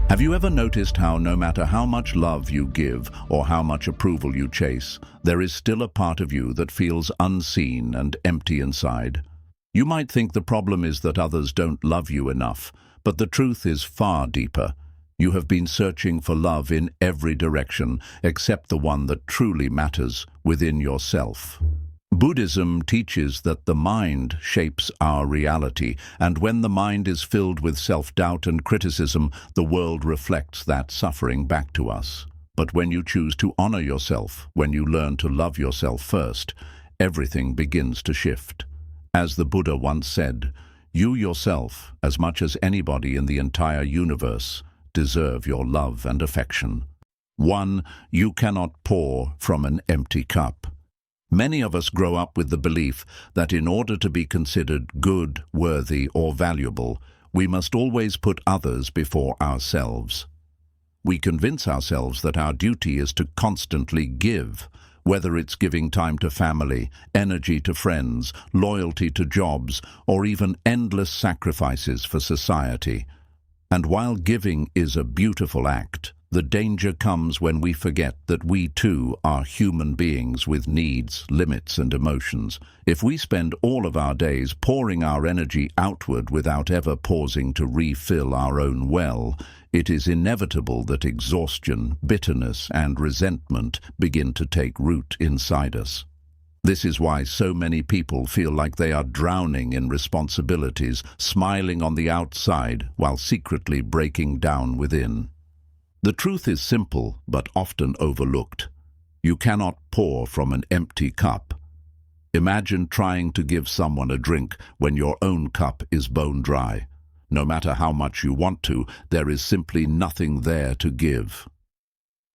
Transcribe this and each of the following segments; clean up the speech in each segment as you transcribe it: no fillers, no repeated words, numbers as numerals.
Have you ever noticed how no matter how much love you give or how much approval you chase, there is still a part of you that feels unseen and empty inside? You might think the problem is that others don't love you enough, but the truth is far deeper. You have been searching for love in every direction except the one that truly matters, within yourself. Buddhism teaches that the mind shapes our reality, and when the mind is filled with self-doubt and criticism, the world reflects that suffering back to us. But when you choose to honor yourself, when you learn to love yourself first, everything begins to shift. As the Buddha once said, "You yourself, as much as anybody in the entire universe, deserve your love and affection." 1. You cannot pour from an empty cup. Many of us grow up with the belief that in order to be considered good, worthy, or valuable, we must always put others before ourselves. We convince ourselves that our duty is to constantly give, whether it's giving time to family, energy to friends, loyalty to jobs, or even endless sacrifices for society. And while giving is a beautiful act, the danger comes when we forget that we too are human beings with needs, limits, and emotions. If we spend all of our days pouring our energy outward without ever pausing to refill our own well, it is inevitable that exhaustion, bitterness, and resentment begin to take root inside us. This is why so many people feel like they are drowning in responsibilities, smiling on the outside while secretly breaking down within. The truth is simple, but often overlooked. You cannot pour from an empty cup. Imagine trying to give someone a drink when your own cup is bone dry. No matter how much you want to, there is simply nothing there to give.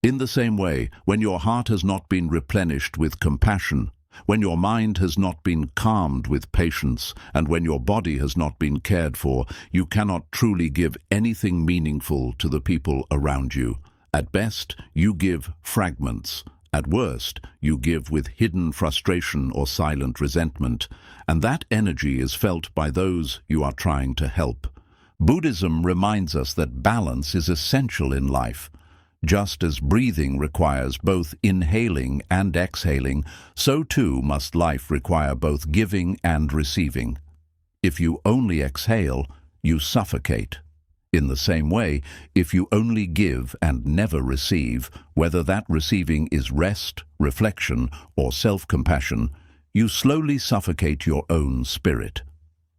In the same way, when your heart has not been replenished with compassion, when your mind has not been calmed with patience, and when your body has not been cared for, you cannot truly give anything meaningful to the people around you. At best, you give fragments. At worst, you give with hidden frustration or silent resentment, and that energy is felt by those you are trying to help. Buddhism reminds us that balance is essential in life. Just as breathing requires both inhaling and exhaling, so too must life require both giving and receiving. If you only exhale, you suffocate. In the same way, if you only give and never receive, whether that receiving is rest, reflection, or self-compassion, you slowly suffocate your own spirit.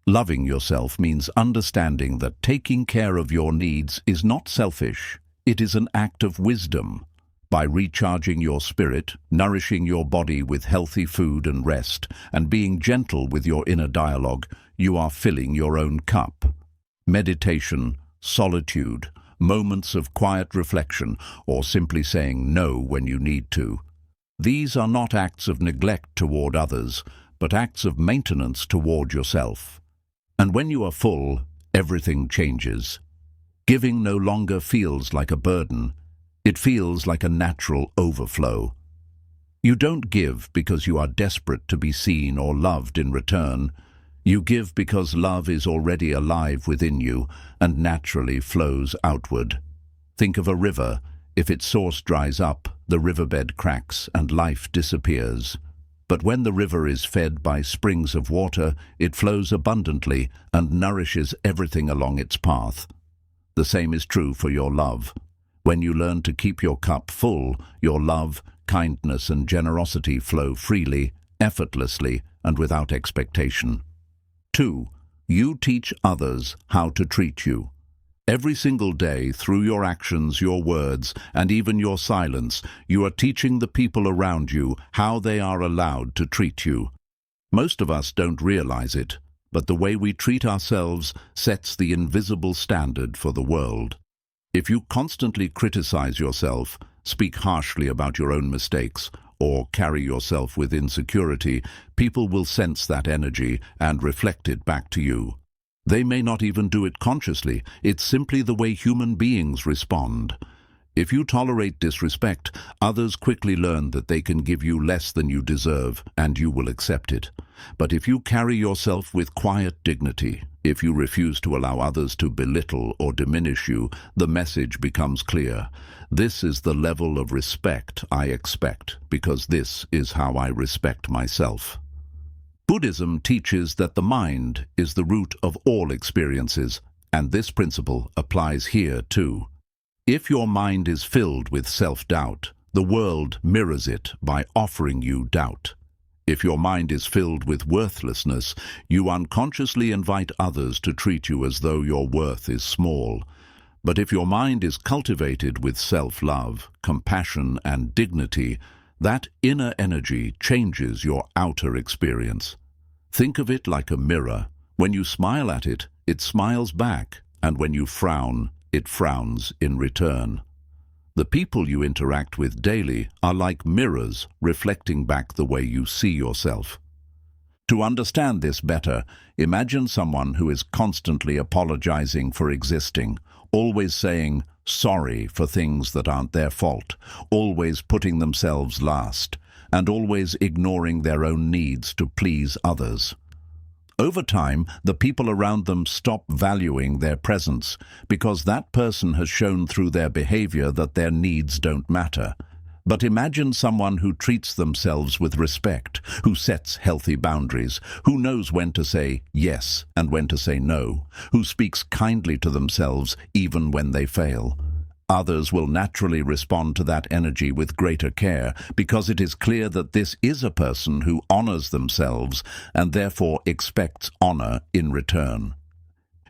Loving yourself means understanding that taking care of your needs is not selfish. It is an act of wisdom. By recharging your spirit, nourishing your body with healthy food and rest, and being gentle with your inner dialogue, you are filling your own cup. Meditation, solitude, moments of quiet reflection, or simply saying no when you need to. These are not acts of neglect toward others, but acts of maintenance toward yourself. And when you are full, everything changes. Giving no longer feels like a burden. It feels like a natural overflow. You don't give because you are desperate to be seen or loved in return. You give because love is already alive within you and naturally flows outward. Think of a river. If its source dries up, the riverbed cracks and life disappears. But when the river is fed by springs of water, it flows abundantly and nourishes everything along its path. The same is true for your love. When you learn to keep your cup full, your love, kindness, and generosity flow freely, effortlessly, and without expectation. 2. You teach others how to treat you. Every single day, through your actions, your words, and even your silence, you are teaching the people around you how they are allowed to treat you. Most of us don't realize it, but the way we treat ourselves sets the invisible standard for the world. If you constantly criticize yourself, speak harshly about your own mistakes, or carry yourself with insecurity, people will sense that energy and reflect it back to you. They may not even do it consciously. It's simply the way human beings respond. If you tolerate disrespect, others quickly learn that they can give you less than you deserve, and you will accept it. But if you carry yourself with quiet dignity, If you refuse to allow others to belittle or diminish you, the message becomes clear. This is the level of respect I expect, because this is how I respect myself. Buddhism teaches that the mind is the root of all experiences, and this principle applies here too. If your mind is filled with self-doubt, the world mirrors it by offering you doubt. If your mind is filled with worthlessness, you unconsciously invite others to treat you as though your worth is small. But if your mind is cultivated with self-love, compassion, and dignity, that inner energy changes your outer experience. Think of it like a mirror. When you smile at it, it smiles back, and when you frown, it frowns in return. The people you interact with daily are like mirrors reflecting back the way you see yourself. To understand this better, imagine someone who is constantly apologizing for existing, always saying sorry for things that aren't their fault, always putting themselves last, and always ignoring their own needs to please others. Over time, the people around them stop valuing their presence because that person has shown through their behavior that their needs don't matter. But imagine someone who treats themselves with respect, who sets healthy boundaries, who knows when to say yes and when to say no, who speaks kindly to themselves even when they fail. Others will naturally respond to that energy with greater care because it is clear that this is a person who honors themselves and therefore expects honor in return.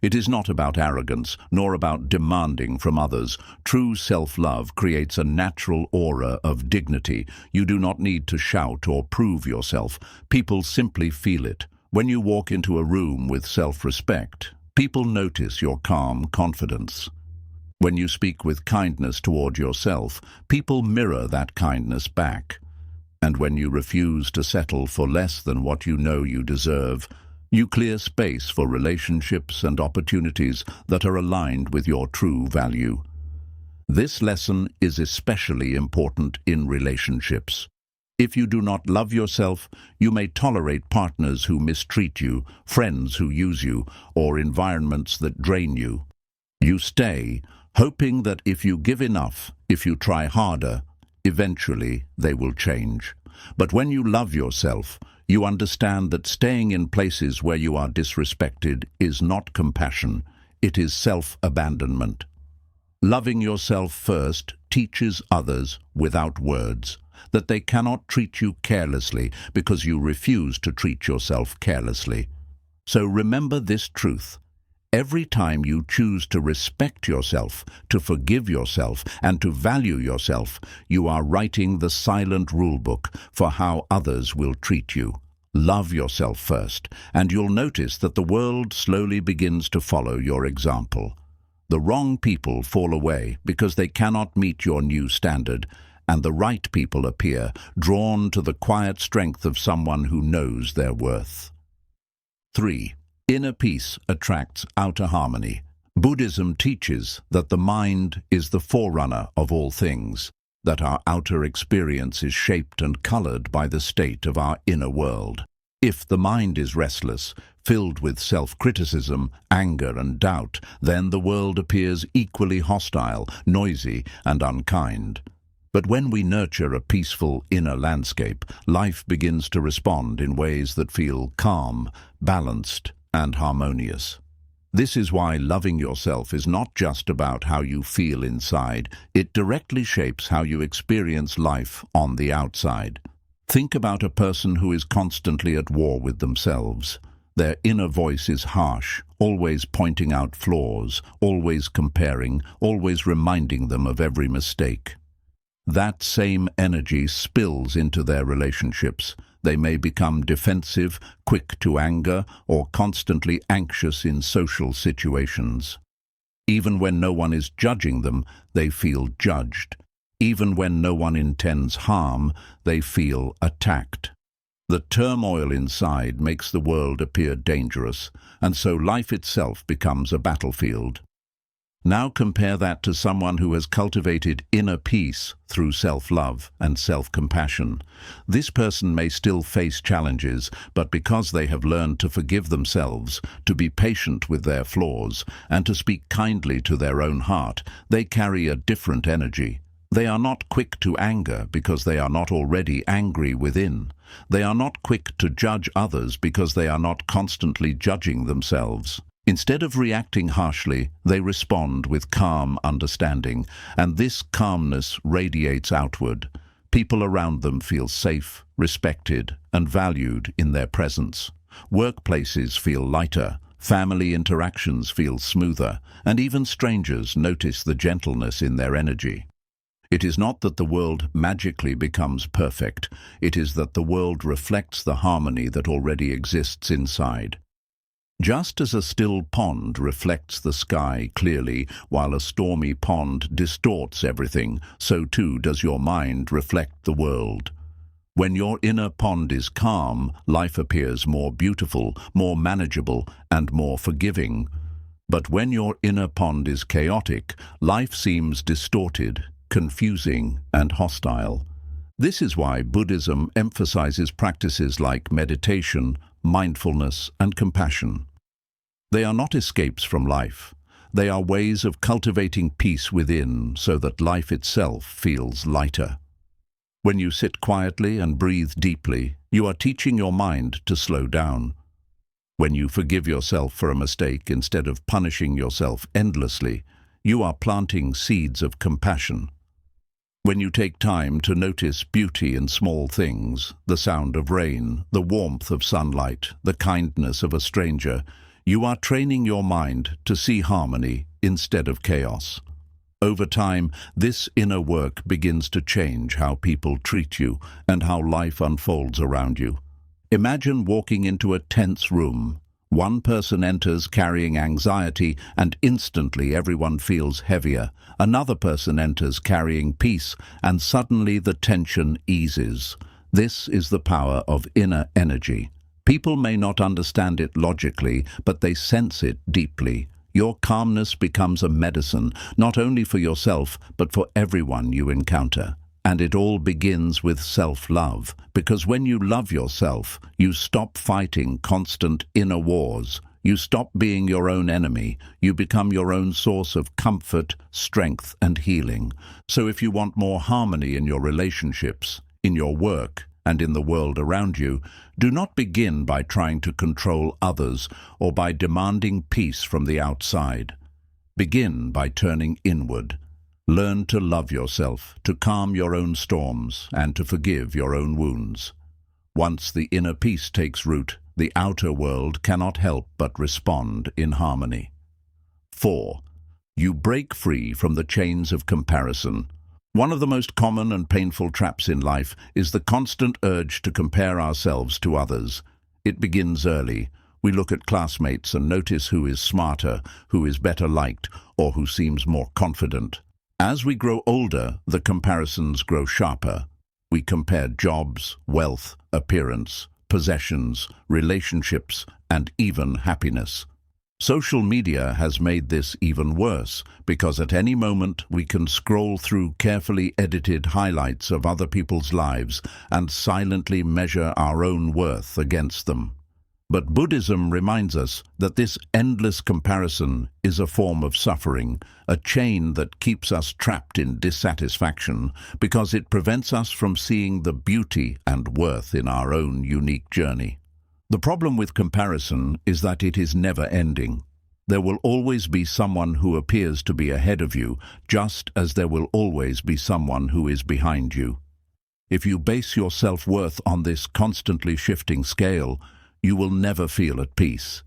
It is not about arrogance, nor about demanding from others. True self-love creates a natural aura of dignity. You do not need to shout or prove yourself. People simply feel it. When you walk into a room with self-respect, people notice your calm confidence. When you speak with kindness toward yourself, people mirror that kindness back. And when you refuse to settle for less than what you know you deserve, you clear space for relationships and opportunities that are aligned with your true value. This lesson is especially important in relationships. If you do not love yourself, you may tolerate partners who mistreat you, friends who use you, or environments that drain you. You stay, hoping that if you give enough, if you try harder, eventually they will change. But when you love yourself, you understand that staying in places where you are disrespected is not compassion, it is self-abandonment. Loving yourself first teaches others without words that they cannot treat you carelessly because you refuse to treat yourself carelessly. So remember this truth. Every time you choose to respect yourself, to forgive yourself, and to value yourself, you are writing the silent rulebook for how others will treat you. Love yourself first, and you'll notice that the world slowly begins to follow your example. The wrong people fall away because they cannot meet your new standard, and the right people appear, drawn to the quiet strength of someone who knows their worth. 3. Inner peace attracts outer harmony. Buddhism teaches that the mind is the forerunner of all things, that our outer experience is shaped and colored by the state of our inner world. If the mind is restless, filled with self-criticism, anger, and doubt, then the world appears equally hostile, noisy, and unkind. But when we nurture a peaceful inner landscape, life begins to respond in ways that feel calm, balanced, and harmonious. This is why loving yourself is not just about how you feel inside, it directly shapes how you experience life on the outside. Think about a person who is constantly at war with themselves. Their inner voice is harsh, always pointing out flaws, always comparing, always reminding them of every mistake. That same energy spills into their relationships. They may become defensive, quick to anger, or constantly anxious in social situations. Even when no one is judging them, they feel judged. Even when no one intends harm, they feel attacked. The turmoil inside makes the world appear dangerous, and so life itself becomes a battlefield. Now compare that to someone who has cultivated inner peace through self-love and self-compassion. This person may still face challenges, but because they have learned to forgive themselves, to be patient with their flaws, and to speak kindly to their own heart, they carry a different energy. They are not quick to anger because they are not already angry within. They are not quick to judge others because they are not constantly judging themselves. Instead of reacting harshly, they respond with calm understanding, and this calmness radiates outward. People around them feel safe, respected, and valued in their presence. Workplaces feel lighter, family interactions feel smoother, and even strangers notice the gentleness in their energy. It is not that the world magically becomes perfect, it is that the world reflects the harmony that already exists inside. Just as a still pond reflects the sky clearly while a stormy pond distorts everything, so too does your mind reflect the world. When your inner pond is calm, life appears more beautiful, more manageable, and more forgiving. But when your inner pond is chaotic, life seems distorted, confusing, and hostile. This is why Buddhism emphasizes practices like meditation, mindfulness, and compassion. They are not escapes from life. They are ways of cultivating peace within so that life itself feels lighter. When you sit quietly and breathe deeply, you are teaching your mind to slow down. When you forgive yourself for a mistake instead of punishing yourself endlessly, you are planting seeds of compassion. When you take time to notice beauty in small things, the sound of rain, the warmth of sunlight, the kindness of a stranger, you are training your mind to see harmony instead of chaos. Over time, this inner work begins to change how people treat you and how life unfolds around you. Imagine walking into a tense room. One person enters carrying anxiety, and instantly everyone feels heavier. Another person enters carrying peace, and suddenly the tension eases. This is the power of inner energy. People may not understand it logically, but they sense it deeply. Your calmness becomes a medicine, not only for yourself, but for everyone you encounter. And it all begins with self-love, because when you love yourself, you stop fighting constant inner wars. You stop being your own enemy. You become your own source of comfort, strength, and healing. So if you want more harmony in your relationships, in your work, and in the world around you, do not begin by trying to control others or by demanding peace from the outside. Begin by turning inward. Learn to love yourself, to calm your own storms, and to forgive your own wounds. Once the inner peace takes root, the outer world cannot help but respond in harmony. 4. You break free from the chains of comparison. One of the most common and painful traps in life is the constant urge to compare ourselves to others. It begins early. We look at classmates and notice who is smarter, who is better liked, or who seems more confident. As we grow older, the comparisons grow sharper. We compare jobs, wealth, appearance, possessions, relationships, and even happiness. Social media has made this even worse, because at any moment we can scroll through carefully edited highlights of other people's lives and silently measure our own worth against them. But Buddhism reminds us that this endless comparison is a form of suffering, a chain that keeps us trapped in dissatisfaction because it prevents us from seeing the beauty and worth in our own unique journey. The problem with comparison is that it is never ending. There will always be someone who appears to be ahead of you, just as there will always be someone who is behind you. If you base your self-worth on this constantly shifting scale, you will never feel at peace.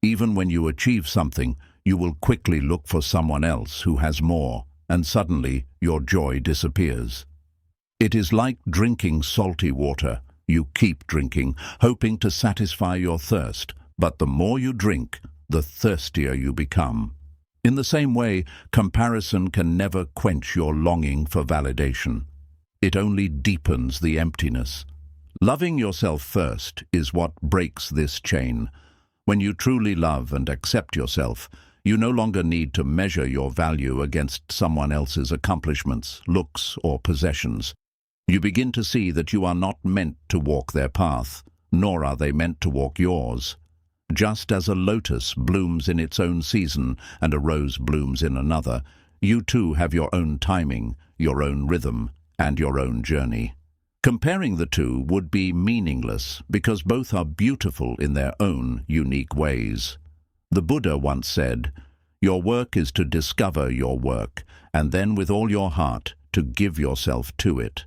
Even when you achieve something, you will quickly look for someone else who has more, and suddenly your joy disappears. It is like drinking salty water. You keep drinking, hoping to satisfy your thirst, but the more you drink, the thirstier you become. In the same way, comparison can never quench your longing for validation. It only deepens the emptiness. Loving yourself first is what breaks this chain. When you truly love and accept yourself, You no longer need to measure your value against someone else's accomplishments, looks, or possessions. You begin to see that you are not meant to walk their path, nor are they meant to walk yours. Just as a lotus blooms in its own season and a rose blooms in another, you too have your own timing, your own rhythm, and your own journey. Comparing the two would be meaningless because both are beautiful in their own unique ways. The Buddha once said, "Your work is to discover your work, and then with all your heart to give yourself to it."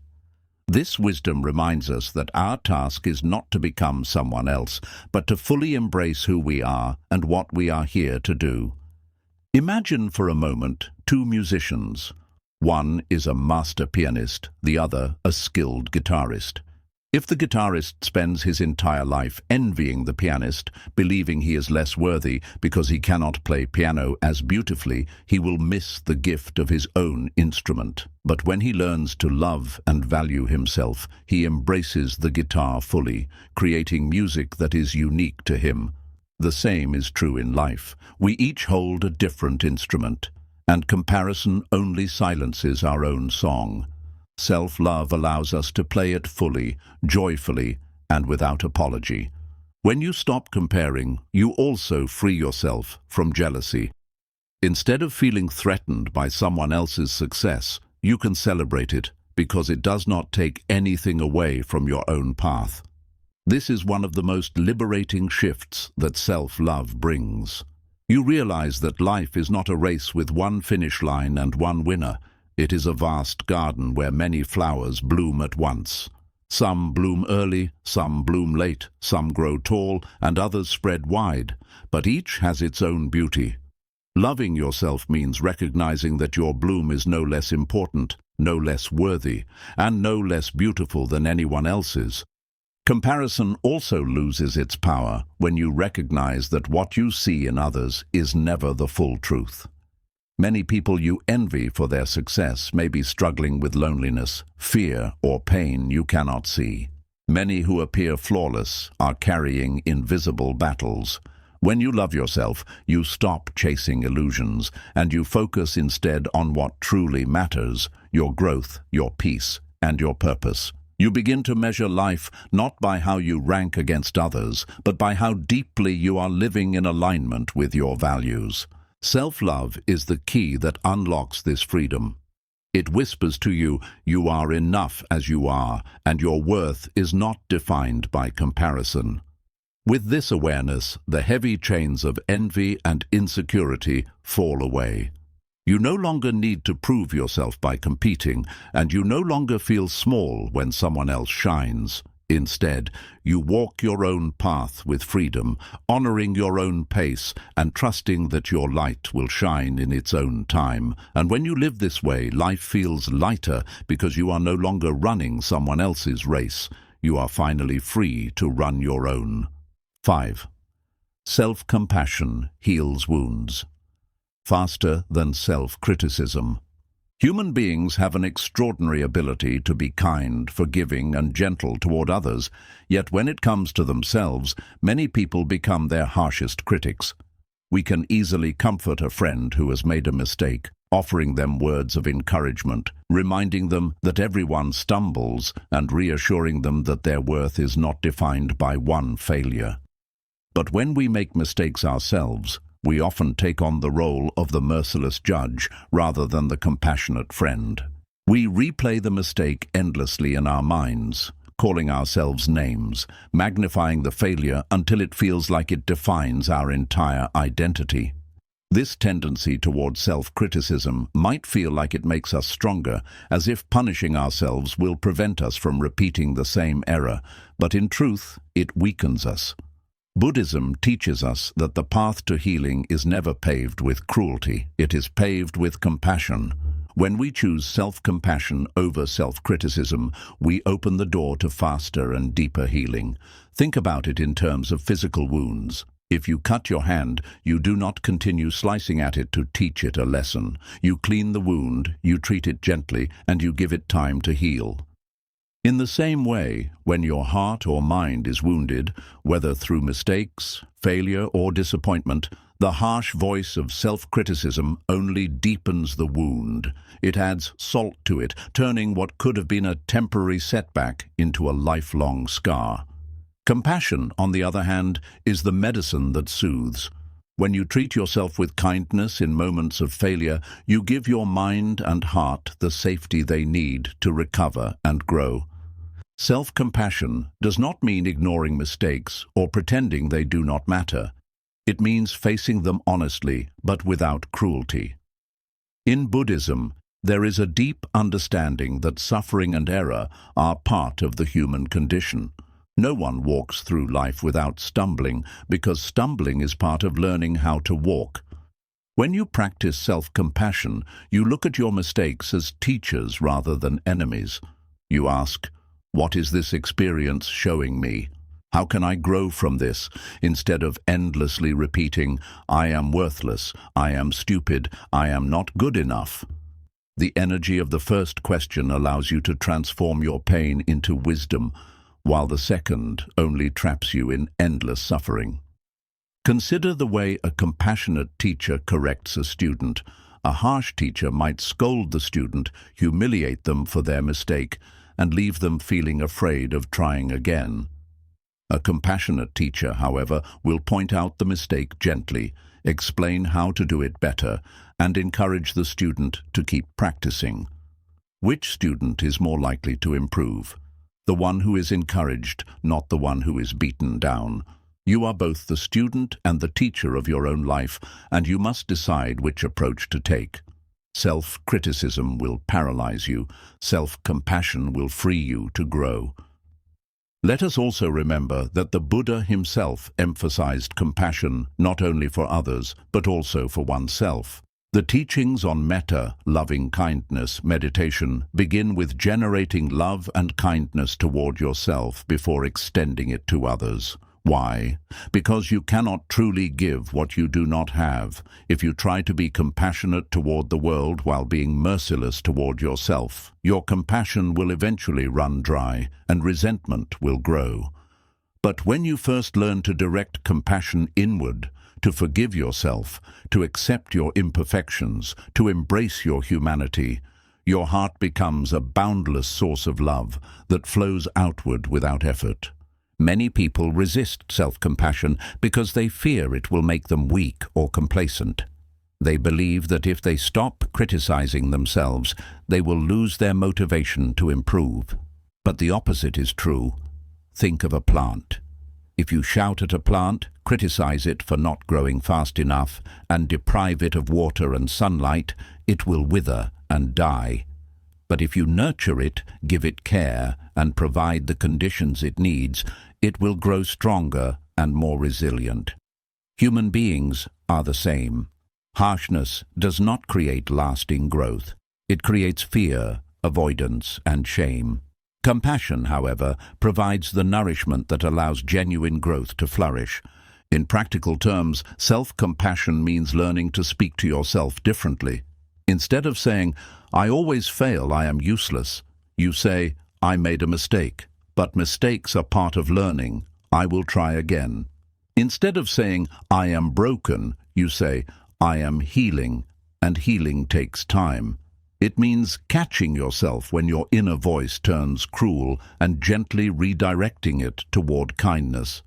This wisdom reminds us that our task is not to become someone else, but to fully embrace who we are and what we are here to do. Imagine for a moment two musicians. One is a master pianist, the other a skilled guitarist. If the guitarist spends his entire life envying the pianist, believing he is less worthy because he cannot play piano as beautifully, he will miss the gift of his own instrument. But when he learns to love and value himself, he embraces the guitar fully, creating music that is unique to him. The same is true in life. We each hold a different instrument, and comparison only silences our own song. Self-love allows us to play it fully, joyfully, and without apology. When you stop comparing, you also free yourself from jealousy. Instead of feeling threatened by someone else's success, you can celebrate it because it does not take anything away from your own path. This is one of the most liberating shifts that self-love brings. You realize that life is not a race with one finish line and one winner. It is a vast garden where many flowers bloom at once. Some bloom early, some bloom late, some grow tall, and others spread wide, but each has its own beauty. Loving yourself means recognizing that your bloom is no less important, no less worthy, and no less beautiful than anyone else's. Comparison also loses its power when you recognize that what you see in others is never the full truth. Many people you envy for their success may be struggling with loneliness, fear, or pain you cannot see. Many who appear flawless are carrying invisible battles. When you love yourself, you stop chasing illusions, and you focus instead on what truly matters: your growth, your peace, and your purpose. You begin to measure life not by how you rank against others, but by how deeply you are living in alignment with your values. Self-love is the key that unlocks this freedom. It whispers to you, you are enough as you are, and your worth is not defined by comparison. With this awareness, the heavy chains of envy and insecurity fall away. You no longer need to prove yourself by competing, and you no longer feel small when someone else shines. Instead, you walk your own path with freedom, honoring your own pace and trusting that your light will shine in its own time. And when you live this way, life feels lighter because you are no longer running someone else's race. You are finally free to run your own. 5. Self-compassion heals wounds faster than self-criticism. Human beings have an extraordinary ability to be kind, forgiving, and gentle toward others, yet when it comes to themselves, many people become their harshest critics. We can easily comfort a friend who has made a mistake, offering them words of encouragement, reminding them that everyone stumbles, and reassuring them that their worth is not defined by one failure. But when we make mistakes ourselves, we often take on the role of the merciless judge rather than the compassionate friend. We replay the mistake endlessly in our minds, calling ourselves names, magnifying the failure until it feels like it defines our entire identity. This tendency toward self-criticism might feel like it makes us stronger, as if punishing ourselves will prevent us from repeating the same error, but in truth, it weakens us. Buddhism teaches us that the path to healing is never paved with cruelty, it is paved with compassion. When we choose self-compassion over self-criticism, we open the door to faster and deeper healing. Think about it in terms of physical wounds. If you cut your hand, you do not continue slicing at it to teach it a lesson. You clean the wound, you treat it gently, and you give it time to heal. In the same way, when your heart or mind is wounded, whether through mistakes, failure, or disappointment, The harsh voice of self-criticism only deepens the wound. It adds salt to it, turning what could have been a temporary setback into a lifelong scar. Compassion, on the other hand, is the medicine that soothes. When you treat yourself with kindness in moments of failure, you give your mind and heart the safety they need to recover and grow. Self-compassion does not mean ignoring mistakes or pretending they do not matter. It means facing them honestly, but without cruelty. In Buddhism, there is a deep understanding that suffering and error are part of the human condition. No one walks through life without stumbling, because stumbling is part of learning how to walk. When you practice self-compassion, you look at your mistakes as teachers rather than enemies. You ask, "What is this experience showing me? How can I grow from this?" instead of endlessly repeating, "I am worthless, I am stupid, I am not good enough." The energy of the first question allows you to transform your pain into wisdom, while the second only traps you in endless suffering. Consider the way a compassionate teacher corrects a student. A harsh teacher might scold the student, humiliate them for their mistake, and leave them feeling afraid of trying again. A compassionate teacher, however, will point out the mistake gently, explain how to do it better, and encourage the student to keep practicing. Which student is more likely to improve? The one who is encouraged, not the one who is beaten down. You are both the student and the teacher of your own life, and you must decide which approach to take. Self-criticism will paralyze you. Self-compassion will free you to grow. Let us also remember that the Buddha himself emphasized compassion not only for others, but also for oneself. The teachings on metta, loving-kindness, meditation, begin with generating love and kindness toward yourself before extending it to others. Why? Because you cannot truly give what you do not have if you try to be compassionate toward the world while being merciless toward yourself. Your compassion will eventually run dry, and resentment will grow. But when you first learn to direct compassion inward, to forgive yourself, to accept your imperfections, to embrace your humanity, your heart becomes a boundless source of love that flows outward without effort. Many people resist self-compassion because they fear it will make them weak or complacent. They believe that if they stop criticizing themselves, they will lose their motivation to improve. But the opposite is true. Think of a plant. If you shout at a plant, criticize it for not growing fast enough, and deprive it of water and sunlight, it will wither and die. But if you nurture it, give it care, and provide the conditions it needs, it will grow stronger and more resilient. Human beings are the same. Harshness does not create lasting growth. It creates fear, avoidance, and shame. Compassion, however, provides the nourishment that allows genuine growth to flourish. In practical terms, self-compassion means learning to speak to yourself differently. Instead of saying, "I always fail, I am useless," you say, "I made a mistake, but mistakes are part of learning. I will try again." Instead of saying, "I am broken," you say, "I am healing, and healing takes time." It means catching yourself when your inner voice turns cruel and gently redirecting it toward kindness.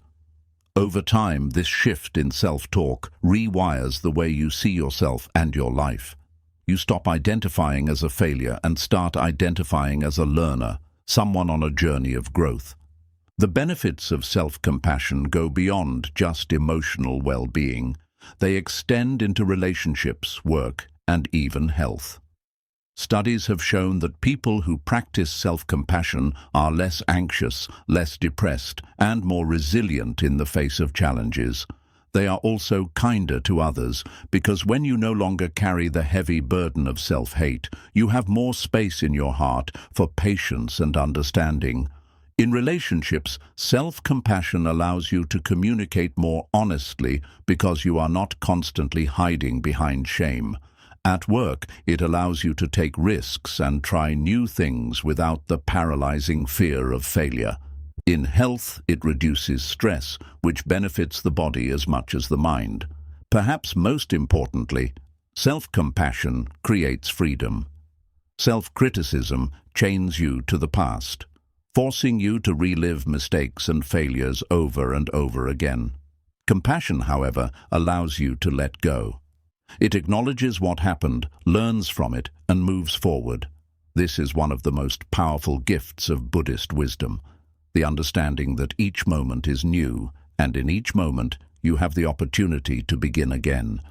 Over time, this shift in self-talk rewires the way you see yourself and your life. You stop identifying as a failure and start identifying as a learner, someone on a journey of growth. The benefits of self-compassion go beyond just emotional well-being. They extend into relationships, work, and even health. Studies have shown that people who practice self-compassion are less anxious, less depressed, and more resilient in the face of challenges. They are also kinder to others, because when you no longer carry the heavy burden of self-hate, you have more space in your heart for patience and understanding. In relationships, self-compassion allows you to communicate more honestly because you are not constantly hiding behind shame. At work, it allows you to take risks and try new things without the paralyzing fear of failure. In health, it reduces stress, which benefits the body as much as the mind. Perhaps most importantly, self-compassion creates freedom. Self-criticism chains you to the past, forcing you to relive mistakes and failures over and over again. Compassion, however, allows you to let go. It acknowledges what happened, learns from it, and moves forward. This is one of the most powerful gifts of Buddhist wisdom, the understanding that each moment is new, and in each moment you have the opportunity to begin again.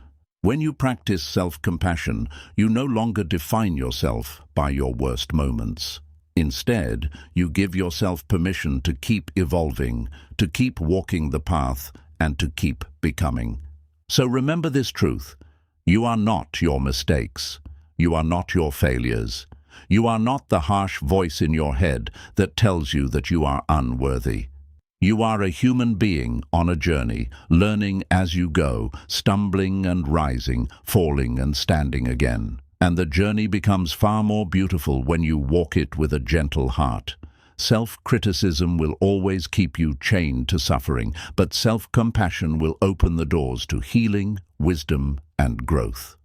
When you practice self-compassion, you no longer define yourself by your worst moments. Instead, you give yourself permission to keep evolving, to keep walking the path, and to keep becoming. So remember this truth. You are not your mistakes. You are not your failures. You are not the harsh voice in your head that tells you that you are unworthy. You are a human being on a journey, learning as you go, stumbling and rising, falling and standing again. And the journey becomes far more beautiful when you walk it with a gentle heart. Self-criticism will always keep you chained to suffering, but self-compassion will open the doors to healing, wisdom, and growth.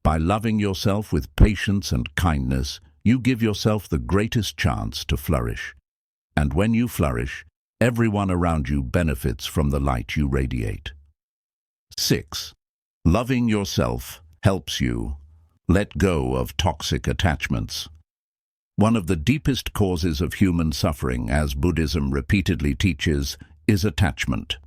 By loving yourself with patience and kindness, you give yourself the greatest chance to flourish. And when you flourish, everyone around you benefits from the light you radiate. 6. Loving yourself helps you let go of toxic attachments. One of the deepest causes of human suffering, as Buddhism repeatedly teaches, is attachment.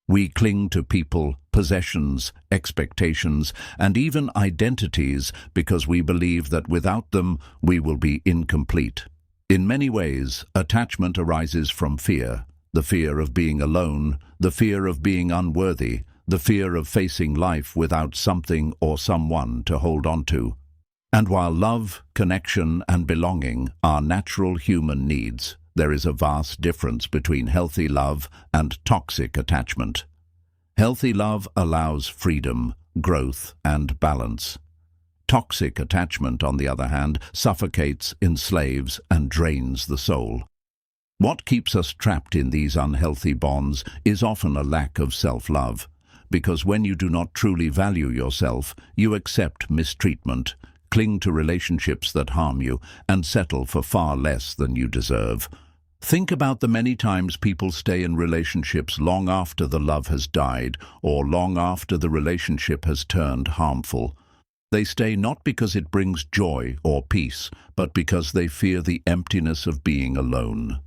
We cling to people, possessions, expectations, and even identities because we believe that without them we will be incomplete. In many ways, attachment arises from fear. The fear of being alone, the fear of being unworthy, the fear of facing life without something or someone to hold on to. And while love, connection, and belonging are natural human needs, there is a vast difference between healthy love and toxic attachment. Healthy love allows freedom, growth, and balance. Toxic attachment, on the other hand, suffocates, enslaves, and drains the soul. What keeps us trapped in these unhealthy bonds is often a lack of self-love, because when you do not truly value yourself, you accept mistreatment, cling to relationships that harm you, and settle for far less than you deserve. Think about the many times people stay in relationships long after the love has died, or long after the relationship has turned harmful. They stay not because it brings joy or peace, but because they fear the emptiness of being alone.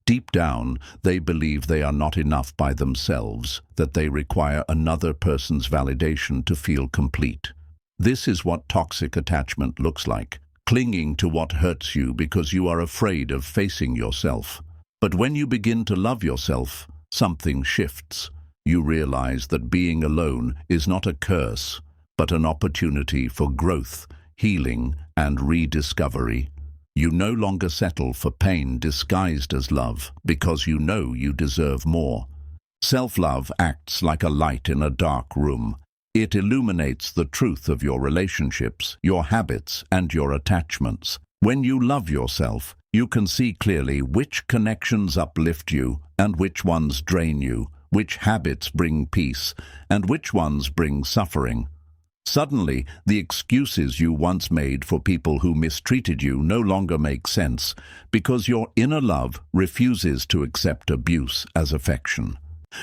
Deep down, they believe they are not enough by themselves, that they require another person's validation to feel complete. This is what toxic attachment looks like, clinging to what hurts you because you are afraid of facing yourself. But when you begin to love yourself, something shifts. You realize that being alone is not a curse, but an opportunity for growth, healing, and rediscovery. You no longer settle for pain disguised as love because you know you deserve more. Self-love acts like a light in a dark room. It illuminates the truth of your relationships, your habits, and your attachments. When you love yourself, you can see clearly which connections uplift you and which ones drain you, which habits bring peace, and which ones bring suffering. Suddenly, the excuses you once made for people who mistreated you no longer make sense because your inner love refuses to accept abuse as affection.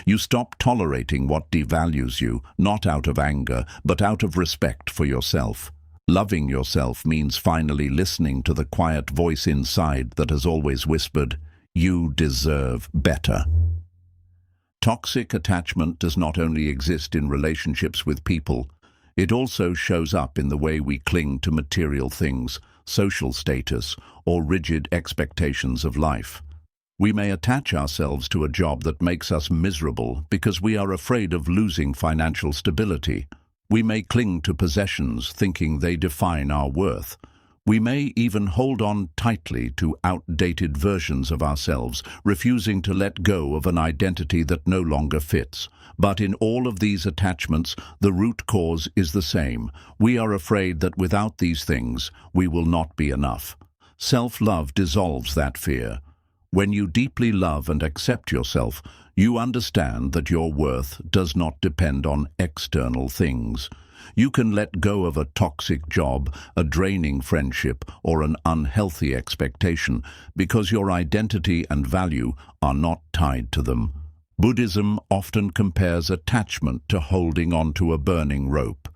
You stop tolerating what devalues you, not out of anger, but out of respect for yourself. Loving yourself means finally listening to the quiet voice inside that has always whispered, "You deserve better." Toxic attachment does not only exist in relationships with people, it also shows up in the way we cling to material things, social status, or rigid expectations of life. We may attach ourselves to a job that makes us miserable because we are afraid of losing financial stability. We may cling to possessions thinking they define our worth. We may even hold on tightly to outdated versions of ourselves, refusing to let go of an identity that no longer fits. But in all of these attachments, the root cause is the same. We are afraid that without these things, we will not be enough. Self-love dissolves that fear. When you deeply love and accept yourself, you understand that your worth does not depend on external things. You can let go of a toxic job, a draining friendship, or an unhealthy expectation because your identity and value are not tied to them. Buddhism often compares attachment to holding onto a burning rope.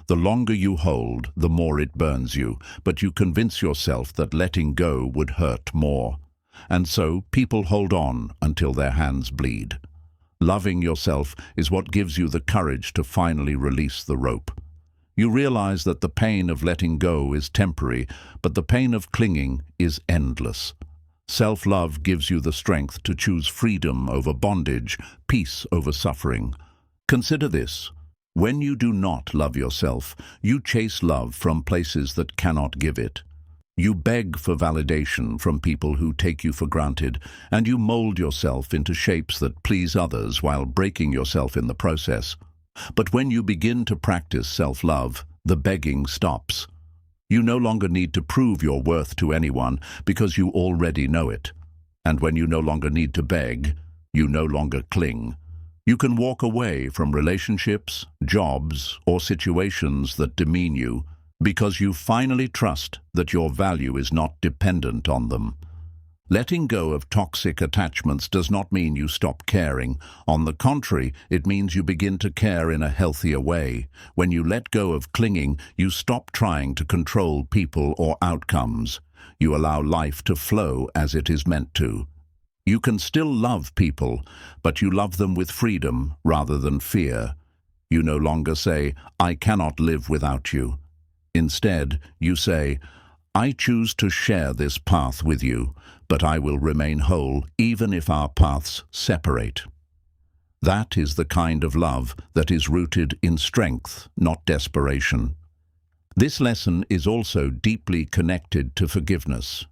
The longer you hold, the more it burns you, but you convince yourself that letting go would hurt more. And so people hold on until their hands bleed. Loving yourself is what gives you the courage to finally release the rope. You realize that the pain of letting go is temporary, but the pain of clinging is endless. Self-love gives you the strength to choose freedom over bondage, peace over suffering. Consider this. When you do not love yourself, you chase love from places that cannot give it. You beg for validation from people who take you for granted, and you mold yourself into shapes that please others while breaking yourself in the process. But when you begin to practice self-love, the begging stops. You no longer need to prove your worth to anyone because you already know it. And when you no longer need to beg, you no longer cling. You can walk away from relationships, jobs, or situations that demean you because you finally trust that your value is not dependent on them. Letting go of toxic attachments does not mean you stop caring. On the contrary, it means you begin to care in a healthier way. When you let go of clinging, you stop trying to control people or outcomes. You allow life to flow as it is meant to. You can still love people, but you love them with freedom rather than fear. You no longer say, "I cannot live without you." Instead, you say, "I choose to share this path with you, but I will remain whole even if our paths separate." That is the kind of love that is rooted in strength, not desperation. This lesson is also deeply connected to forgiveness.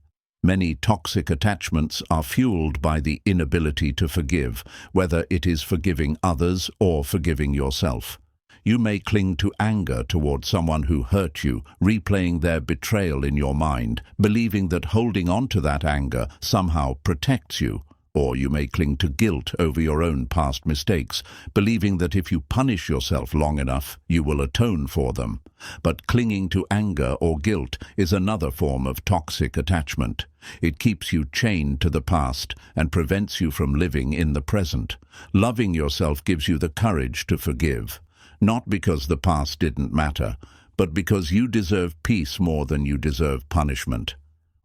Many toxic attachments are fueled by the inability to forgive, whether it is forgiving others or forgiving yourself. You may cling to anger toward someone who hurt you, replaying their betrayal in your mind, believing that holding on to that anger somehow protects you. Or you may cling to guilt over your own past mistakes, believing that if you punish yourself long enough, you will atone for them. But clinging to anger or guilt is another form of toxic attachment. It keeps you chained to the past and prevents you from living in the present. Loving yourself gives you the courage to forgive. Not because the past didn't matter, but because you deserve peace more than you deserve punishment.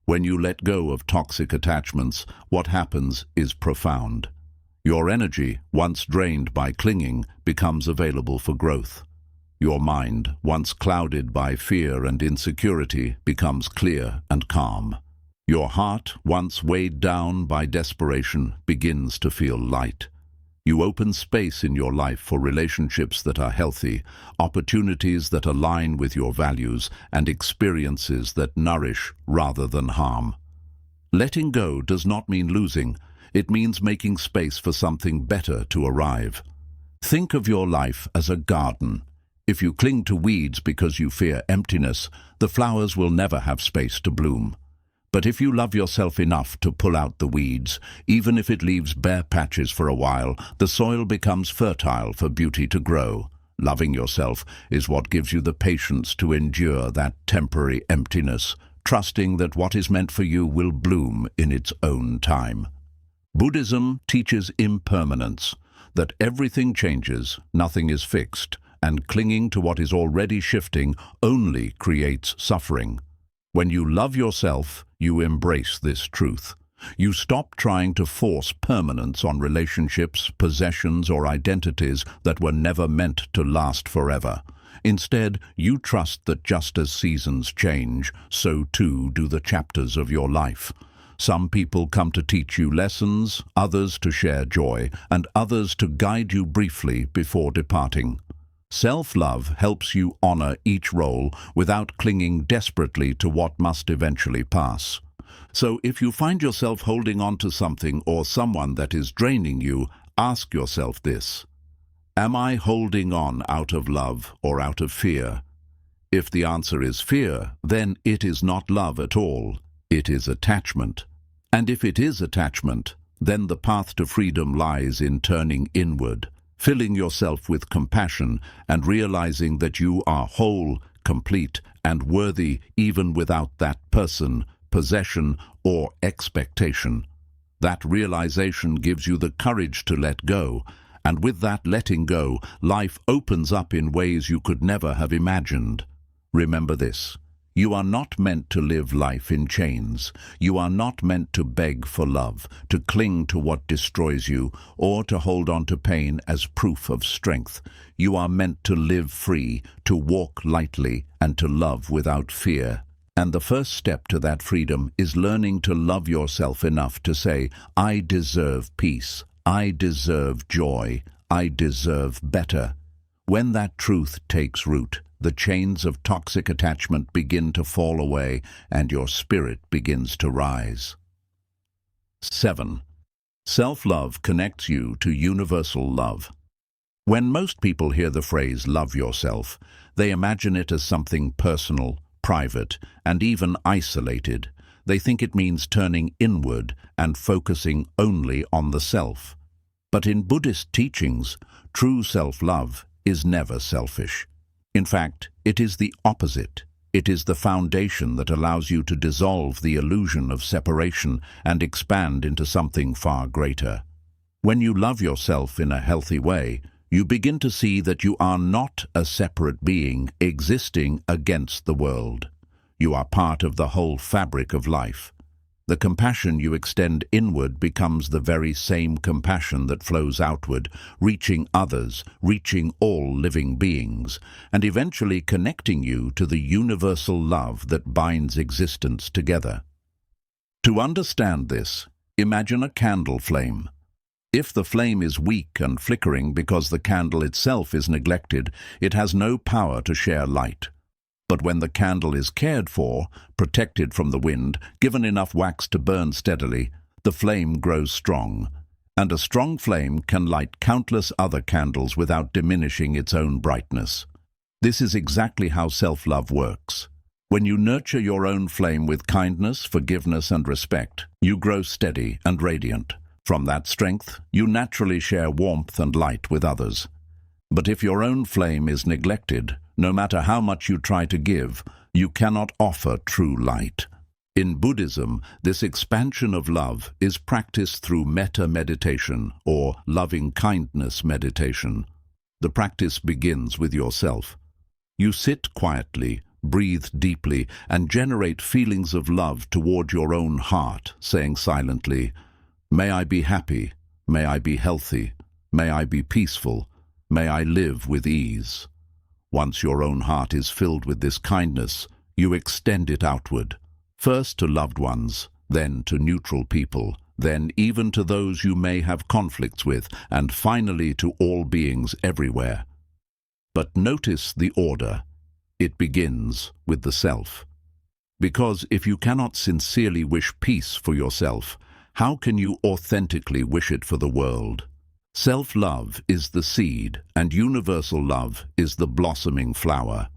When you let go of toxic attachments, what happens is profound. Your energy, once drained by clinging, becomes available for growth. Your mind, once clouded by fear and insecurity, becomes clear and calm. Your heart, once weighed down by desperation, begins to feel light. You open space in your life for relationships that are healthy, opportunities that align with your values, and experiences that nourish rather than harm. Letting go does not mean losing. It means making space for something better to arrive. Think of your life as a garden. If you cling to weeds because you fear emptiness, the flowers will never have space to bloom. But if you love yourself enough to pull out the weeds, even if it leaves bare patches for a while, the soil becomes fertile for beauty to grow. Loving yourself is what gives you the patience to endure that temporary emptiness, trusting that what is meant for you will bloom in its own time. Buddhism teaches impermanence, that everything changes, nothing is fixed, and clinging to what is already shifting only creates suffering. When you love yourself, you embrace this truth. You stop trying to force permanence on relationships, possessions, or identities that were never meant to last forever. Instead, you trust that just as seasons change, so too do the chapters of your life. Some people come to teach you lessons, others to share joy, and others to guide you briefly before departing. Self-love helps you honor each role without clinging desperately to what must eventually pass. So if you find yourself holding on to something or someone that is draining you, ask yourself this: am I holding on out of love or out of fear? If the answer is fear, then it is not love at all, it is attachment. And if it is attachment, then the path to freedom lies in turning inward, filling yourself with compassion and realizing that you are whole, complete, and worthy even without that person, possession, or expectation. That realization gives you the courage to let go, and with that letting go, life opens up in ways you could never have imagined. Remember this. You are not meant to live life in chains. You are not meant to beg for love, to cling to what destroys you, or to hold on to pain as proof of strength. You are meant to live free, to walk lightly, and to love without fear. And the first step to that freedom is learning to love yourself enough to say, I deserve peace, I deserve joy, I deserve better. When that truth takes root, the chains of toxic attachment begin to fall away and your spirit begins to rise. 7. Self-love connects you to universal love. When most people hear the phrase love yourself, they imagine it as something personal, private, and even isolated. They think it means turning inward and focusing only on the self. But in Buddhist teachings, true self-love is never selfish. In fact, it is the opposite. It is the foundation that allows you to dissolve the illusion of separation and expand into something far greater. When you love yourself in a healthy way, you begin to see that you are not a separate being existing against the world. You are part of the whole fabric of life. The compassion you extend inward becomes the very same compassion that flows outward, reaching others, reaching all living beings, and eventually connecting you to the universal love that binds existence together. To understand this, imagine a candle flame. If the flame is weak and flickering because the candle itself is neglected, it has no power to share light. But when the candle is cared for, protected from the wind, given enough wax to burn steadily, the flame grows strong. And a strong flame can light countless other candles without diminishing its own brightness. This is exactly how self-love works. When you nurture your own flame with kindness, forgiveness, and respect, you grow steady and radiant. From that strength, you naturally share warmth and light with others. But if your own flame is neglected, no matter how much you try to give, you cannot offer true light. In Buddhism, this expansion of love is practiced through metta meditation or loving-kindness meditation. The practice begins with yourself. You sit quietly, breathe deeply, and generate feelings of love toward your own heart, saying silently, "May I be happy, may I be healthy, may I be peaceful, may I live with ease." Once your own heart is filled with this kindness, you extend it outward, first to loved ones, then to neutral people, then even to those you may have conflicts with, and finally to all beings everywhere. But notice the order. It begins with the self. Because if you cannot sincerely wish peace for yourself, how can you authentically wish it for the world? Self-love is the seed, and universal love is the blossoming flower.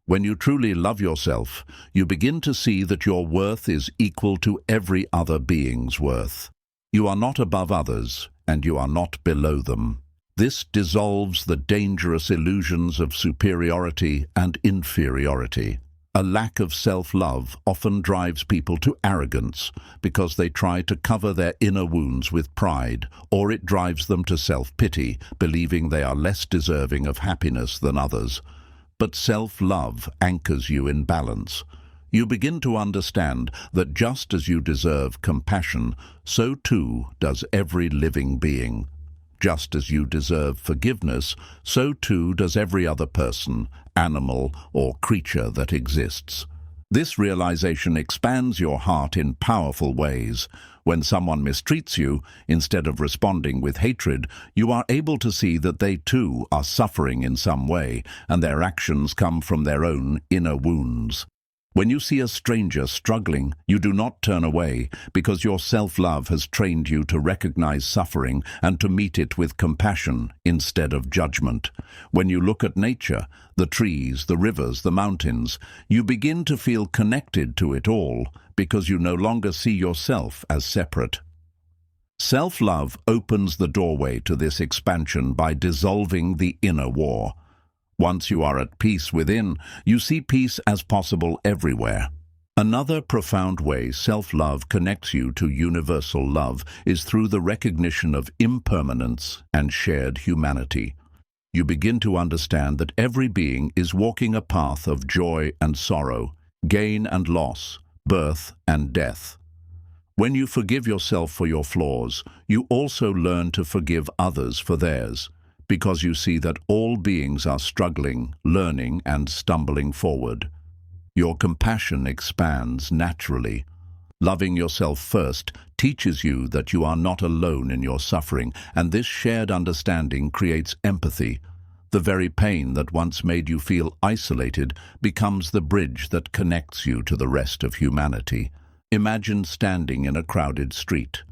When you truly love yourself, you begin to see that your worth is equal to every other being's worth. You are not above others, and you are not below them. This dissolves the dangerous illusions of superiority and inferiority. A lack of self-love often drives people to arrogance because they try to cover their inner wounds with pride, or it drives them to self-pity, believing they are less deserving of happiness than others. But self-love anchors you in balance. You begin to understand that just as you deserve compassion, so too does every living being. Just as you deserve forgiveness, so too does every other person, animal, or creature that exists. This realization expands your heart in powerful ways. When someone mistreats you, instead of responding with hatred, you are able to see that they too are suffering in some way, and their actions come from their own inner wounds. When you see a stranger struggling, you do not turn away, because your self-love has trained you to recognize suffering and to meet it with compassion instead of judgment. When you look at nature, the trees, the rivers, the mountains, you begin to feel connected to it all, because you no longer see yourself as separate. Self-love opens the doorway to this expansion by dissolving the inner war. Once you are at peace within, you see peace as possible everywhere. Another profound way self-love connects you to universal love is through the recognition of impermanence and shared humanity. You begin to understand that every being is walking a path of joy and sorrow, gain and loss, birth and death. When you forgive yourself for your flaws, you also learn to forgive others for theirs, because you see that all beings are struggling, learning, and stumbling forward. Your compassion expands naturally. Loving yourself first teaches you that you are not alone in your suffering, and this shared understanding creates empathy. The very pain that once made you feel isolated becomes the bridge that connects you to the rest of humanity. Imagine standing in a crowded street.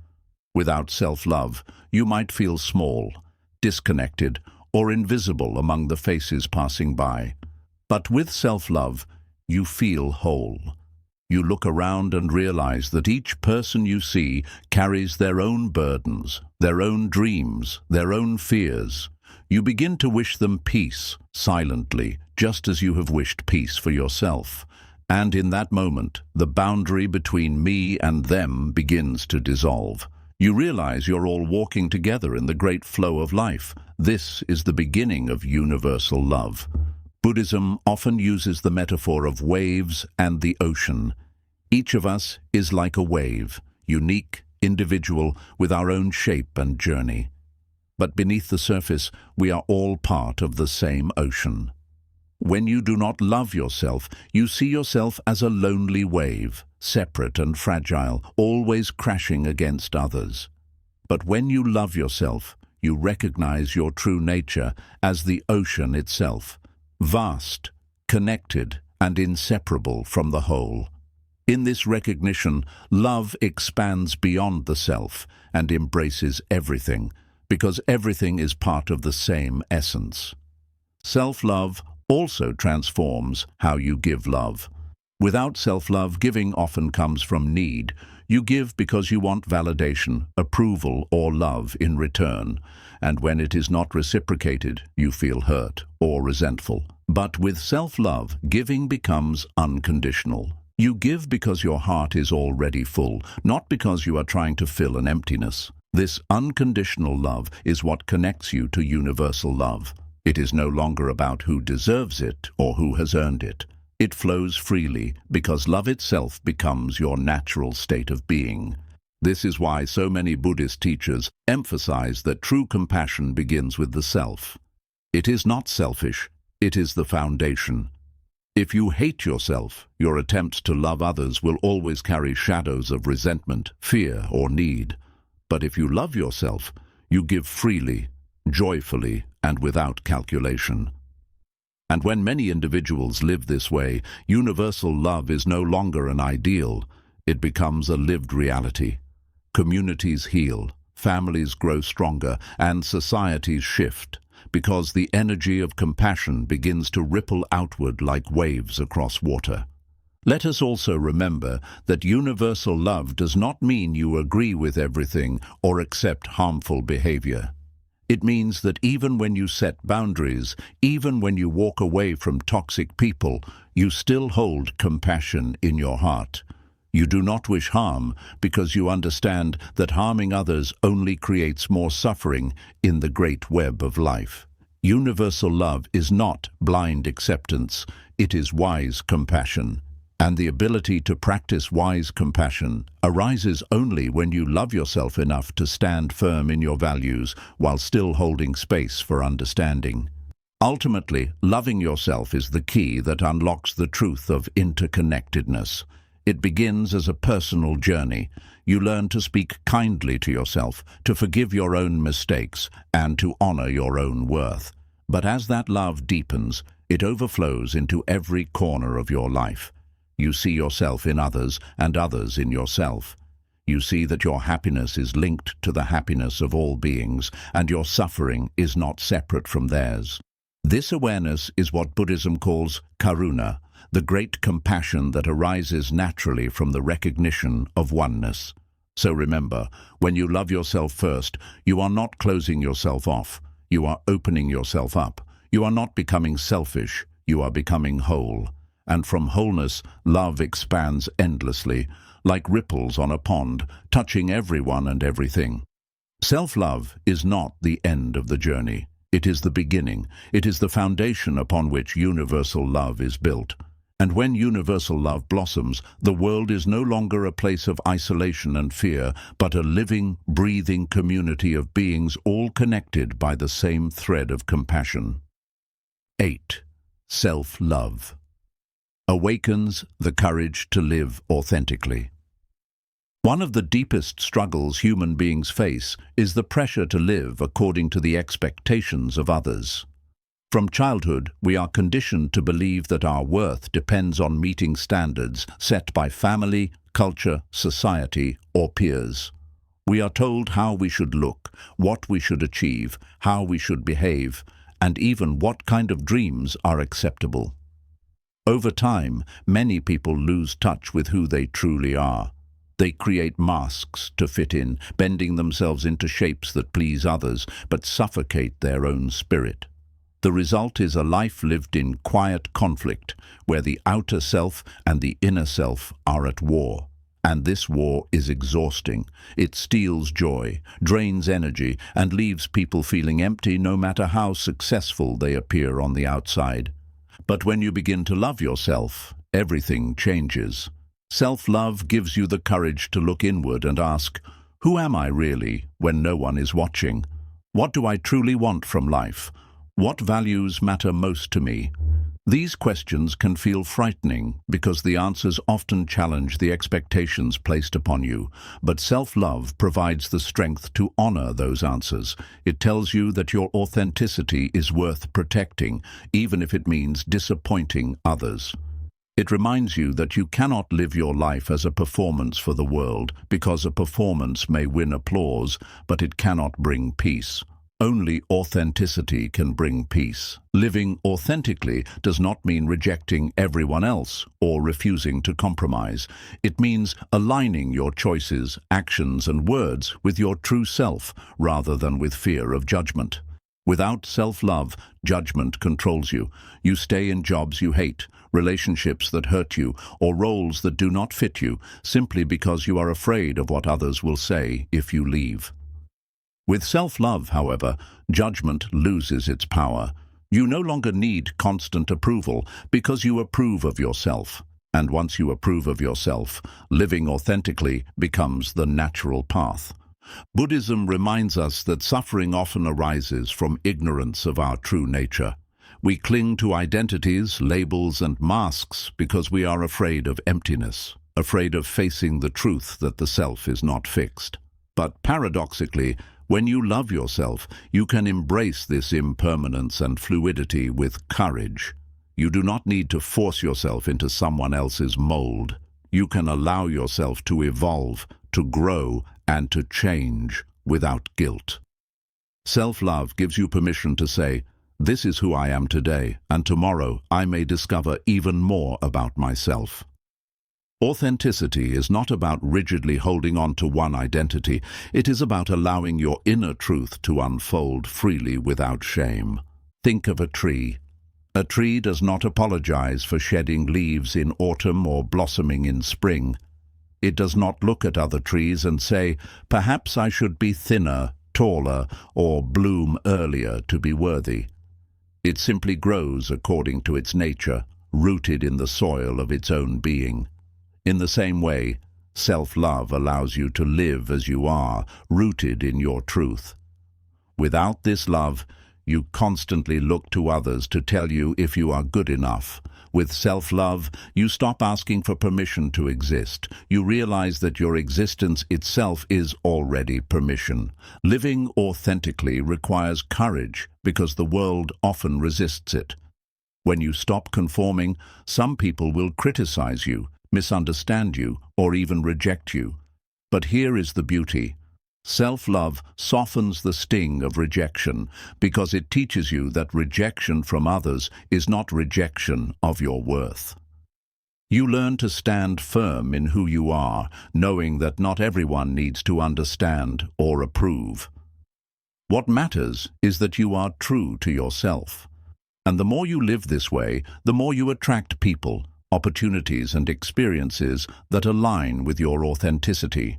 Without self-love, you might feel small, disconnected, or invisible among the faces passing by. But with self-love, you feel whole. You look around and realize that each person you see carries their own burdens, their own dreams, their own fears. You begin to wish them peace, silently, just as you have wished peace for yourself. And in that moment, the boundary between me and them begins to dissolve. You realize you're all walking together in the great flow of life. This is the beginning of universal love. Buddhism often uses the metaphor of waves and the ocean. Each of us is like a wave, unique, individual, with our own shape and journey. But beneath the surface, we are all part of the same ocean. When you do not love yourself, you see yourself as a lonely wave, separate and fragile, always crashing against others. But when you love yourself, you recognize your true nature as the ocean itself, vast, connected, and inseparable from the whole. In this recognition, love expands beyond the self and embraces everything, because everything is part of the same essence. Self-love also transforms how you give love. Without self-love, giving often comes from need. You give because you want validation, approval, or love in return. And when it is not reciprocated, you feel hurt or resentful. But with self-love, giving becomes unconditional. You give because your heart is already full, not because you are trying to fill an emptiness. This unconditional love is what connects you to universal love. It is no longer about who deserves it or who has earned it. It flows freely because love itself becomes your natural state of being. This is why so many Buddhist teachers emphasize that true compassion begins with the self. It is not selfish, it is the foundation. If you hate yourself, your attempts to love others will always carry shadows of resentment, fear, or need. But if you love yourself, you give freely, joyfully, and without calculation. And when many individuals live this way, universal love is no longer an ideal. It becomes a lived reality. Communities heal, families grow stronger, and societies shift, because the energy of compassion begins to ripple outward like waves across water. Let us also remember that universal love does not mean you agree with everything or accept harmful behavior. It means that even when you set boundaries, even when you walk away from toxic people, you still hold compassion in your heart. You do not wish harm because you understand that harming others only creates more suffering in the great web of life. Universal love is not blind acceptance, it is wise compassion. And the ability to practice wise compassion arises only when you love yourself enough to stand firm in your values while still holding space for understanding. Ultimately, loving yourself is the key that unlocks the truth of interconnectedness. It begins as a personal journey. You learn to speak kindly to yourself, to forgive your own mistakes, and to honor your own worth. But as that love deepens, it overflows into every corner of your life. You see yourself in others and others in yourself. You see that your happiness is linked to the happiness of all beings, and your suffering is not separate from theirs. This awareness is what Buddhism calls karuna, the great compassion that arises naturally from the recognition of oneness. So remember, when you love yourself first, you are not closing yourself off. You are opening yourself up. You are not becoming selfish. You are becoming whole. And from wholeness, love expands endlessly, like ripples on a pond, touching everyone and everything. Self-love is not the end of the journey. It is the beginning. It is the foundation upon which universal love is built. And when universal love blossoms, the world is no longer a place of isolation and fear, but a living, breathing community of beings all connected by the same thread of compassion. 8. Self-love awakens the courage to live authentically. One of the deepest struggles human beings face is the pressure to live according to the expectations of others. From childhood, we are conditioned to believe that our worth depends on meeting standards set by family, culture, society, or peers. We are told how we should look, what we should achieve, how we should behave, and even what kind of dreams are acceptable. Over time, many people lose touch with who they truly are. They create masks to fit in, bending themselves into shapes that please others, but suffocate their own spirit. The result is a life lived in quiet conflict, where the outer self and the inner self are at war. And this war is exhausting. It steals joy, drains energy, and leaves people feeling empty no matter how successful they appear on the outside. But when you begin to love yourself, everything changes. Self-love gives you the courage to look inward and ask, who am I really when no one is watching? What do I truly want from life? What values matter most to me? These questions can feel frightening because the answers often challenge the expectations placed upon you, but self-love provides the strength to honor those answers. It tells you that your authenticity is worth protecting, even if it means disappointing others. It reminds you that you cannot live your life as a performance for the world, because a performance may win applause, but it cannot bring peace. Only authenticity can bring peace. Living authentically does not mean rejecting everyone else or refusing to compromise. It means aligning your choices, actions, and words with your true self rather than with fear of judgment. Without self-love, judgment controls you. You stay in jobs you hate, relationships that hurt you, or roles that do not fit you, simply because you are afraid of what others will say if you leave. With self-love, however, judgment loses its power. You no longer need constant approval because you approve of yourself. And once you approve of yourself, living authentically becomes the natural path. Buddhism reminds us that suffering often arises from ignorance of our true nature. We cling to identities, labels, and masks because we are afraid of emptiness, afraid of facing the truth that the self is not fixed. But paradoxically, when you love yourself, you can embrace this impermanence and fluidity with courage. You do not need to force yourself into someone else's mold. You can allow yourself to evolve, to grow, and to change without guilt. Self-love gives you permission to say, this is who I am today, and tomorrow I may discover even more about myself. Authenticity is not about rigidly holding on to one identity. It is about allowing your inner truth to unfold freely without shame. Think of a tree. A tree does not apologize for shedding leaves in autumn or blossoming in spring. It does not look at other trees and say, perhaps I should be thinner, taller, or bloom earlier to be worthy. It simply grows according to its nature, rooted in the soil of its own being. In the same way, self-love allows you to live as you are, rooted in your truth. Without this love, you constantly look to others to tell you if you are good enough. With self-love, you stop asking for permission to exist. You realize that your existence itself is already permission. Living authentically requires courage because the world often resists it. When you stop conforming, some people will criticize you, misunderstand you, or even reject you. But here is the beauty. Self-love softens the sting of rejection because it teaches you that rejection from others is not rejection of your worth. You learn to stand firm in who you are, knowing that not everyone needs to understand or approve. What matters is that you are true to yourself. And the more you live this way, the more you attract people, opportunities, and experiences that align with your authenticity.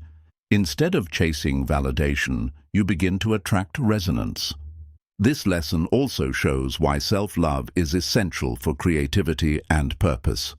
Instead of chasing validation, you begin to attract resonance. This lesson also shows why self-love is essential for creativity and purpose.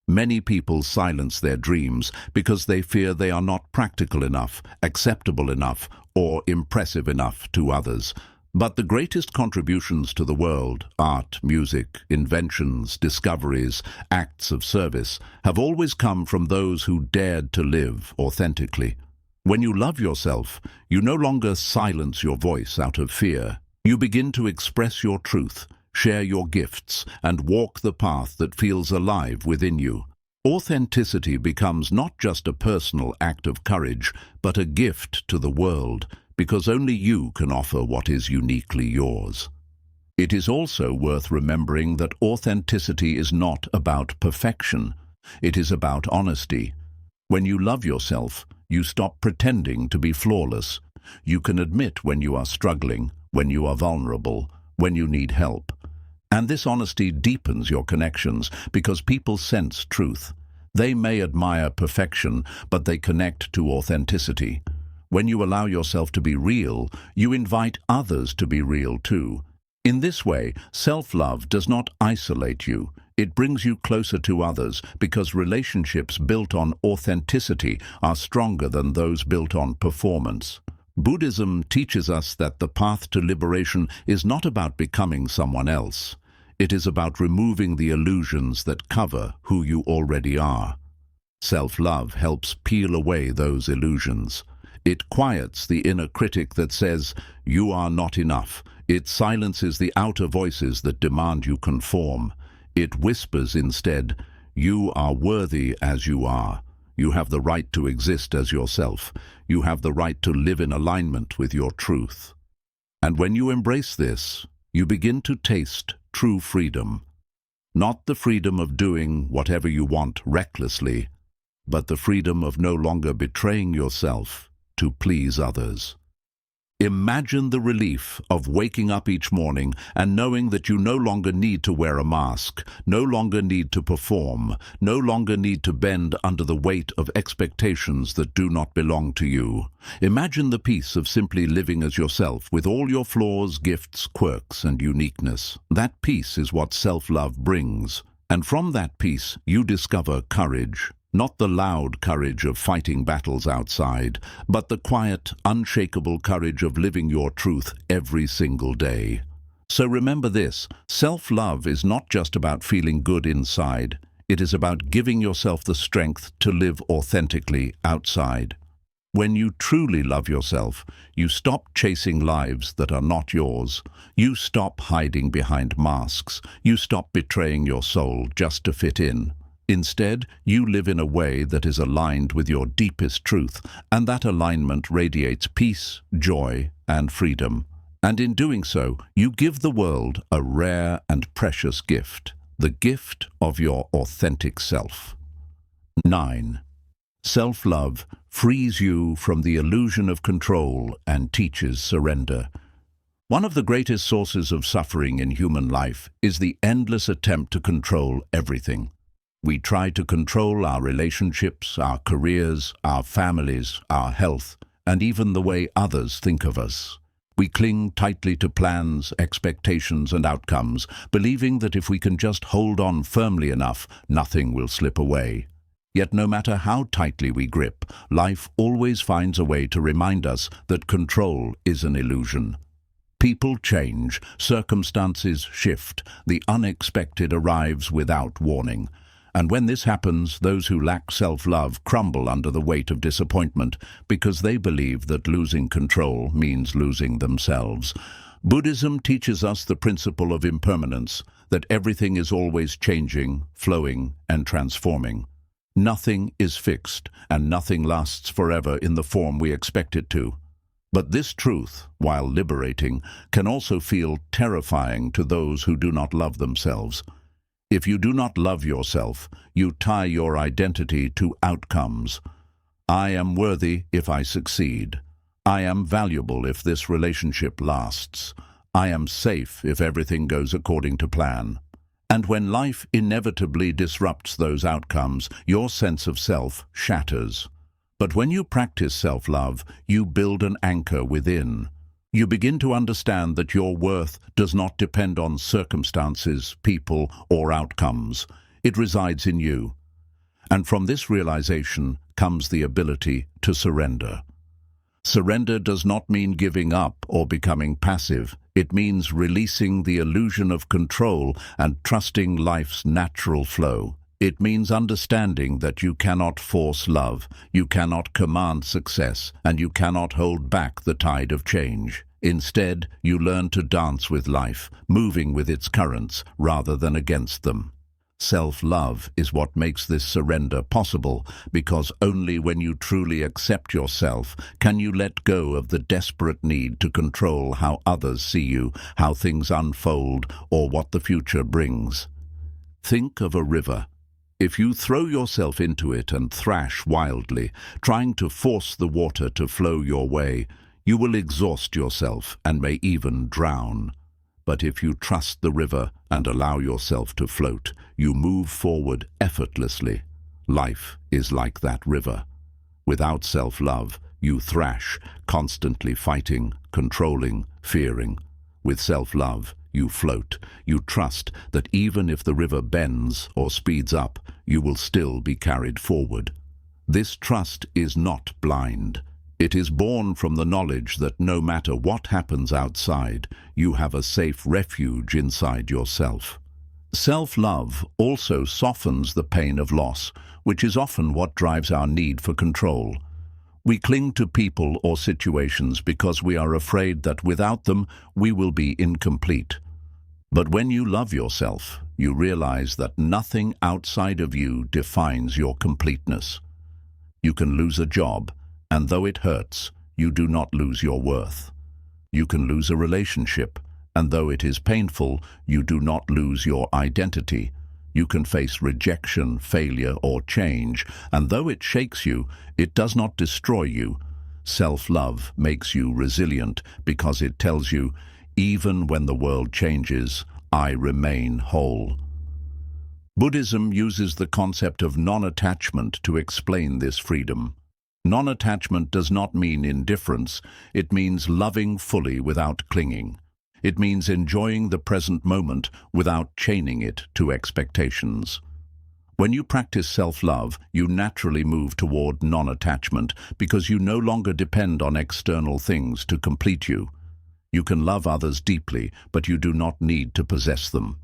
Many people silence their dreams because they fear they are not practical enough, acceptable enough, or impressive enough to others. But the greatest contributions to the world, art, music, inventions, discoveries, acts of service, have always come from those who dared to live authentically. When you love yourself, you no longer silence your voice out of fear. You begin to express your truth, share your gifts, and walk the path that feels alive within you. Authenticity becomes not just a personal act of courage, but a gift to the world, because only you can offer what is uniquely yours. It is also worth remembering that authenticity is not about perfection. It is about honesty. When you love yourself, you stop pretending to be flawless. You can admit when you are struggling, when you are vulnerable, when you need help. And this honesty deepens your connections because people sense truth. They may admire perfection, but they connect to authenticity. When you allow yourself to be real, you invite others to be real too. In this way, self-love does not isolate you. It brings you closer to others because relationships built on authenticity are stronger than those built on performance. Buddhism teaches us that the path to liberation is not about becoming someone else. It is about removing the illusions that cover who you already are. Self-love helps peel away those illusions. It quiets the inner critic that says, "You are not enough." It silences the outer voices that demand you conform. It whispers instead, "You are worthy as you are. You have the right to exist as yourself. You have the right to live in alignment with your truth." And when you embrace this, you begin to taste true freedom. Not the freedom of doing whatever you want recklessly, but the freedom of no longer betraying yourself to please others. Imagine the relief of waking up each morning and knowing that you no longer need to wear a mask, no longer need to perform, no longer need to bend under the weight of expectations that do not belong to you. Imagine the peace of simply living as yourself with all your flaws, gifts, quirks, and uniqueness. That peace is what self-love brings. And from that peace, you discover courage. Not the loud courage of fighting battles outside, but the quiet, unshakable courage of living your truth every single day. So remember this, self-love is not just about feeling good inside. It is about giving yourself the strength to live authentically outside. When you truly love yourself, you stop chasing lives that are not yours. You stop hiding behind masks. You stop betraying your soul just to fit in. Instead, you live in a way that is aligned with your deepest truth, and that alignment radiates peace, joy, and freedom. And in doing so, you give the world a rare and precious gift, the gift of your authentic self. 9. Self-love frees you from the illusion of control and teaches surrender. One of the greatest sources of suffering in human life is the endless attempt to control everything. We try to control our relationships, our careers, our families, our health, and even the way others think of us. We cling tightly to plans, expectations, and outcomes, believing that if we can just hold on firmly enough, nothing will slip away. Yet no matter how tightly we grip, life always finds a way to remind us that control is an illusion. People change, circumstances shift, the unexpected arrives without warning. And when this happens, those who lack self-love crumble under the weight of disappointment because they believe that losing control means losing themselves. Buddhism teaches us the principle of impermanence, that everything is always changing, flowing, and transforming. Nothing is fixed, and nothing lasts forever in the form we expect it to. But this truth, while liberating, can also feel terrifying to those who do not love themselves. If you do not love yourself, you tie your identity to outcomes. I am worthy if I succeed. I am valuable if this relationship lasts. I am safe if everything goes according to plan. And when life inevitably disrupts those outcomes, your sense of self shatters. But when you practice self-love, you build an anchor within. You begin to understand that your worth does not depend on circumstances, people, or outcomes. It resides in you. And from this realization comes the ability to surrender. Surrender does not mean giving up or becoming passive. It means releasing the illusion of control and trusting life's natural flow. It means understanding that you cannot force love, you cannot command success, and you cannot hold back the tide of change. Instead, you learn to dance with life, moving with its currents rather than against them. Self-love is what makes this surrender possible, because only when you truly accept yourself can you let go of the desperate need to control how others see you, how things unfold, or what the future brings. Think of a river. If you throw yourself into it and thrash wildly, trying to force the water to flow your way, you will exhaust yourself and may even drown. But if you trust the river and allow yourself to float, you move forward effortlessly. Life is like that river. Without self-love, you thrash, constantly fighting, controlling, fearing. With self-love, you float. You trust that even if the river bends or speeds up, you will still be carried forward. This trust is not blind. It is born from the knowledge that no matter what happens outside, you have a safe refuge inside yourself. Self-love also softens the pain of loss, which is often what drives our need for control. We cling to people or situations because we are afraid that without them, we will be incomplete. But when you love yourself, you realize that nothing outside of you defines your completeness. You can lose a job, and though it hurts, you do not lose your worth. You can lose a relationship, and though it is painful, you do not lose your identity. You can face rejection, failure, or change, and though it shakes you, it does not destroy you. Self-love makes you resilient because it tells you, even when the world changes, I remain whole. Buddhism uses the concept of non-attachment to explain this freedom. Non-attachment does not mean indifference, it means loving fully without clinging. It means enjoying the present moment without chaining it to expectations. When you practice self-love, you naturally move toward non-attachment because you no longer depend on external things to complete you. You can love others deeply, but you do not need to possess them.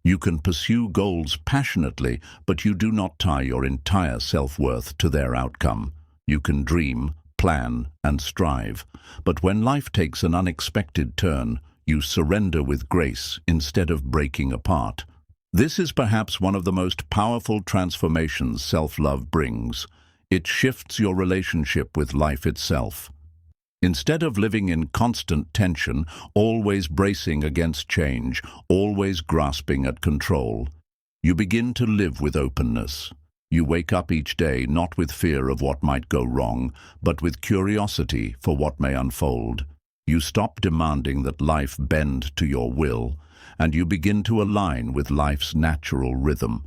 You can pursue goals passionately, but you do not tie your entire self-worth to their outcome. You can dream, plan, and strive, but when life takes an unexpected turn, you surrender with grace instead of breaking apart. This is perhaps one of the most powerful transformations self-love brings. It shifts your relationship with life itself. Instead of living in constant tension, always bracing against change, always grasping at control, you begin to live with openness. You wake up each day not with fear of what might go wrong, but with curiosity for what may unfold. You stop demanding that life bend to your will, and you begin to align with life's natural rhythm.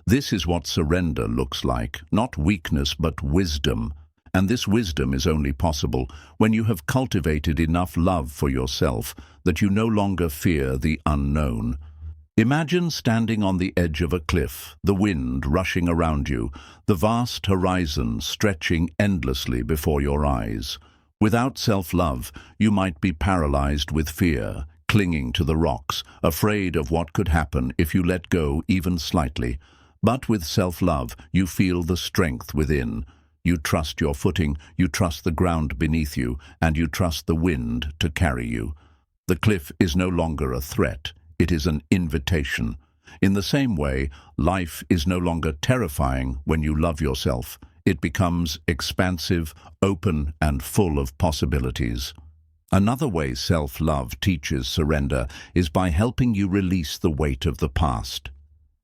This is what surrender looks like, not weakness but wisdom. And this wisdom is only possible when you have cultivated enough love for yourself that you no longer fear the unknown. Imagine standing on the edge of a cliff, the wind rushing around you, the vast horizon stretching endlessly before your eyes. Without self-love, you might be paralyzed with fear, clinging to the rocks, afraid of what could happen if you let go even slightly. But with self-love, you feel the strength within. You trust your footing, you trust the ground beneath you, and you trust the wind to carry you. The cliff is no longer a threat. it is an invitation. In the same way, life is no longer terrifying when you love yourself. It becomes expansive, open, and full of possibilities. Another way self-love teaches surrender is by helping you release the weight of the past.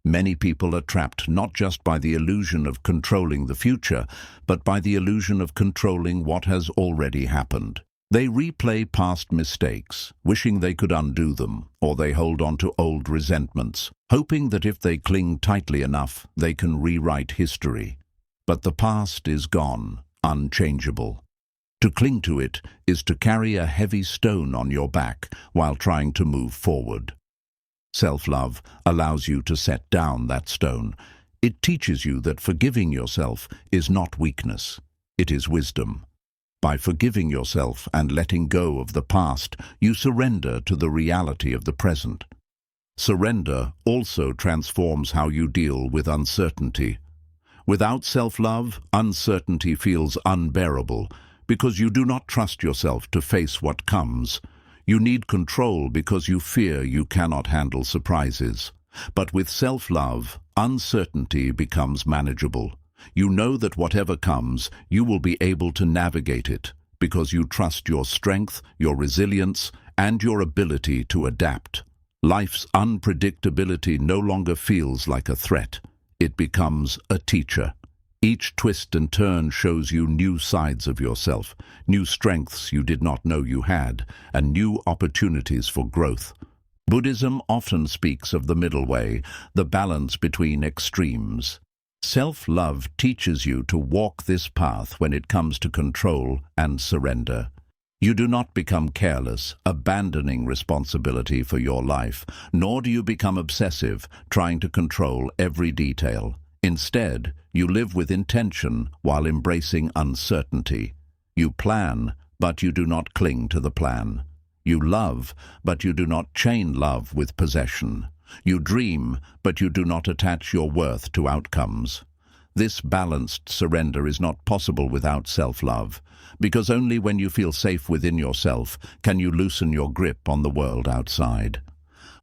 Many people are trapped not just by the illusion of controlling the future, but by the illusion of controlling what has already happened. They replay past mistakes, wishing they could undo them, or they hold on to old resentments, hoping that if they cling tightly enough, they can rewrite history. But the past is gone, unchangeable. To cling to it is to carry a heavy stone on your back while trying to move forward. Self-love allows you to set down that stone. It teaches you that forgiving yourself is not weakness, it is wisdom. By forgiving yourself and letting go of the past, you surrender to the reality of the present. Surrender also transforms how you deal with uncertainty. Without self-love, uncertainty feels unbearable because you do not trust yourself to face what comes. You need control because you fear you cannot handle surprises. But with self-love, uncertainty becomes manageable. You know that whatever comes, you will be able to navigate it because you trust your strength, your resilience, and your ability to adapt. Life's unpredictability no longer feels like a threat. It becomes a teacher. Each twist and turn shows you new sides of yourself, new strengths you did not know you had, and new opportunities for growth. Buddhism often speaks of the middle way, the balance between extremes. Self-love teaches you to walk this path when it comes to control and surrender. You do not become careless, abandoning responsibility for your life, nor do you become obsessive, trying to control every detail. Instead, you live with intention while embracing uncertainty. You plan, but you do not cling to the plan. You love, but you do not chain love with possession. You dream, but you do not attach your worth to outcomes. This balanced surrender is not possible without self-love, because only when you feel safe within yourself can you loosen your grip on the world outside.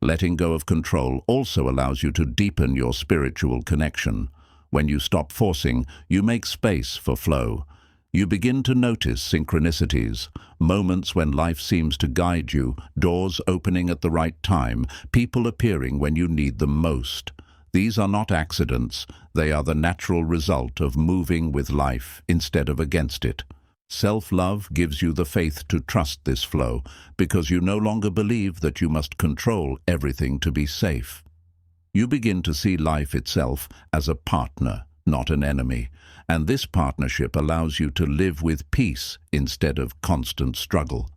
Letting go of control also allows you to deepen your spiritual connection. When you stop forcing, you make space for flow. You begin to notice synchronicities, moments when life seems to guide you, doors opening at the right time, people appearing when you need them most. These are not accidents, they are the natural result of moving with life instead of against it. Self-love gives you the faith to trust this flow, because you no longer believe that you must control everything to be safe. You begin to see life itself as a partner, not an enemy, and this partnership allows you to live with peace instead of constant struggle.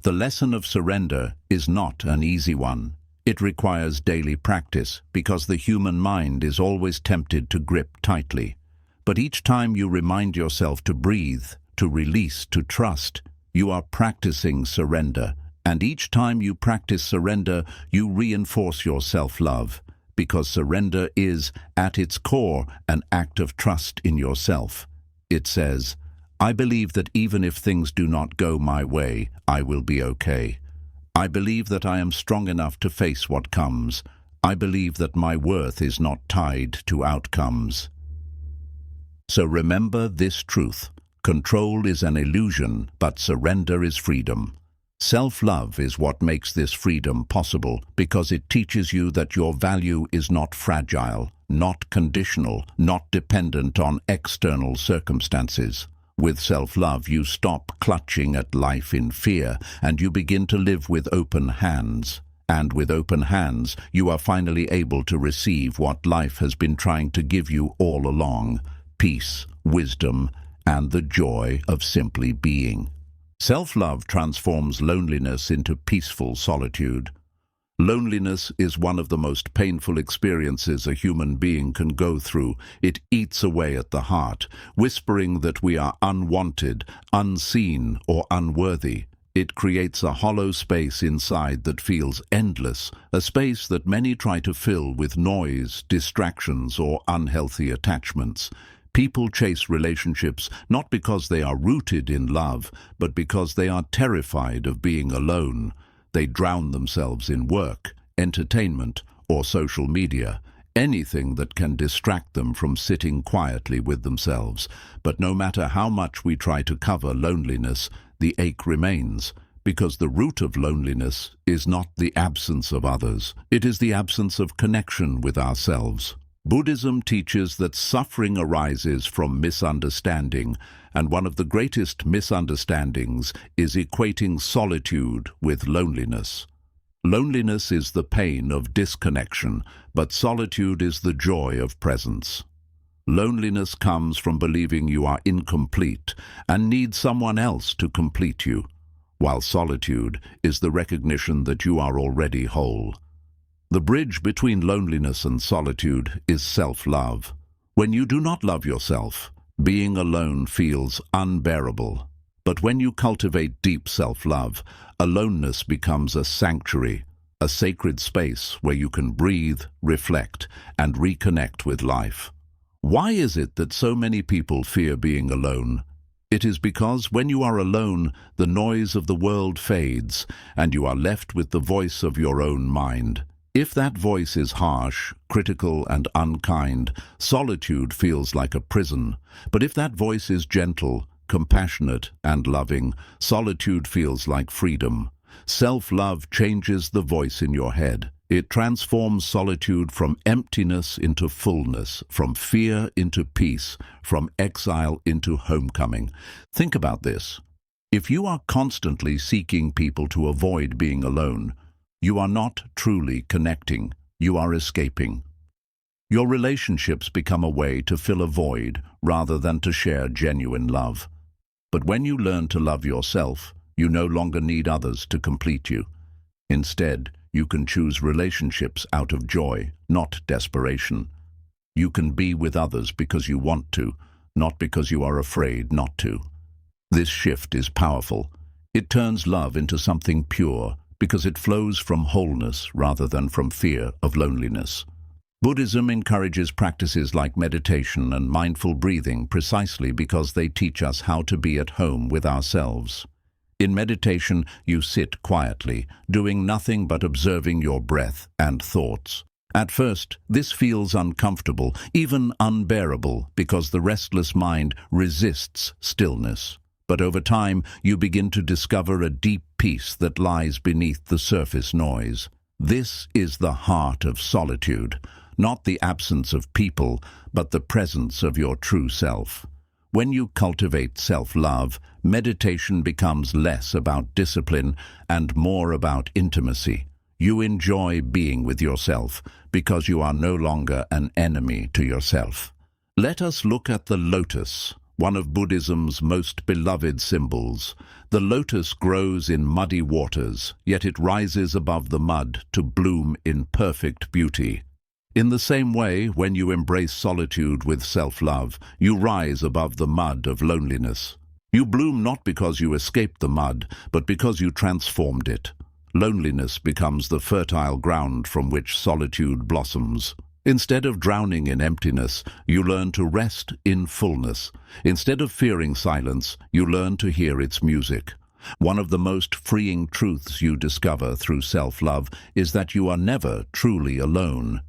The lesson of surrender is not an easy one. It requires daily practice because the human mind is always tempted to grip tightly. But each time you remind yourself to breathe, to release, to trust, you are practicing surrender. And each time you practice surrender, you reinforce your self-love, because surrender is, at its core, an act of trust in yourself. It says, "I believe that even if things do not go my way, I will be okay. I believe that I am strong enough to face what comes. I believe that my worth is not tied to outcomes." So remember this truth. Control is an illusion, but surrender is freedom. Self-love is what makes this freedom possible because it teaches you that your value is not fragile, not conditional, not dependent on external circumstances. With self-love, you stop clutching at life in fear and you begin to live with open hands. And with open hands, you are finally able to receive what life has been trying to give you all along: peace, wisdom, and the joy of simply being. Self-love transforms loneliness into peaceful solitude. Loneliness is one of the most painful experiences a human being can go through. It eats away at the heart, whispering that we are unwanted, unseen, or unworthy. It creates a hollow space inside that feels endless, a space that many try to fill with noise, distractions, or unhealthy attachments. People chase relationships not because they are rooted in love, but because they are terrified of being alone. They drown themselves in work, entertainment, or social media, anything that can distract them from sitting quietly with themselves. But no matter how much we try to cover loneliness, the ache remains, because the root of loneliness is not the absence of others, it is the absence of connection with ourselves. Buddhism teaches that suffering arises from misunderstanding, and one of the greatest misunderstandings is equating solitude with loneliness. Loneliness is the pain of disconnection, but solitude is the joy of presence. Loneliness comes from believing you are incomplete and need someone else to complete you, while solitude is the recognition that you are already whole. The bridge between loneliness and solitude is self-love. When you do not love yourself, being alone feels unbearable. But when you cultivate deep self-love, aloneness becomes a sanctuary, a sacred space where you can breathe, reflect, and reconnect with life. Why is it that so many people fear being alone? It is because when you are alone, the noise of the world fades, and you are left with the voice of your own mind. If that voice is harsh, critical, and unkind, solitude feels like a prison. But if that voice is gentle, compassionate, and loving, solitude feels like freedom. Self-love changes the voice in your head. It transforms solitude from emptiness into fullness, from fear into peace, from exile into homecoming. Think about this. If you are constantly seeking people to avoid being alone, you are not truly connecting, you are escaping. Your relationships become a way to fill a void rather than to share genuine love. But when you learn to love yourself, you no longer need others to complete you. Instead, you can choose relationships out of joy, not desperation. You can be with others because you want to, not because you are afraid not to. This shift is powerful. It turns love into something pure, because it flows from wholeness rather than from fear of loneliness. Buddhism encourages practices like meditation and mindful breathing precisely because they teach us how to be at home with ourselves. In meditation, you sit quietly, doing nothing but observing your breath and thoughts. At first, this feels uncomfortable, even unbearable, because the restless mind resists stillness. But over time, you begin to discover a deep peace that lies beneath the surface noise. This is the heart of solitude, not the absence of people, but the presence of your true self. When you cultivate self-love, meditation becomes less about discipline and more about intimacy. You enjoy being with yourself because you are no longer an enemy to yourself. Let us look at the lotus, one of Buddhism's most beloved symbols. The lotus grows in muddy waters, yet it rises above the mud to bloom in perfect beauty. In the same way, when you embrace solitude with self-love, you rise above the mud of loneliness. You bloom not because you escaped the mud, but because you transformed it. Loneliness becomes the fertile ground from which solitude blossoms. Instead of drowning in emptiness, you learn to rest in fullness. Instead of fearing silence, you learn to hear its music. One of the most freeing truths you discover through self-love is that you are never truly alone.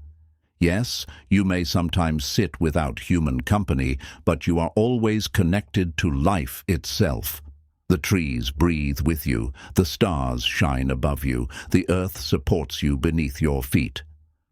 Yes, you may sometimes sit without human company, but you are always connected to life itself. The trees breathe with you, the stars shine above you, the earth supports you beneath your feet.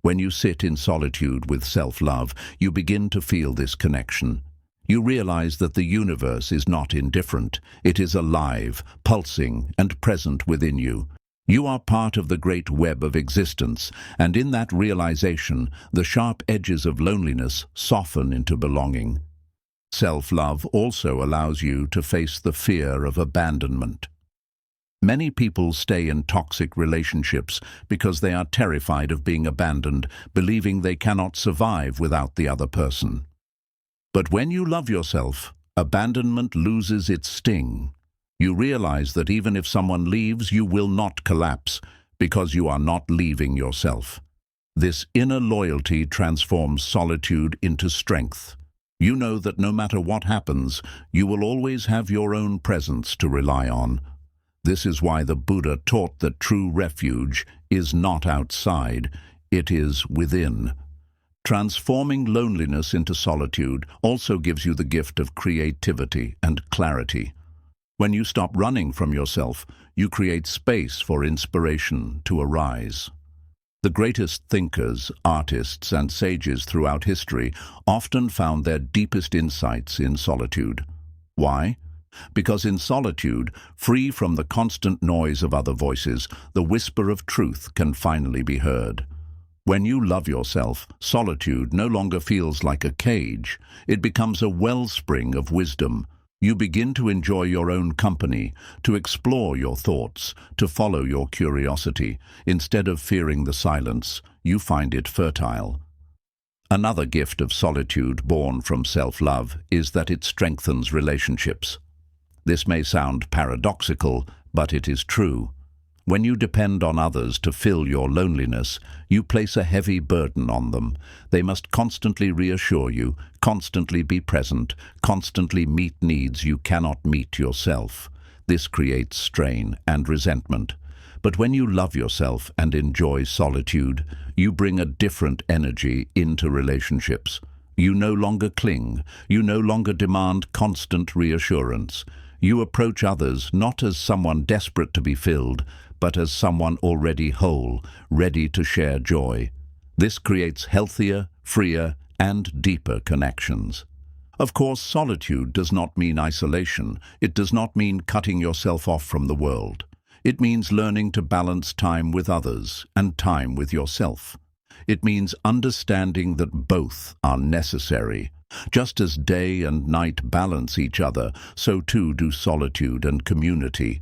When you sit in solitude with self-love, you begin to feel this connection. You realize that the universe is not indifferent. It is alive, pulsing, and present within you. You are part of the great web of existence, and in that realization, the sharp edges of loneliness soften into belonging. Self-love also allows you to face the fear of abandonment. Many people stay in toxic relationships because they are terrified of being abandoned, believing they cannot survive without the other person. But when you love yourself, abandonment loses its sting. You realize that even if someone leaves, you will not collapse because you are not leaving yourself. This inner loyalty transforms solitude into strength. You know that no matter what happens, you will always have your own presence to rely on. This is why the Buddha taught that true refuge is not outside, it is within. Transforming loneliness into solitude also gives you the gift of creativity and clarity. When you stop running from yourself, you create space for inspiration to arise. The greatest thinkers, artists, and sages throughout history often found their deepest insights in solitude. Why? Because in solitude, free from the constant noise of other voices, the whisper of truth can finally be heard. When you love yourself, solitude no longer feels like a cage. It becomes a wellspring of wisdom. You begin to enjoy your own company, to explore your thoughts, to follow your curiosity. Instead of fearing the silence, you find it fertile. Another gift of solitude born from self-love is that it strengthens relationships. This may sound paradoxical, but it is true. When you depend on others to fill your loneliness, you place a heavy burden on them. They must constantly reassure you, constantly be present, constantly meet needs you cannot meet yourself. This creates strain and resentment. But when you love yourself and enjoy solitude, you bring a different energy into relationships. You no longer cling. You no longer demand constant reassurance. You approach others not as someone desperate to be filled, but as someone already whole, ready to share joy. This creates healthier, freer, and deeper connections. Of course, solitude does not mean isolation. It does not mean cutting yourself off from the world. It means learning to balance time with others and time with yourself. It means understanding that both are necessary. Just as day and night balance each other, so too do solitude and community.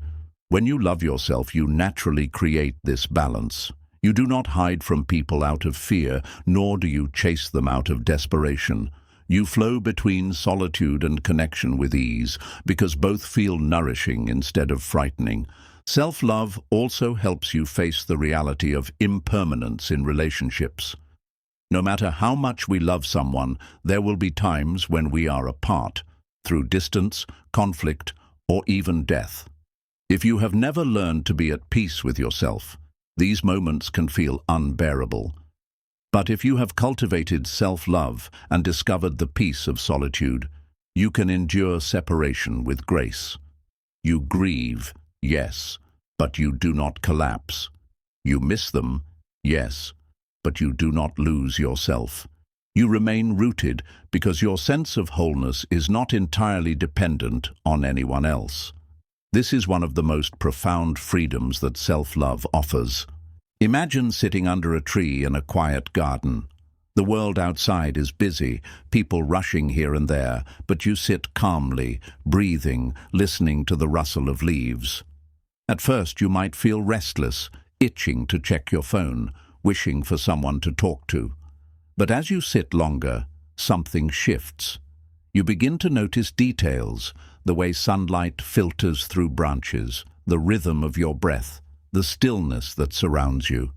When you love yourself, you naturally create this balance. You do not hide from people out of fear, nor do you chase them out of desperation. You flow between solitude and connection with ease, because both feel nourishing instead of frightening. Self-love also helps you face the reality of impermanence in relationships. No matter how much we love someone, there will be times when we are apart, through distance, conflict, or even death. If you have never learned to be at peace with yourself, these moments can feel unbearable. But if you have cultivated self-love and discovered the peace of solitude, you can endure separation with grace. You grieve, yes, but you do not collapse. You miss them, yes, but you do not lose yourself. You remain rooted because your sense of wholeness is not entirely dependent on anyone else. This is one of the most profound freedoms that self-love offers. Imagine sitting under a tree in a quiet garden. The world outside is busy, people rushing here and there, but you sit calmly, breathing, listening to the rustle of leaves. At first you might feel restless, itching to check your phone, wishing for someone to talk to. But as you sit longer, something shifts. You begin to notice details, the way sunlight filters through branches, the rhythm of your breath, the stillness that surrounds you.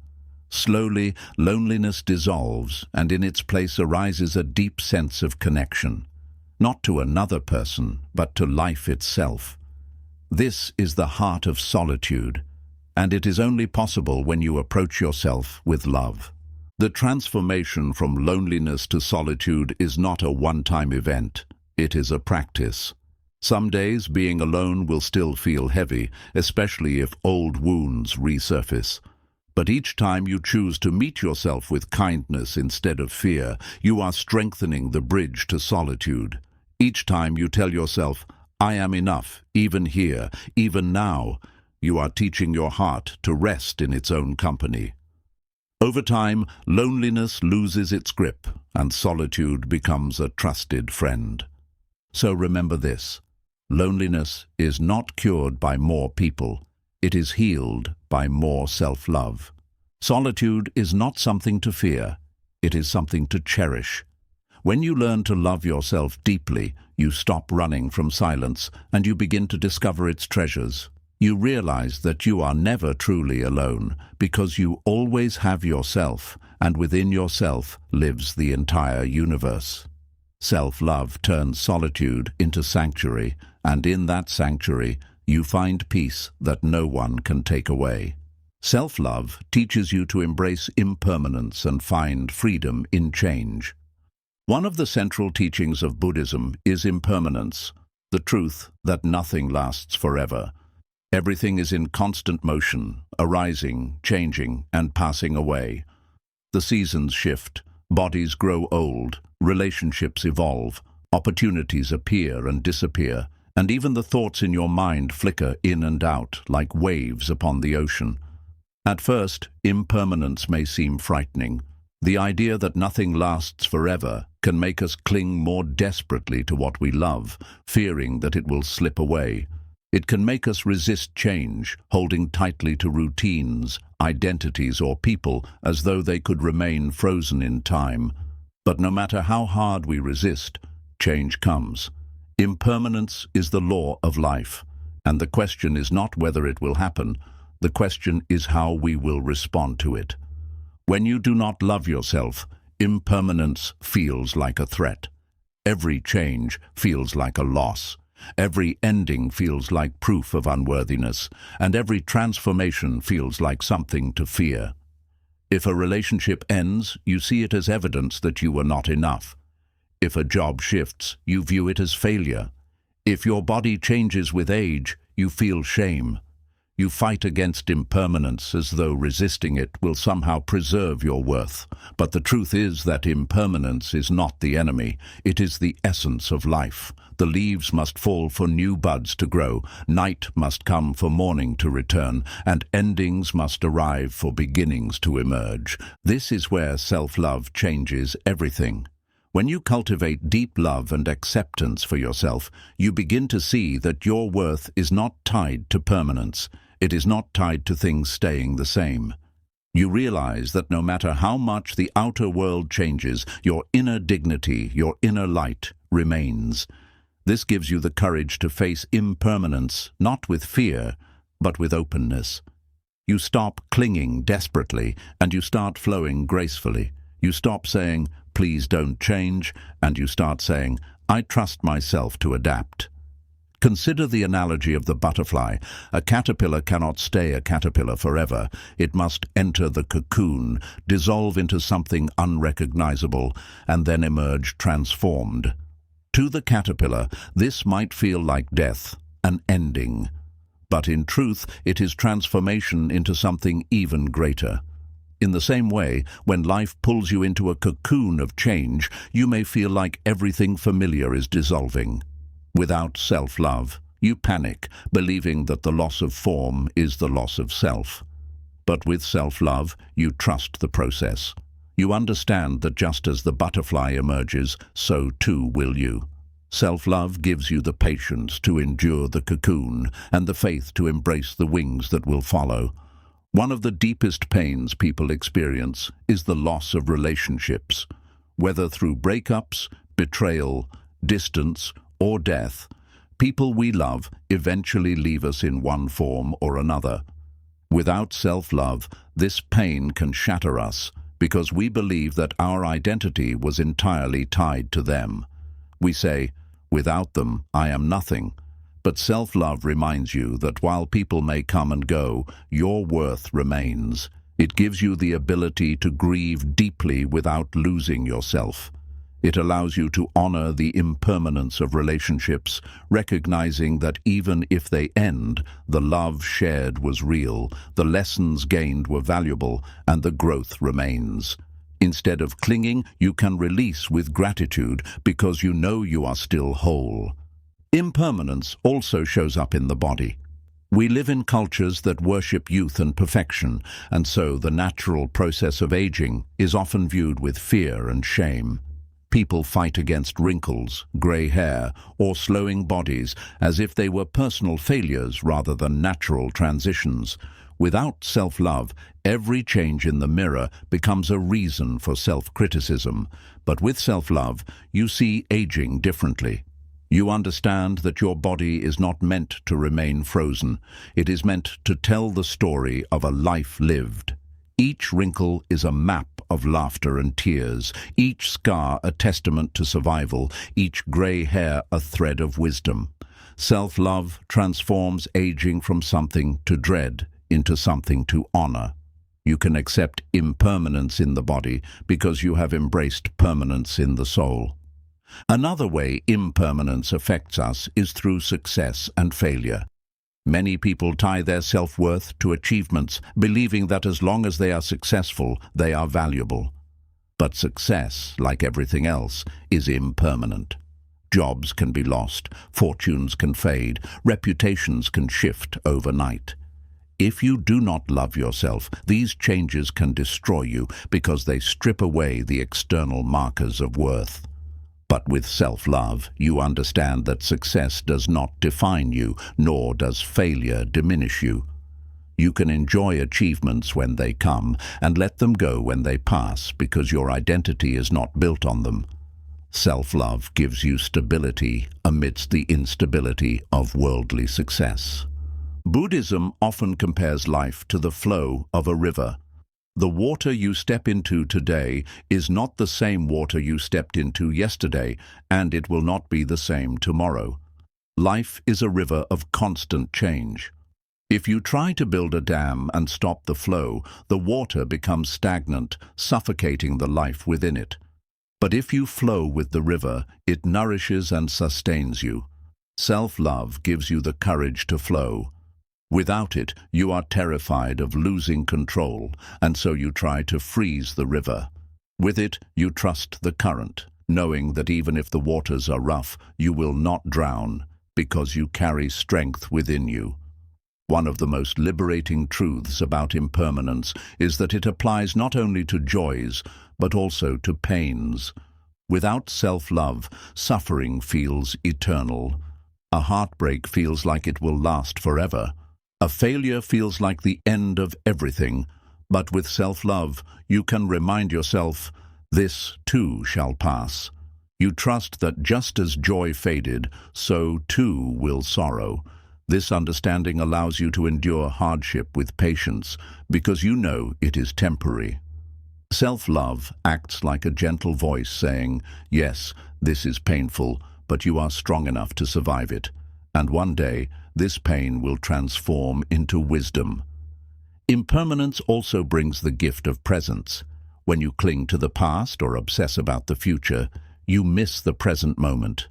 Slowly, loneliness dissolves, and in its place arises a deep sense of connection, not to another person, but to life itself. This is the heart of solitude, and it is only possible when you approach yourself with love. The transformation from loneliness to solitude is not a one-time event. It is a practice. Some days being alone will still feel heavy, especially if old wounds resurface. But each time you choose to meet yourself with kindness instead of fear, you are strengthening the bridge to solitude. Each time you tell yourself, "I am enough, even here, even now," you are teaching your heart to rest in its own company. Over time, loneliness loses its grip, and solitude becomes a trusted friend. So remember this. Loneliness is not cured by more people. It is healed by more self-love. Solitude is not something to fear. It is something to cherish. When you learn to love yourself deeply, you stop running from silence and you begin to discover its treasures. You realize that you are never truly alone because you always have yourself, and within yourself lives the entire universe. Self-love turns solitude into sanctuary, and in that sanctuary, you find peace that no one can take away. Self-love teaches you to embrace impermanence and find freedom in change. One of the central teachings of Buddhism is impermanence, the truth that nothing lasts forever. Everything is in constant motion, arising, changing, and passing away. The seasons shift, bodies grow old, relationships evolve, opportunities appear and disappear, and even the thoughts in your mind flicker in and out like waves upon the ocean. At first, impermanence may seem frightening. The idea that nothing lasts forever can make us cling more desperately to what we love, fearing that it will slip away. It can make us resist change, holding tightly to routines, identities, or people as though they could remain frozen in time. But no matter how hard we resist, change comes. Impermanence is the law of life, and the question is not whether it will happen. The question is how we will respond to it. When you do not love yourself, impermanence feels like a threat. Every change feels like a loss. Every ending feels like proof of unworthiness, and every transformation feels like something to fear. If a relationship ends, you see it as evidence that you were not enough. If a job shifts, you view it as failure. If your body changes with age, you feel shame. You fight against impermanence as though resisting it will somehow preserve your worth. But the truth is that impermanence is not the enemy. It is the essence of life. The leaves must fall for new buds to grow, night must come for morning to return, and endings must arrive for beginnings to emerge. This is where self-love changes everything. When you cultivate deep love and acceptance for yourself, you begin to see that your worth is not tied to permanence. It is not tied to things staying the same. You realize that no matter how much the outer world changes, your inner dignity, your inner light remains. This gives you the courage to face impermanence, not with fear, but with openness. You stop clinging desperately, and you start flowing gracefully. You stop saying, "Please don't change," and you start saying, "I trust myself to adapt." Consider the analogy of the butterfly. A caterpillar cannot stay a caterpillar forever. It must enter the cocoon, dissolve into something unrecognizable, and then emerge transformed. To the caterpillar, this might feel like death, an ending. But in truth, it is transformation into something even greater. In the same way, when life pulls you into a cocoon of change, you may feel like everything familiar is dissolving. Without self-love, you panic, believing that the loss of form is the loss of self. But with self-love, you trust the process. You understand that just as the butterfly emerges, so too will you. Self-love gives you the patience to endure the cocoon and the faith to embrace the wings that will follow. One of the deepest pains people experience is the loss of relationships. Whether through breakups, betrayal, distance, or death, people we love eventually leave us in one form or another. Without self-love, this pain can shatter us because we believe that our identity was entirely tied to them. We say, "Without them, I am nothing." But self-love reminds you that while people may come and go, your worth remains. It gives you the ability to grieve deeply without losing yourself. It allows you to honor the impermanence of relationships, recognizing that even if they end, the love shared was real, the lessons gained were valuable, and the growth remains. Instead of clinging, you can release with gratitude because you know you are still whole. Impermanence also shows up in the body. We live in cultures that worship youth and perfection, and so the natural process of aging is often viewed with fear and shame. People fight against wrinkles, grey hair, or slowing bodies as if they were personal failures rather than natural transitions. Without self-love, every change in the mirror becomes a reason for self-criticism. But with self-love, you see aging differently. You understand that your body is not meant to remain frozen. It is meant to tell the story of a life lived. Each wrinkle is a map of laughter and tears, each scar a testament to survival, each grey hair a thread of wisdom. Self-love transforms aging from something to dread into something to honor. You can accept impermanence in the body because you have embraced permanence in the soul. Another way impermanence affects us is through success and failure. Many people tie their self-worth to achievements, believing that as long as they are successful, they are valuable. But success, like everything else, is impermanent. Jobs can be lost, fortunes can fade, reputations can shift overnight. If you do not love yourself, these changes can destroy you because they strip away the external markers of worth. But with self-love, you understand that success does not define you, nor does failure diminish you. You can enjoy achievements when they come and let them go when they pass because your identity is not built on them. Self-love gives you stability amidst the instability of worldly success. Buddhism often compares life to the flow of a river. The water you step into today is not the same water you stepped into yesterday, and it will not be the same tomorrow. Life is a river of constant change. If you try to build a dam and stop the flow, the water becomes stagnant, suffocating the life within it. But if you flow with the river, it nourishes and sustains you. Self-love gives you the courage to flow. Without it, you are terrified of losing control, and so you try to freeze the river. With it, you trust the current, knowing that even if the waters are rough, you will not drown, because you carry strength within you. One of the most liberating truths about impermanence is that it applies not only to joys, but also to pains. Without self-love, suffering feels eternal. A heartbreak feels like it will last forever. A failure feels like the end of everything, but with self-love, you can remind yourself, this too shall pass. You trust that just as joy faded, so too will sorrow. This understanding allows you to endure hardship with patience, because you know it is temporary. Self-love acts like a gentle voice saying, yes, this is painful, but you are strong enough to survive it. And one day, this pain will transform into wisdom. Impermanence also brings the gift of presence. When you cling to the past or obsess about the future, you miss the present moment.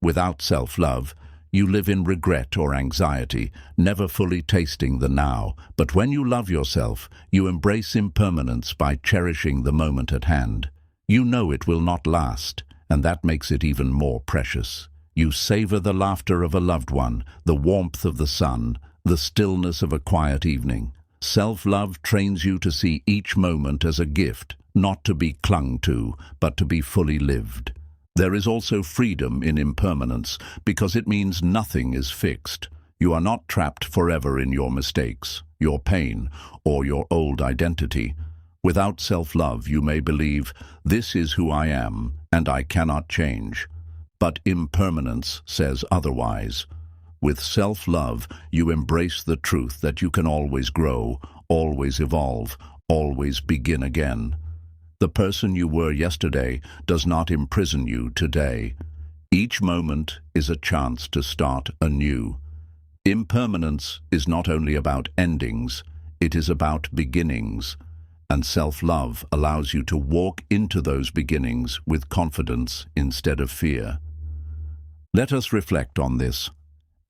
Without self-love, you live in regret or anxiety, never fully tasting the now. But when you love yourself, you embrace impermanence by cherishing the moment at hand. You know it will not last, and that makes it even more precious. You savor the laughter of a loved one, the warmth of the sun, the stillness of a quiet evening. Self-love trains you to see each moment as a gift, not to be clung to, but to be fully lived. There is also freedom in impermanence, because it means nothing is fixed. You are not trapped forever in your mistakes, your pain, or your old identity. Without self-love, you may believe, this is who I am, and I cannot change. But impermanence says otherwise. With self-love, you embrace the truth that you can always grow, always evolve, always begin again. The person you were yesterday does not imprison you today. Each moment is a chance to start anew. Impermanence is not only about endings, it is about beginnings. And self-love allows you to walk into those beginnings with confidence instead of fear. Let us reflect on this.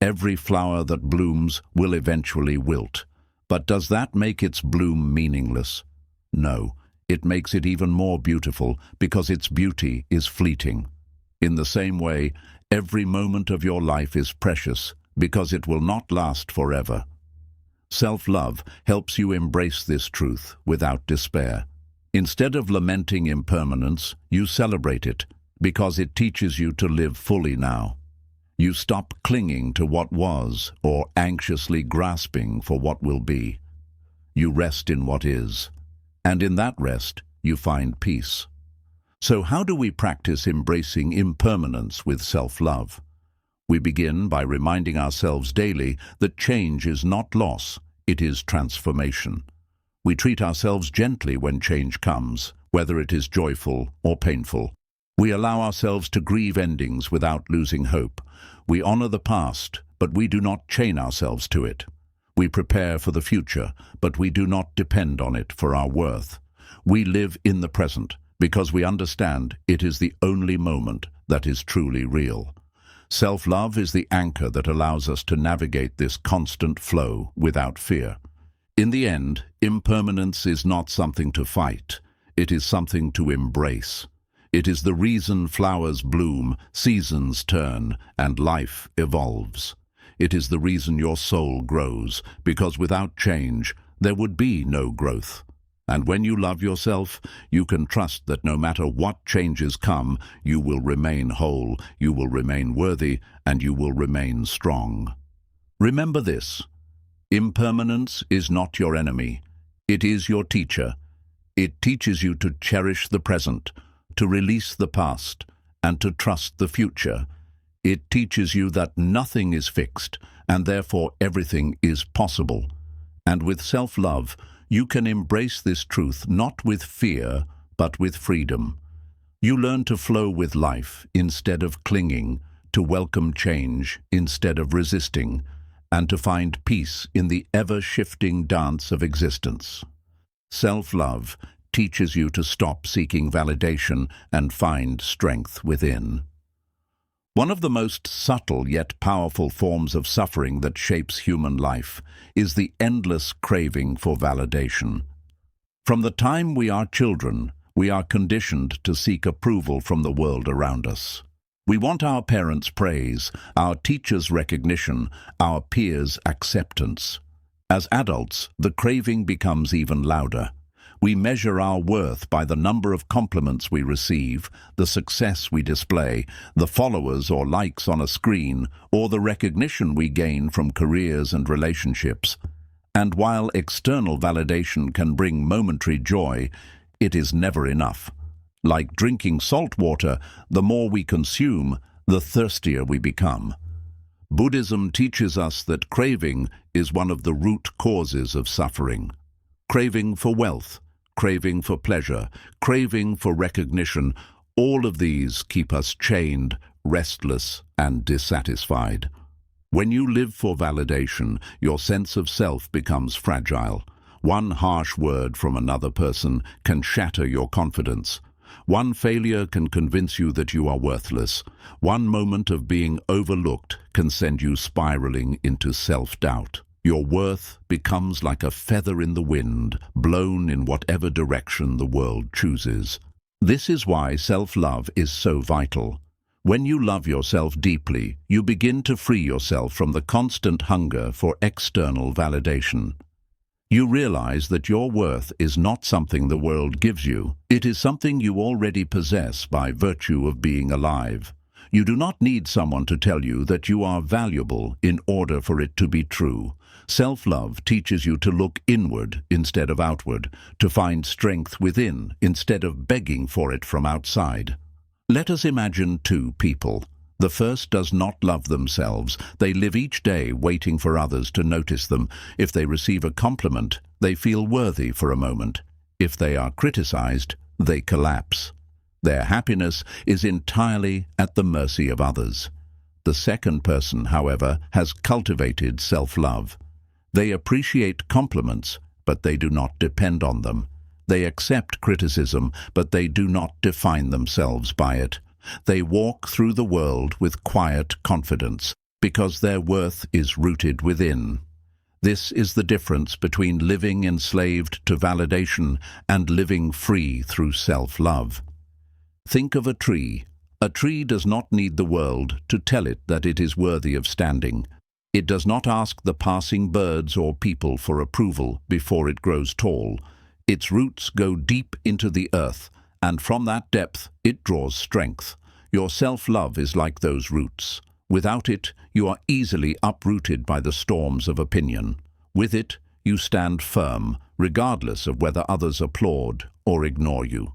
Every flower that blooms will eventually wilt. But does that make its bloom meaningless? No, it makes it even more beautiful because its beauty is fleeting. In the same way, every moment of your life is precious because it will not last forever. Self-love helps you embrace this truth without despair. Instead of lamenting impermanence, you celebrate it because it teaches you to live fully now. You stop clinging to what was or anxiously grasping for what will be. You rest in what is, and in that rest you find peace. So how do we practice embracing impermanence with self-love? We begin by reminding ourselves daily that change is not loss, it is transformation. We treat ourselves gently when change comes, whether it is joyful or painful. We allow ourselves to grieve endings without losing hope. We honor the past, but we do not chain ourselves to it. We prepare for the future, but we do not depend on it for our worth. We live in the present because we understand it is the only moment that is truly real. Self-love is the anchor that allows us to navigate this constant flow without fear. In the end, impermanence is not something to fight. It is something to embrace. It is the reason flowers bloom, seasons turn, and life evolves. It is the reason your soul grows, because without change, there would be no growth. And when you love yourself, you can trust that no matter what changes come, you will remain whole, you will remain worthy, and you will remain strong. Remember this: impermanence is not your enemy. It is your teacher. It teaches you to cherish the present, to release the past, and to trust the future. It teaches you that nothing is fixed, and therefore everything is possible. And with self-love, you can embrace this truth not with fear, but with freedom. You learn to flow with life instead of clinging, to welcome change instead of resisting, and to find peace in the ever-shifting dance of existence. Self-love teaches you to stop seeking validation and find strength within. One of the most subtle yet powerful forms of suffering that shapes human life is the endless craving for validation. From the time we are children, we are conditioned to seek approval from the world around us. We want our parents' praise, our teachers' recognition, our peers' acceptance. As adults, the craving becomes even louder. We measure our worth by the number of compliments we receive, the success we display, the followers or likes on a screen, or the recognition we gain from careers and relationships. And while external validation can bring momentary joy, it is never enough. Like drinking salt water, the more we consume, the thirstier we become. Buddhism teaches us that craving is one of the root causes of suffering. Craving for wealth, craving for pleasure, craving for recognition, all of these keep us chained, restless, and dissatisfied. When you live for validation, your sense of self becomes fragile. One harsh word from another person can shatter your confidence. One failure can convince you that you are worthless. One moment of being overlooked can send you spiraling into self-doubt. Your worth becomes like a feather in the wind, blown in whatever direction the world chooses. This is why self-love is so vital. When you love yourself deeply, you begin to free yourself from the constant hunger for external validation. You realize that your worth is not something the world gives you. It is something you already possess by virtue of being alive. You do not need someone to tell you that you are valuable in order for it to be true. Self-love teaches you to look inward instead of outward, to find strength within instead of begging for it from outside. Let us imagine two people. The first does not love themselves. They live each day waiting for others to notice them. If they receive a compliment, they feel worthy for a moment. If they are criticized, they collapse. Their happiness is entirely at the mercy of others. The second person, however, has cultivated self-love. They appreciate compliments, but they do not depend on them. They accept criticism, but they do not define themselves by it. They walk through the world with quiet confidence, because their worth is rooted within. This is the difference between living enslaved to validation and living free through self-love. Think of a tree. A tree does not need the world to tell it that it is worthy of standing. It does not ask the passing birds or people for approval before it grows tall. Its roots go deep into the earth, and from that depth it draws strength. Your self-love is like those roots. Without it, you are easily uprooted by the storms of opinion. With it, you stand firm, regardless of whether others applaud or ignore you.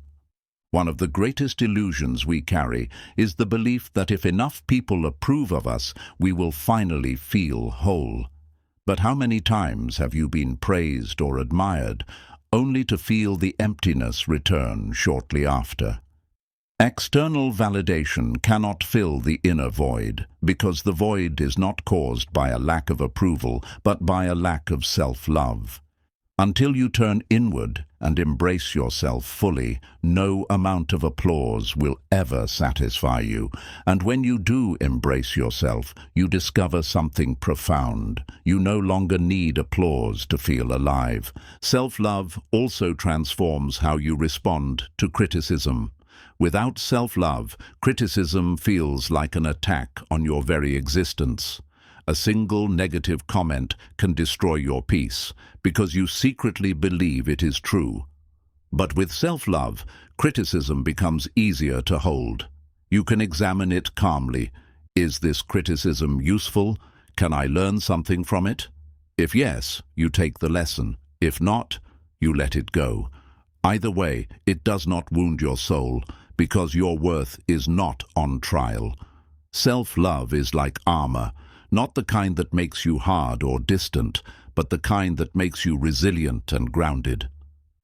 One of the greatest illusions we carry is the belief that if enough people approve of us, we will finally feel whole. But how many times have you been praised or admired, only to feel the emptiness return shortly after? External validation cannot fill the inner void, because the void is not caused by a lack of approval, but by a lack of self-love. Until you turn inward and embrace yourself fully, no amount of applause will ever satisfy you. And when you do embrace yourself, you discover something profound. You no longer need applause to feel alive. Self-love also transforms how you respond to criticism. Without self-love, criticism feels like an attack on your very existence. A single negative comment can destroy your peace, because you secretly believe it is true. But with self-love, criticism becomes easier to hold. You can examine it calmly. Is this criticism useful? Can I learn something from it? If yes, you take the lesson. If not, you let it go. Either way, it does not wound your soul, because your worth is not on trial. Self-love is like armor, not the kind that makes you hard or distant, but the kind that makes you resilient and grounded.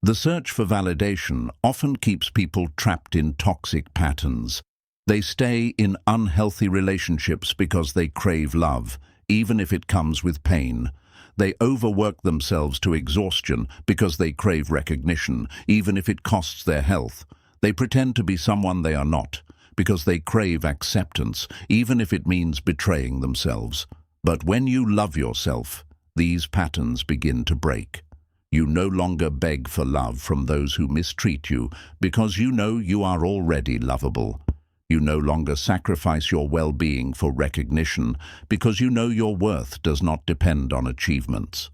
The search for validation often keeps people trapped in toxic patterns. They stay in unhealthy relationships because they crave love, even if it comes with pain. They overwork themselves to exhaustion because they crave recognition, even if it costs their health. They pretend to be someone they are not, because they crave acceptance, even if it means betraying themselves. But when you love yourself, these patterns begin to break. You no longer beg for love from those who mistreat you, because you know you are already lovable. You no longer sacrifice your well-being for recognition, because you know your worth does not depend on achievements.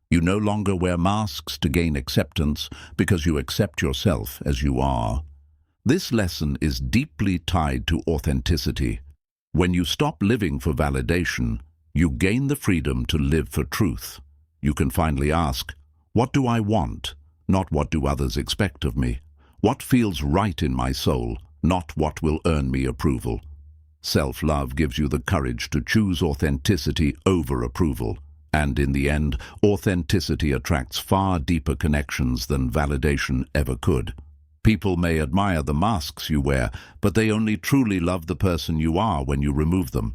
You no longer wear masks to gain acceptance, because you accept yourself as you are. This lesson is deeply tied to authenticity. When you stop living for validation, you gain the freedom to live for truth. You can finally ask, what do I want? Not what do others expect of me? What feels right in my soul? Not what will earn me approval. Self-love gives you the courage to choose authenticity over approval. And in the end, authenticity attracts far deeper connections than validation ever could. People may admire the masks you wear, but they only truly love the person you are when you remove them.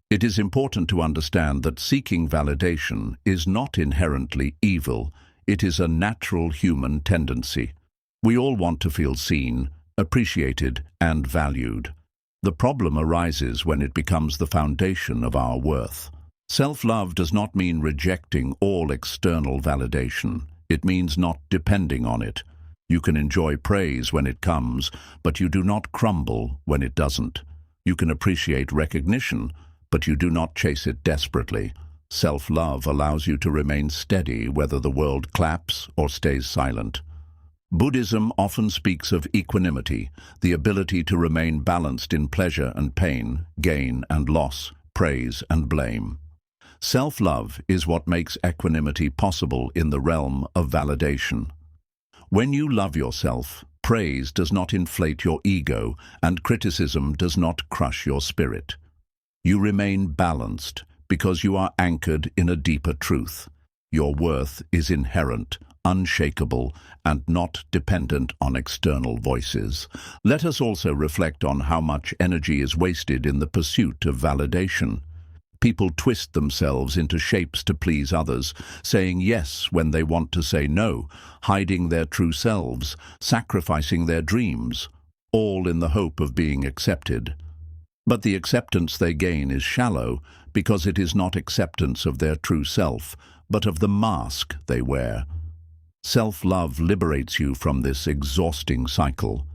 It is important to understand that seeking validation is not inherently evil. It is a natural human tendency. We all want to feel seen, appreciated, and valued. The problem arises when it becomes the foundation of our worth. Self-love does not mean rejecting all external validation. It means not depending on it. You can enjoy praise when it comes, but you do not crumble when it doesn't. You can appreciate recognition, but you do not chase it desperately. Self-love allows you to remain steady whether the world claps or stays silent. Buddhism often speaks of equanimity, the ability to remain balanced in pleasure and pain, gain and loss, praise and blame. Self-love is what makes equanimity possible in the realm of validation. When you love yourself, praise does not inflate your ego, and criticism does not crush your spirit. You remain balanced because you are anchored in a deeper truth. Your worth is inherent, unshakable, and not dependent on external voices. Let us also reflect on how much energy is wasted in the pursuit of validation. People twist themselves into shapes to please others, saying yes when they want to say no, hiding their true selves, sacrificing their dreams, all in the hope of being accepted. But the acceptance they gain is shallow, because it is not acceptance of their true self, but of the mask they wear. Self-love liberates you from this exhausting cycle.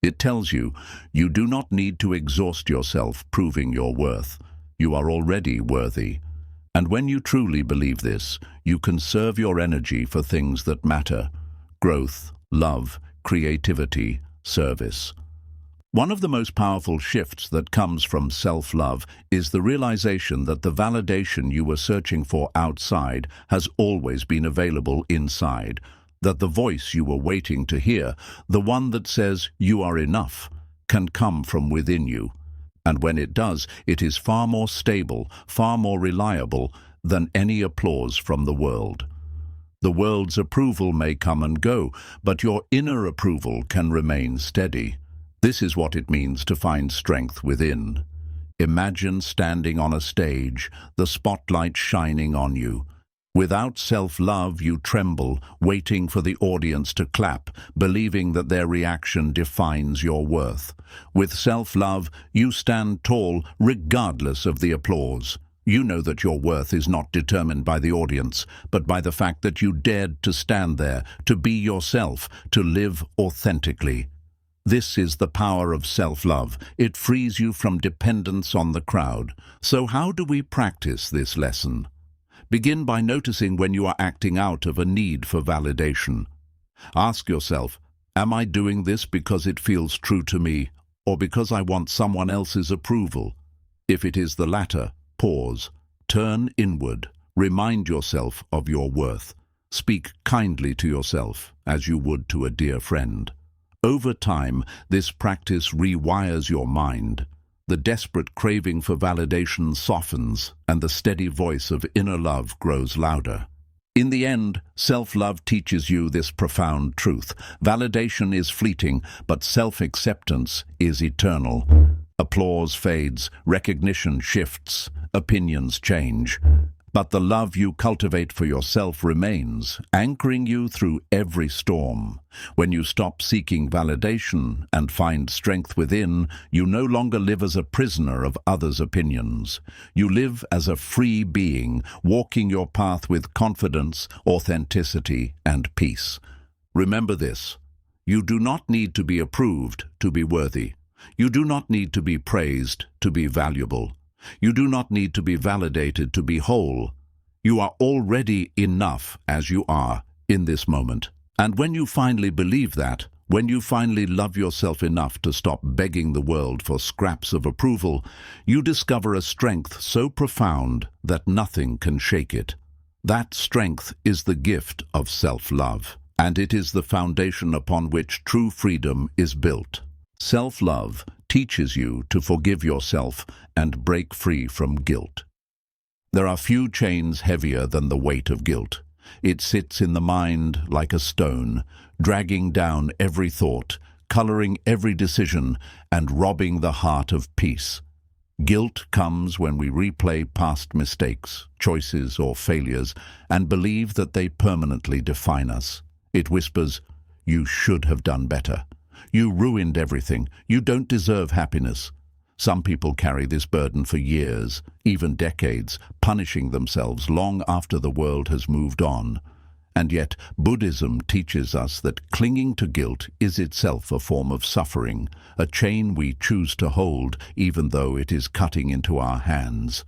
It tells you, you do not need to exhaust yourself proving your worth. You are already worthy. And when you truly believe this, you conserve your energy for things that matter: growth, love, creativity, service. One of the most powerful shifts that comes from self-love is the realization that the validation you were searching for outside has always been available inside, that the voice you were waiting to hear, the one that says you are enough, can come from within you. And when it does, it is far more stable, far more reliable than any applause from the world. The world's approval may come and go, but your inner approval can remain steady. This is what it means to find strength within. Imagine standing on a stage, the spotlight shining on you. Without self-love, you tremble, waiting for the audience to clap, believing that their reaction defines your worth. With self-love, you stand tall, regardless of the applause. You know that your worth is not determined by the audience, but by the fact that you dared to stand there, to be yourself, to live authentically. This is the power of self-love. It frees you from dependence on the crowd. So how do we practice this lesson? Begin by noticing when you are acting out of a need for validation. Ask yourself, am I doing this because it feels true to me, or because I want someone else's approval? If it is the latter, pause, turn inward, remind yourself of your worth. Speak kindly to yourself, as you would to a dear friend. Over time, this practice rewires your mind. The desperate craving for validation softens, and the steady voice of inner love grows louder. In the end, self-love teaches you this profound truth. Validation is fleeting, but self-acceptance is eternal. Applause fades, recognition shifts, opinions change. But the love you cultivate for yourself remains, anchoring you through every storm. When you stop seeking validation and find strength within, you no longer live as a prisoner of others' opinions. You live as a free being, walking your path with confidence, authenticity, and peace. Remember this: you do not need to be approved to be worthy. You do not need to be praised to be valuable. You do not need to be validated to be whole. You are already enough as you are in this moment. And when you finally believe that, when you finally love yourself enough to stop begging the world for scraps of approval, you discover a strength so profound that nothing can shake it. That strength is the gift of self-love, and it is the foundation upon which true freedom is built. Self-love teaches you to forgive yourself and break free from guilt. There are few chains heavier than the weight of guilt. It sits in the mind like a stone, dragging down every thought, coloring every decision, and robbing the heart of peace. Guilt comes when we replay past mistakes, choices, or failures, and believe that they permanently define us. It whispers, "You should have done better. You ruined everything. You don't deserve happiness." Some people carry this burden for years, even decades, punishing themselves long after the world has moved on. And yet, Buddhism teaches us that clinging to guilt is itself a form of suffering, a chain we choose to hold even though it is cutting into our hands.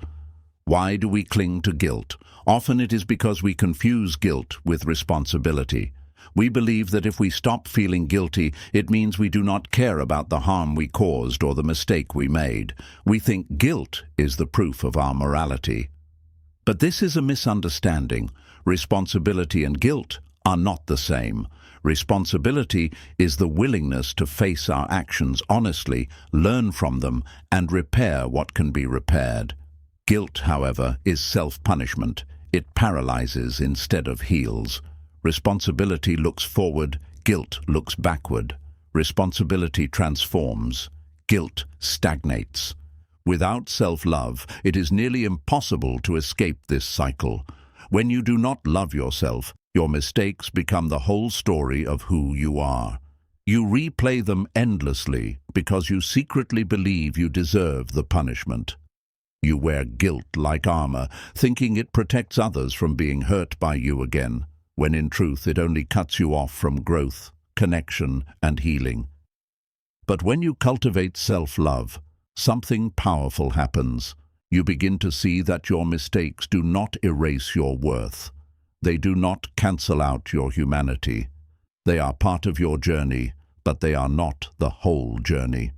Why do we cling to guilt? Often it is because we confuse guilt with responsibility. We believe that if we stop feeling guilty, it means we do not care about the harm we caused or the mistake we made. We think guilt is the proof of our morality. But this is a misunderstanding. Responsibility and guilt are not the same. Responsibility is the willingness to face our actions honestly, learn from them, and repair what can be repaired. Guilt, however, is self-punishment. It paralyzes instead of heals. Responsibility looks forward, guilt looks backward. Responsibility transforms, guilt stagnates. Without self-love, it is nearly impossible to escape this cycle. When you do not love yourself, your mistakes become the whole story of who you are. You replay them endlessly because you secretly believe you deserve the punishment. You wear guilt like armor, thinking it protects others from being hurt by you again, when in truth it only cuts you off from growth, connection, and healing. But when you cultivate self-love, something powerful happens. You begin to see that your mistakes do not erase your worth. They do not cancel out your humanity. They are part of your journey, but they are not the whole journey.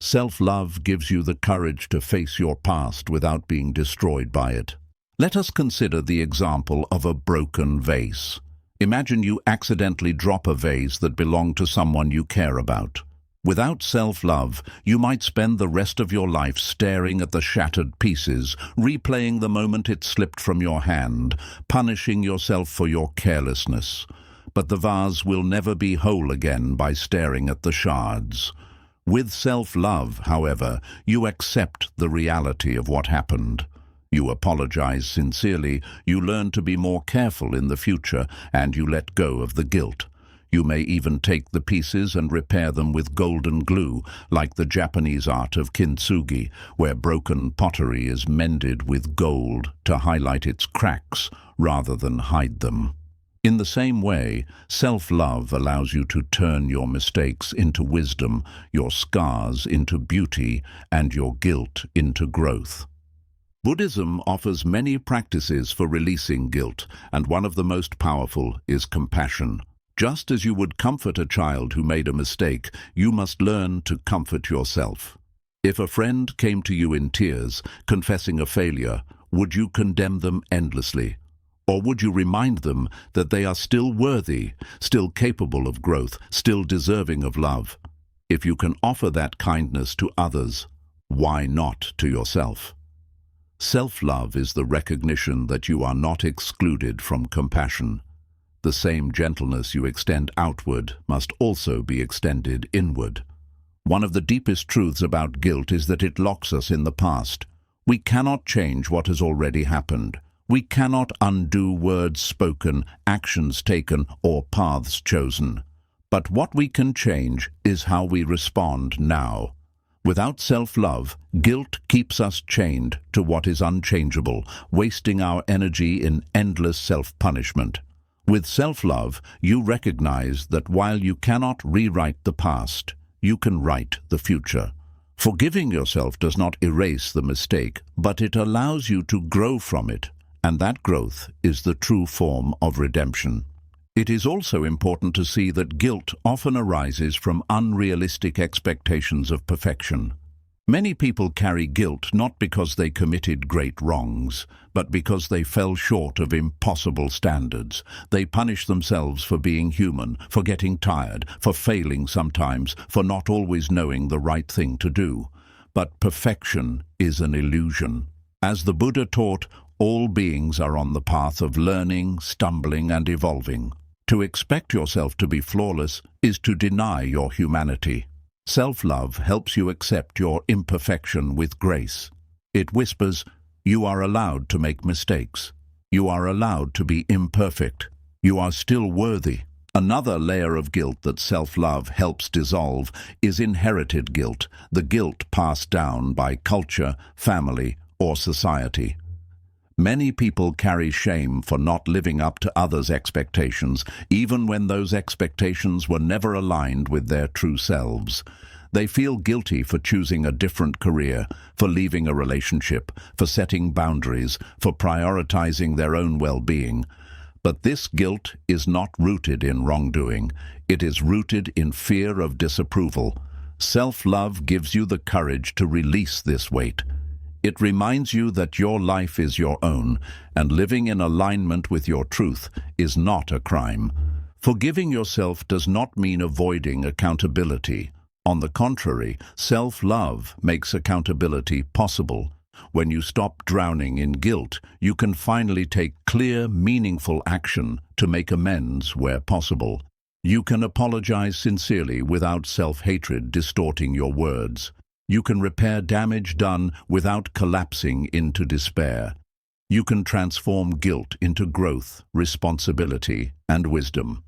Self-love gives you the courage to face your past without being destroyed by it. Let us consider the example of a broken vase. Imagine you accidentally drop a vase that belonged to someone you care about. Without self-love, you might spend the rest of your life staring at the shattered pieces, replaying the moment it slipped from your hand, punishing yourself for your carelessness. But the vase will never be whole again by staring at the shards. With self-love, however, you accept the reality of what happened. You apologize sincerely, you learn to be more careful in the future, and you let go of the guilt. You may even take the pieces and repair them with golden glue, like the Japanese art of kintsugi, where broken pottery is mended with gold to highlight its cracks rather than hide them. In the same way, self-love allows you to turn your mistakes into wisdom, your scars into beauty, and your guilt into growth. Buddhism offers many practices for releasing guilt, and one of the most powerful is compassion. Just as you would comfort a child who made a mistake, you must learn to comfort yourself. If a friend came to you in tears, confessing a failure, would you condemn them endlessly? Or would you remind them that they are still worthy, still capable of growth, still deserving of love? If you can offer that kindness to others, why not to yourself? Self-love is the recognition that you are not excluded from compassion. The same gentleness you extend outward must also be extended inward. One of the deepest truths about guilt is that it locks us in the past. We cannot change what has already happened. We cannot undo words spoken, actions taken, or paths chosen. But what we can change is how we respond now. Without self-love, guilt keeps us chained to what is unchangeable, wasting our energy in endless self-punishment. With self-love, you recognize that while you cannot rewrite the past, you can write the future. Forgiving yourself does not erase the mistake, but it allows you to grow from it, and that growth is the true form of redemption. It is also important to see that guilt often arises from unrealistic expectations of perfection. Many people carry guilt not because they committed great wrongs, but because they fell short of impossible standards. They punish themselves for being human, for getting tired, for failing sometimes, for not always knowing the right thing to do. But perfection is an illusion. As the Buddha taught, all beings are on the path of learning, stumbling, and evolving. To expect yourself to be flawless is to deny your humanity. Self-love helps you accept your imperfection with grace. It whispers, you are allowed to make mistakes. You are allowed to be imperfect. You are still worthy. Another layer of guilt that self-love helps dissolve is inherited guilt, the guilt passed down by culture, family, or society. Many people carry shame for not living up to others' expectations, even when those expectations were never aligned with their true selves. They feel guilty for choosing a different career, for leaving a relationship, for setting boundaries, for prioritizing their own well-being. But this guilt is not rooted in wrongdoing. It is rooted in fear of disapproval. Self-love gives you the courage to release this weight. It reminds you that your life is your own, and living in alignment with your truth is not a crime. Forgiving yourself does not mean avoiding accountability. On the contrary, self-love makes accountability possible. When you stop drowning in guilt, you can finally take clear, meaningful action to make amends where possible. You can apologize sincerely without self-hatred distorting your words. You can repair damage done without collapsing into despair. You can transform guilt into growth, responsibility, and wisdom.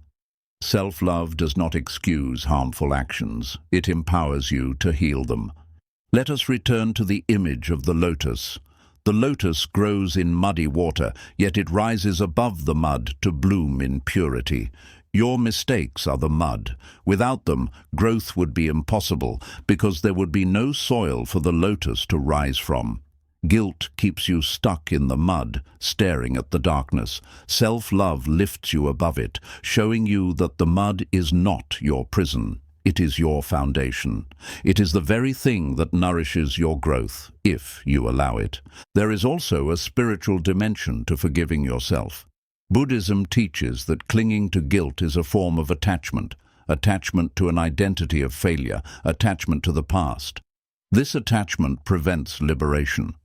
Self-love does not excuse harmful actions. It empowers you to heal them. Let us return to the image of the lotus. The lotus grows in muddy water, yet it rises above the mud to bloom in purity. Your mistakes are the mud. Without them, growth would be impossible, because there would be no soil for the lotus to rise from. Guilt keeps you stuck in the mud, staring at the darkness. Self-love lifts you above it, showing you that the mud is not your prison. It is your foundation. It is the very thing that nourishes your growth, if you allow it. There is also a spiritual dimension to forgiving yourself. Buddhism teaches that clinging to guilt is a form of attachment to an identity of failure, attachment to the past. This attachment prevents liberation.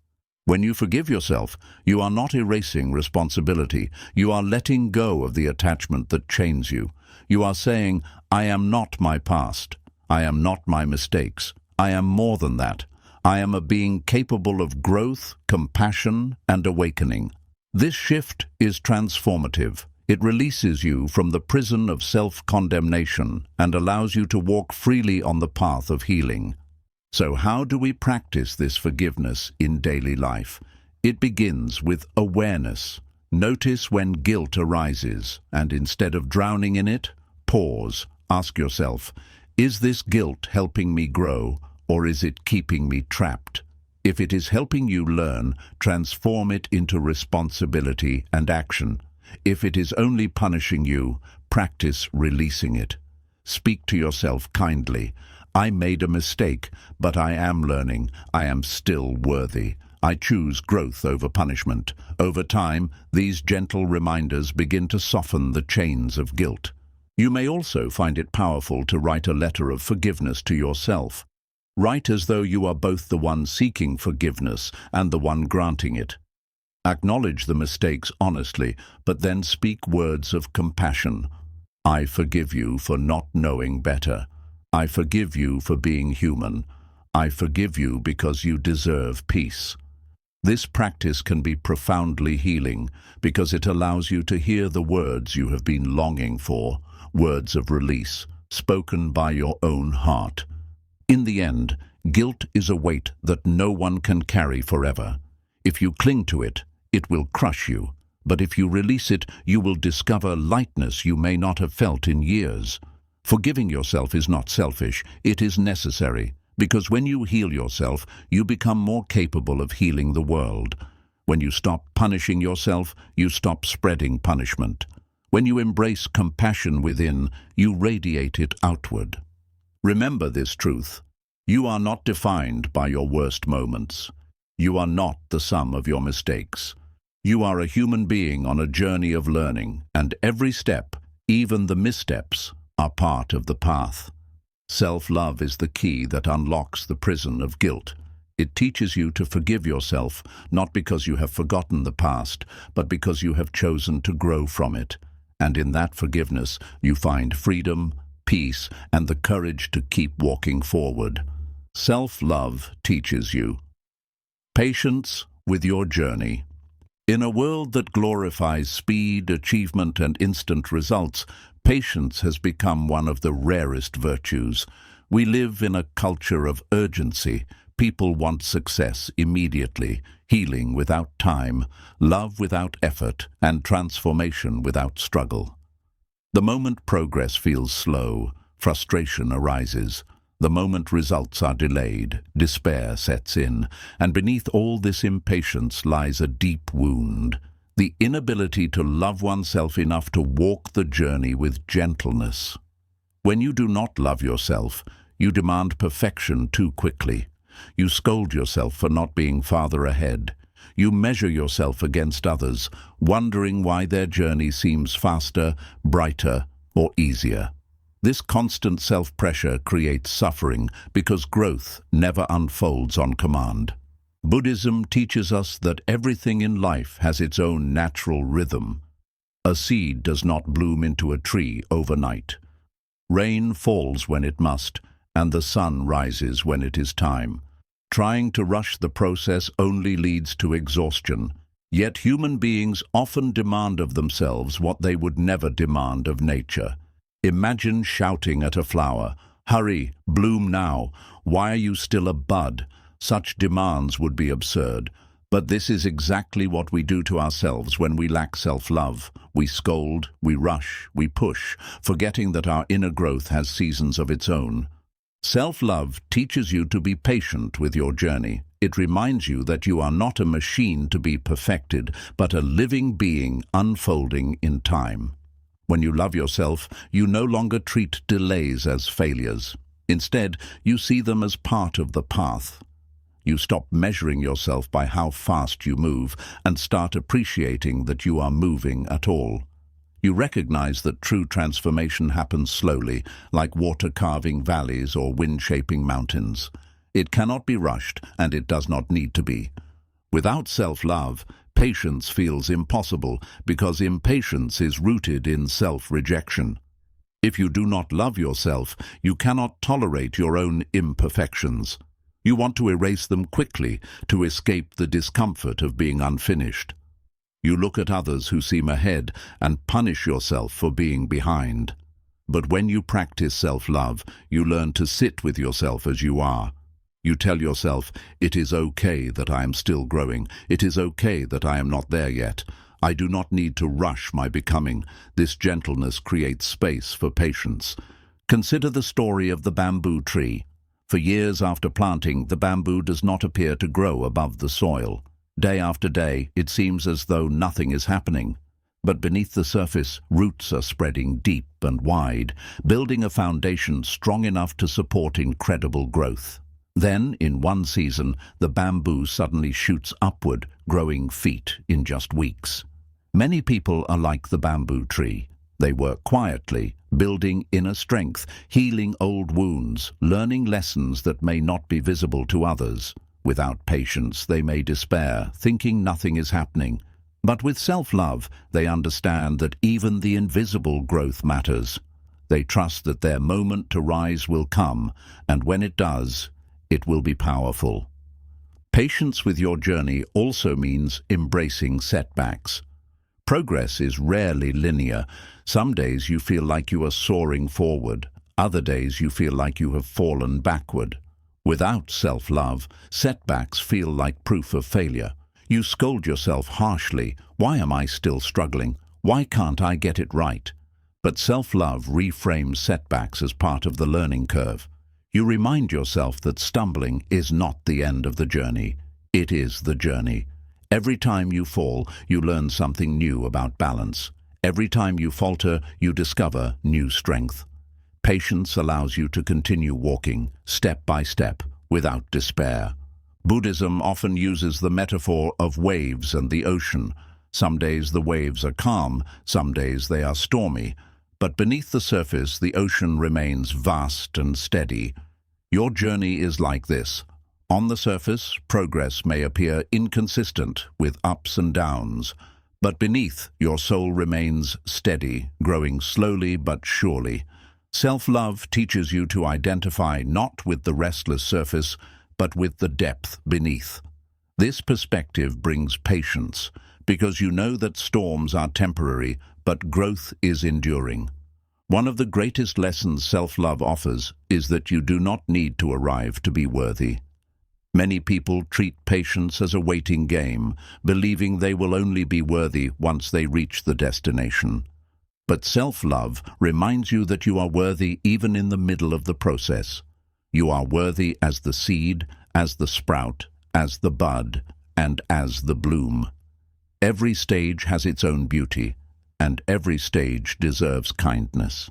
When you forgive yourself, you are not erasing responsibility. You are letting go of the attachment that chains you. You are saying, I am not my past. I am not my mistakes. I am more than that. I am a being capable of growth, compassion, and awakening. This shift is transformative. It releases you from the prison of self-condemnation and allows you to walk freely on the path of healing. So how do we practice this forgiveness in daily life? It begins with awareness. Notice when guilt arises, and instead of drowning in it, pause. Ask yourself, is this guilt helping me grow, or is it keeping me trapped? If it is helping you learn, transform it into responsibility and action. If it is only punishing you, practice releasing it. Speak to yourself kindly. I made a mistake, but I am learning. I am still worthy. I choose growth over punishment. Over time, these gentle reminders begin to soften the chains of guilt. You may also find it powerful to write a letter of forgiveness to yourself. Write as though you are both the one seeking forgiveness and the one granting it. Acknowledge the mistakes honestly, but then speak words of compassion. I forgive you for not knowing better. I forgive you for being human. I forgive you because you deserve peace. This practice can be profoundly healing because it allows you to hear the words you have been longing for, words of release, spoken by your own heart. In the end, guilt is a weight that no one can carry forever. If you cling to it, it will crush you. But if you release it, you will discover lightness you may not have felt in years. Forgiving yourself is not selfish, it is necessary. Because when you heal yourself, you become more capable of healing the world. When you stop punishing yourself, you stop spreading punishment. When you embrace compassion within, you radiate it outward. Remember this truth. You are not defined by your worst moments. You are not the sum of your mistakes. You are a human being on a journey of learning, and every step, even the missteps, are part of the path. Self-love is the key that unlocks the prison of guilt. It teaches you to forgive yourself, not because you have forgotten the past, but because you have chosen to grow from it. And in that forgiveness, you find freedom, peace, and the courage to keep walking forward. Self-love teaches you patience with your journey. In a world that glorifies speed, achievement, and instant results, patience has become one of the rarest virtues. We live in a culture of urgency. People want success immediately, healing without time, love without effort, and transformation without struggle. The moment progress feels slow, frustration arises. The moment results are delayed, despair sets in, and beneath all this impatience lies a deep wound. The inability to love oneself enough to walk the journey with gentleness. When you do not love yourself, you demand perfection too quickly. You scold yourself for not being farther ahead. You measure yourself against others, wondering why their journey seems faster, brighter, or easier. This constant self-pressure creates suffering because growth never unfolds on command. Buddhism teaches us that everything in life has its own natural rhythm. A seed does not bloom into a tree overnight. Rain falls when it must, and the sun rises when it is time. Trying to rush the process only leads to exhaustion. Yet human beings often demand of themselves what they would never demand of nature. Imagine shouting at a flower, "Hurry, bloom now. Why are you still a bud?" Such demands would be absurd. But this is exactly what we do to ourselves when we lack self-love. We scold, we rush, we push, forgetting that our inner growth has seasons of its own. Self-love teaches you to be patient with your journey. It reminds you that you are not a machine to be perfected, but a living being unfolding in time. When you love yourself, you no longer treat delays as failures. Instead, you see them as part of the path. You stop measuring yourself by how fast you move and start appreciating that you are moving at all. You recognize that true transformation happens slowly, like water carving valleys or wind shaping mountains. It cannot be rushed, and it does not need to be. Without self-love, patience feels impossible because impatience is rooted in self-rejection. If you do not love yourself, you cannot tolerate your own imperfections. You want to erase them quickly to escape the discomfort of being unfinished. You look at others who seem ahead and punish yourself for being behind. But when you practice self-love, you learn to sit with yourself as you are. You tell yourself, it is okay that I am still growing. It is okay that I am not there yet. I do not need to rush my becoming. This gentleness creates space for patience. Consider the story of the bamboo tree. For years after planting, the bamboo does not appear to grow above the soil. Day after day, it seems as though nothing is happening. But beneath the surface, roots are spreading deep and wide, building a foundation strong enough to support incredible growth. Then, in one season, the bamboo suddenly shoots upward, growing feet in just weeks. Many people are like the bamboo tree. They work quietly, building inner strength, healing old wounds, learning lessons that may not be visible to others. Without patience, they may despair, thinking nothing is happening. But with self-love, they understand that even the invisible growth matters. They trust that their moment to rise will come, and when it does, it will be powerful. Patience with your journey also means embracing setbacks. Progress is rarely linear. Some days you feel like you are soaring forward. Other days you feel like you have fallen backward. Without self-love, setbacks feel like proof of failure. You scold yourself harshly. Why am I still struggling? Why can't I get it right? But self-love reframes setbacks as part of the learning curve. You remind yourself that stumbling is not the end of the journey. It is the journey. Every time you fall, you learn something new about balance. Every time you falter, you discover new strength. Patience allows you to continue walking, step by step, without despair. Buddhism often uses the metaphor of waves and the ocean. Some days the waves are calm, some days they are stormy. But beneath the surface, the ocean remains vast and steady. Your journey is like this. On the surface, progress may appear inconsistent with ups and downs. But beneath, your soul remains steady, growing slowly but surely. Self-love teaches you to identify not with the restless surface, but with the depth beneath. This perspective brings patience, because you know that storms are temporary, but growth is enduring. One of the greatest lessons self-love offers is that you do not need to arrive to be worthy. Many people treat patience as a waiting game, believing they will only be worthy once they reach the destination. But self-love reminds you that you are worthy even in the middle of the process. You are worthy as the seed, as the sprout, as the bud, and as the bloom. Every stage has its own beauty, and every stage deserves kindness.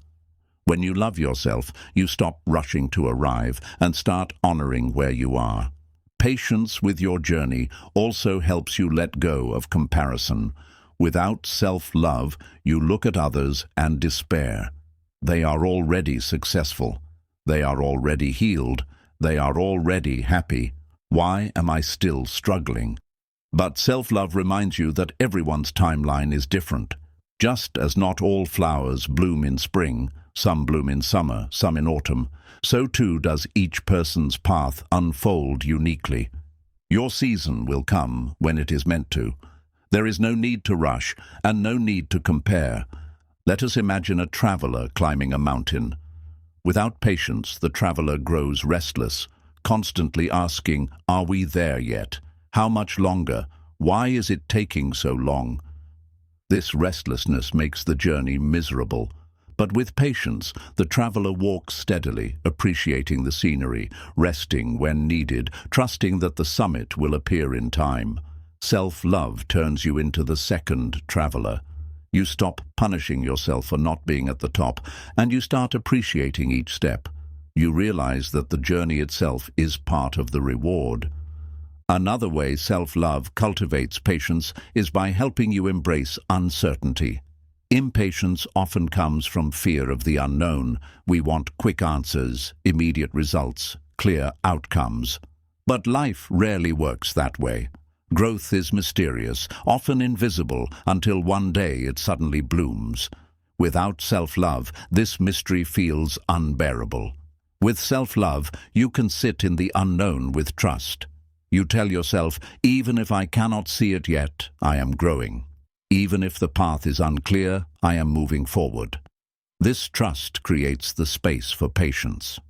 When you love yourself, you stop rushing to arrive and start honoring where you are. Patience with your journey also helps you let go of comparison. Without self-love, you look at others and despair. They are already successful. They are already healed. They are already happy. Why am I still struggling? But self-love reminds you that everyone's timeline is different. Just as not all flowers bloom in spring, some bloom in summer, some in autumn, so too does each person's path unfold uniquely. Your season will come when it is meant to. There is no need to rush and no need to compare. Let us imagine a traveler climbing a mountain. Without patience, the traveler grows restless, constantly asking, "Are we there yet? How much longer? Why is it taking so long?" This restlessness makes the journey miserable. But with patience, the traveler walks steadily, appreciating the scenery, resting when needed, trusting that the summit will appear in time. Self-love turns you into the second traveler. You stop punishing yourself for not being at the top, and you start appreciating each step. You realize that the journey itself is part of the reward. Another way self-love cultivates patience is by helping you embrace uncertainty. Impatience often comes from fear of the unknown. We want quick answers, immediate results, clear outcomes. But life rarely works that way. Growth is mysterious, often invisible, until one day it suddenly blooms. Without self-love, this mystery feels unbearable. With self-love, you can sit in the unknown with trust. You tell yourself, even if I cannot see it yet, I am growing. Even if the path is unclear, I am moving forward. This trust creates the space for patience.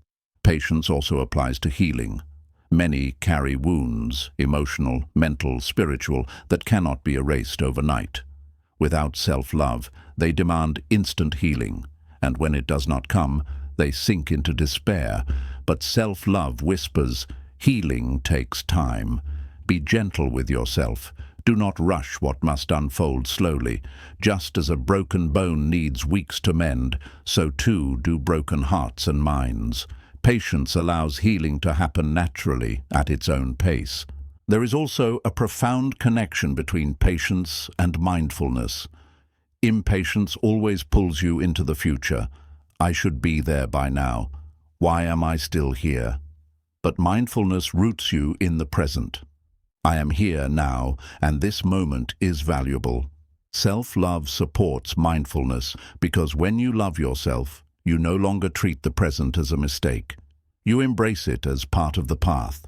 Patience also applies to healing. Many carry wounds, emotional, mental, spiritual, that cannot be erased overnight. Without self-love, they demand instant healing, and when it does not come, they sink into despair. But self-love whispers, healing takes time. Be gentle with yourself. Do not rush what must unfold slowly. Just as a broken bone needs weeks to mend, so too do broken hearts and minds. Patience allows healing to happen naturally, at its own pace. There is also a profound connection between patience and mindfulness. Impatience always pulls you into the future. I should be there by now. Why am I still here? But mindfulness roots you in the present. I am here now, and this moment is valuable. Self-love supports mindfulness because when you love yourself, you no longer treat the present as a mistake. You embrace it as part of the path.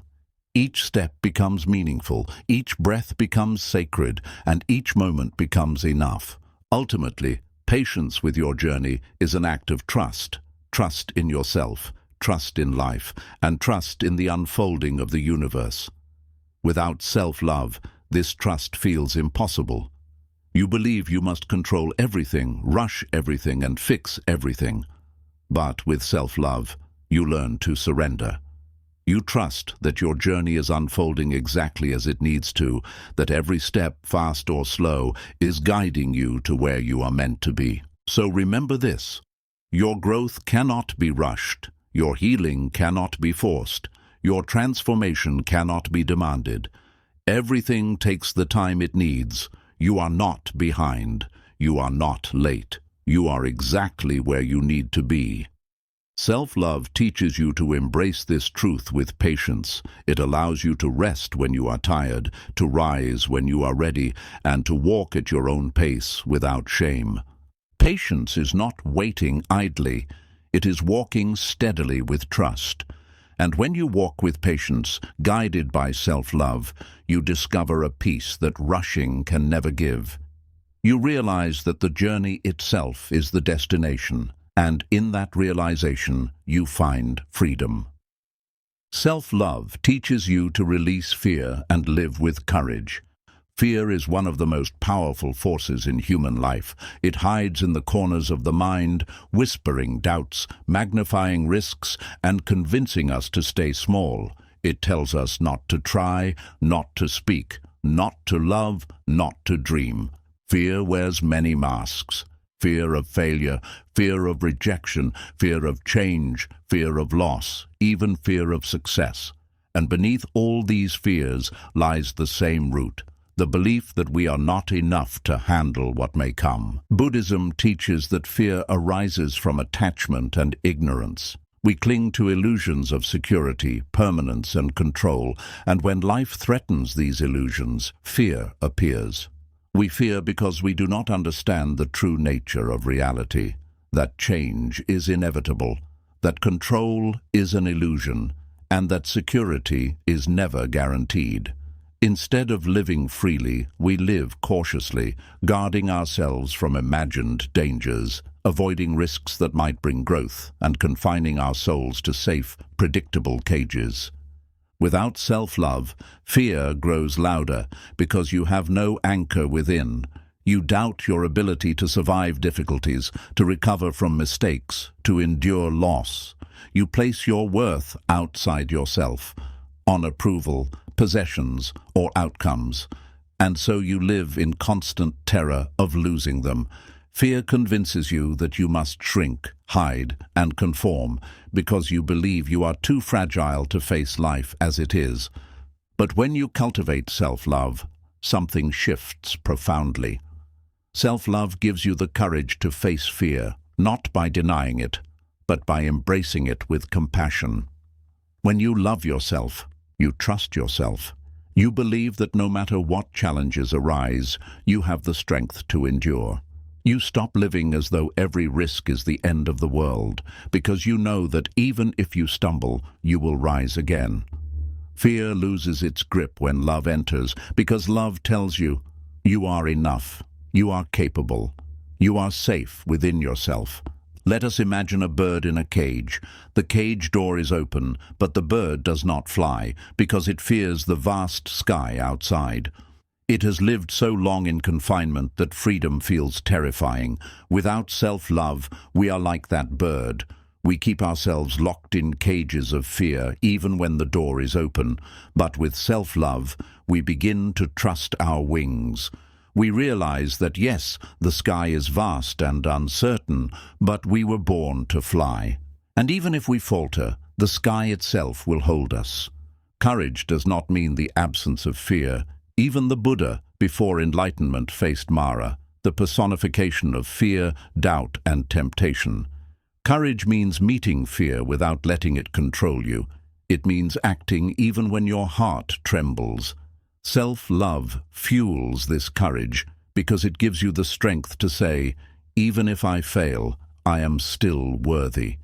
Each step becomes meaningful, each breath becomes sacred, and each moment becomes enough. Ultimately, patience with your journey is an act of trust. Trust in yourself, trust in life, and trust in the unfolding of the universe. Without self-love, this trust feels impossible. You believe you must control everything, rush everything, and fix everything. But with self-love, you learn to surrender. You trust that your journey is unfolding exactly as it needs to, that every step, fast or slow, is guiding you to where you are meant to be. So remember this: your growth cannot be rushed, your healing cannot be forced, your transformation cannot be demanded. Everything takes the time it needs. You are not behind. You are not late. You are exactly where you need to be. Self-love teaches you to embrace this truth with patience. It allows you to rest when you are tired, to rise when you are ready, and to walk at your own pace without shame. Patience is not waiting idly. It is walking steadily with trust. And when you walk with patience, guided by self-love, you discover a peace that rushing can never give. You realize that the journey itself is the destination, and in that realization, you find freedom. Self-love teaches you to release fear and live with courage. Fear is one of the most powerful forces in human life. It hides in the corners of the mind, whispering doubts, magnifying risks, and convincing us to stay small. It tells us not to try, not to speak, not to love, not to dream. Fear wears many masks. Fear of failure, fear of rejection, fear of change, fear of loss, even fear of success. And beneath all these fears lies the same root: the belief that we are not enough to handle what may come. Buddhism teaches that fear arises from attachment and ignorance. We cling to illusions of security, permanence, and control, and when life threatens these illusions, fear appears. We fear because we do not understand the true nature of reality, that change is inevitable, that control is an illusion, and that security is never guaranteed. Instead of living freely, we live cautiously, guarding ourselves from imagined dangers, avoiding risks that might bring growth, and confining our souls to safe, predictable cages. Without self-love, fear grows louder because you have no anchor within. You doubt your ability to survive difficulties, to recover from mistakes, to endure loss. You place your worth outside yourself, on approval, possessions, or outcomes, and so you live in constant terror of losing them. Fear convinces you that you must shrink, hide, and conform because you believe you are too fragile to face life as it is. But when you cultivate self-love, something shifts profoundly. Self-love gives you the courage to face fear, not by denying it, but by embracing it with compassion. When you love yourself, you trust yourself. You believe that no matter what challenges arise, you have the strength to endure. You stop living as though every risk is the end of the world, because you know that even if you stumble, you will rise again. Fear loses its grip when love enters, because love tells you, you are enough, you are capable, you are safe within yourself. Let us imagine a bird in a cage. The cage door is open, but the bird does not fly, because it fears the vast sky outside. It has lived so long in confinement that freedom feels terrifying. Without self-love, we are like that bird. We keep ourselves locked in cages of fear, even when the door is open. But with self-love, we begin to trust our wings. We realize that yes, the sky is vast and uncertain, but we were born to fly. And even if we falter, the sky itself will hold us. Courage does not mean the absence of fear. Even the Buddha, before enlightenment, faced Mara, the personification of fear, doubt, and temptation. Courage means meeting fear without letting it control you. It means acting even when your heart trembles. Self-love fuels this courage because it gives you the strength to say, even if I fail, I am still worthy.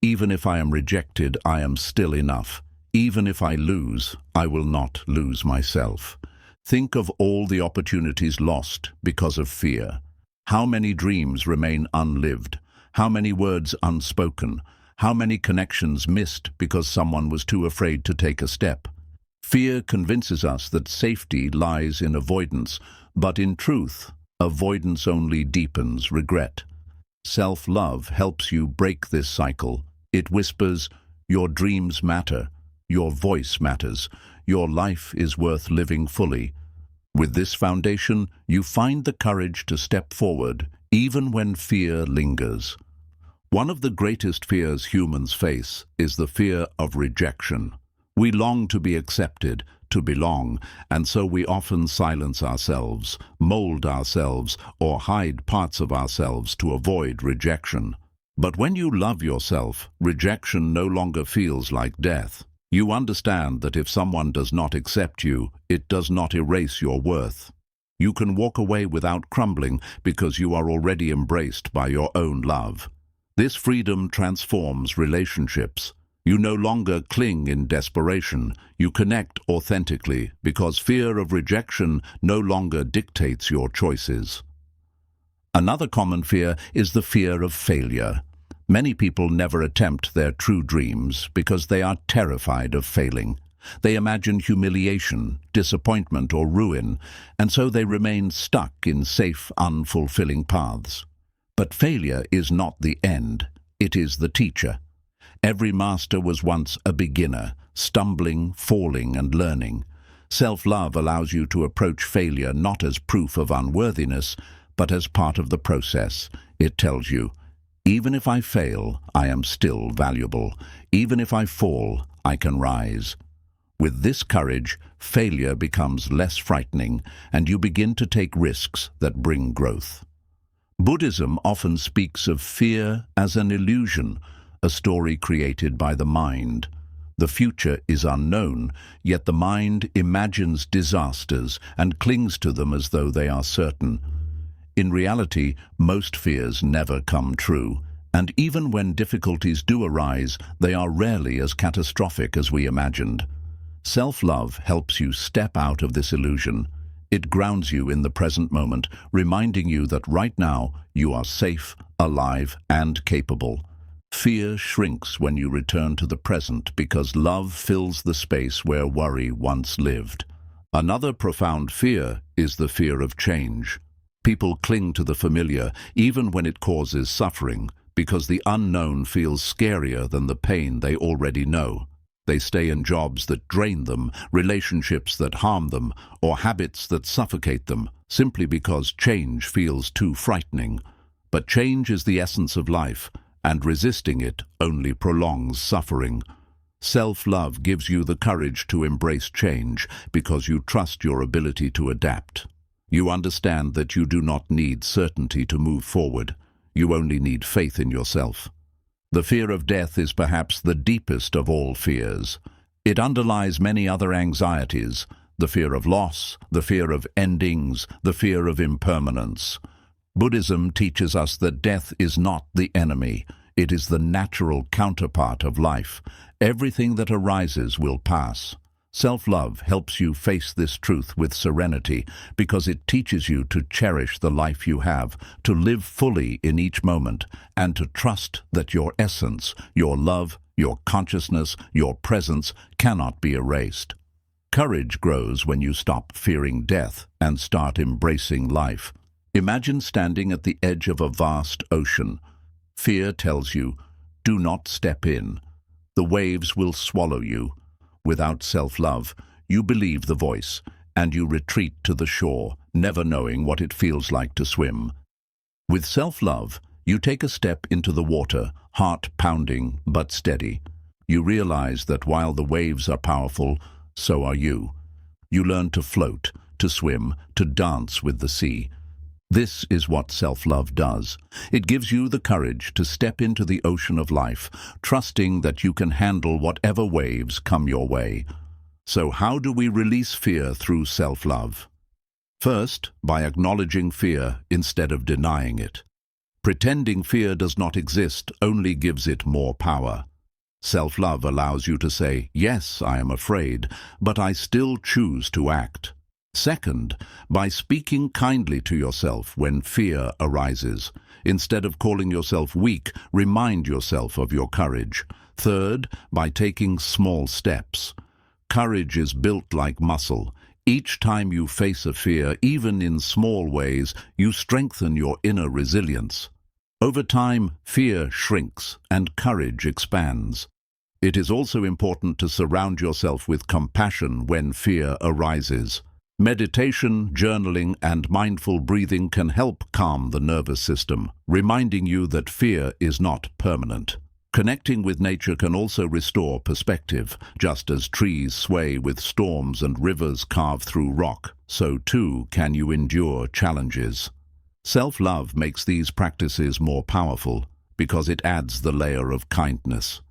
Even if I am rejected, I am still enough. Even if I lose, I will not lose myself. Think of all the opportunities lost because of fear. How many dreams remain unlived? How many words unspoken? How many connections missed because someone was too afraid to take a step? Fear convinces us that safety lies in avoidance, but in truth, avoidance only deepens regret. Self-love helps you break this cycle. It whispers, your dreams matter, your voice matters, your life is worth living fully. With this foundation, you find the courage to step forward, even when fear lingers. One of the greatest fears humans face is the fear of rejection. We long to be accepted, to belong, and so we often silence ourselves, mold ourselves, or hide parts of ourselves to avoid rejection. But when you love yourself, rejection no longer feels like death. You understand that if someone does not accept you, it does not erase your worth. You can walk away without crumbling because you are already embraced by your own love. This freedom transforms relationships. You no longer cling in desperation. You connect authentically because fear of rejection no longer dictates your choices. Another common fear is the fear of failure. Many people never attempt their true dreams because they are terrified of failing. They imagine humiliation, disappointment, or ruin, and so they remain stuck in safe, unfulfilling paths. But failure is not the end, it is the teacher. Every master was once a beginner, stumbling, falling, and learning. Self-love allows you to approach failure not as proof of unworthiness, but as part of the process. It tells you, even if I fail, I am still valuable. Even if I fall, I can rise. With this courage, failure becomes less frightening, and you begin to take risks that bring growth. Buddhism often speaks of fear as an illusion, a story created by the mind. The future is unknown, yet the mind imagines disasters and clings to them as though they are certain. In reality, most fears never come true, and even when difficulties do arise, they are rarely as catastrophic as we imagined. Self-love helps you step out of this illusion. It grounds you in the present moment, reminding you that right now you are safe, alive, and capable. Fear shrinks when you return to the present because love fills the space where worry once lived. Another profound fear is the fear of change. People cling to the familiar even when it causes suffering because the unknown feels scarier than the pain they already know. They stay in jobs that drain them, relationships that harm them, or habits that suffocate them, simply because change feels too frightening. But change is the essence of life, and resisting it only prolongs suffering. Self-love gives you the courage to embrace change because you trust your ability to adapt. You understand that you do not need certainty to move forward. You only need faith in yourself. The fear of death is perhaps the deepest of all fears. It underlies many other anxieties, the fear of loss, the fear of endings, the fear of impermanence. Buddhism teaches us that death is not the enemy. It is the natural counterpart of life. Everything that arises will pass. Self-love helps you face this truth with serenity because it teaches you to cherish the life you have, to live fully in each moment, and to trust that your essence, your love, your consciousness, your presence cannot be erased. Courage grows when you stop fearing death and start embracing life. Imagine standing at the edge of a vast ocean. Fear tells you, do not step in. The waves will swallow you. Without self-love, you believe the voice, and you retreat to the shore, never knowing what it feels like to swim. With self-love, you take a step into the water, heart pounding but steady. You realize that while the waves are powerful, so are you. You learn to float, to swim, to dance with the sea. This is what self-love does. It gives you the courage to step into the ocean of life, trusting that you can handle whatever waves come your way. So how do we release fear through self-love? First, by acknowledging fear instead of denying it. Pretending fear does not exist only gives it more power. Self-love allows you to say, yes, I am afraid, but I still choose to act. Second, by speaking kindly to yourself when fear arises. Instead of calling yourself weak, remind yourself of your courage. Third, by taking small steps. Courage is built like muscle. Each time you face a fear, even in small ways, you strengthen your inner resilience. Over time, fear shrinks and courage expands. It is also important to surround yourself with compassion when fear arises. Meditation, journaling, and mindful breathing can help calm the nervous system, reminding you that fear is not permanent. Connecting with nature can also restore perspective. Just as trees sway with storms and rivers carve through rock, so too can you endure challenges. Self-love makes these practices more powerful because it adds the layer of kindness.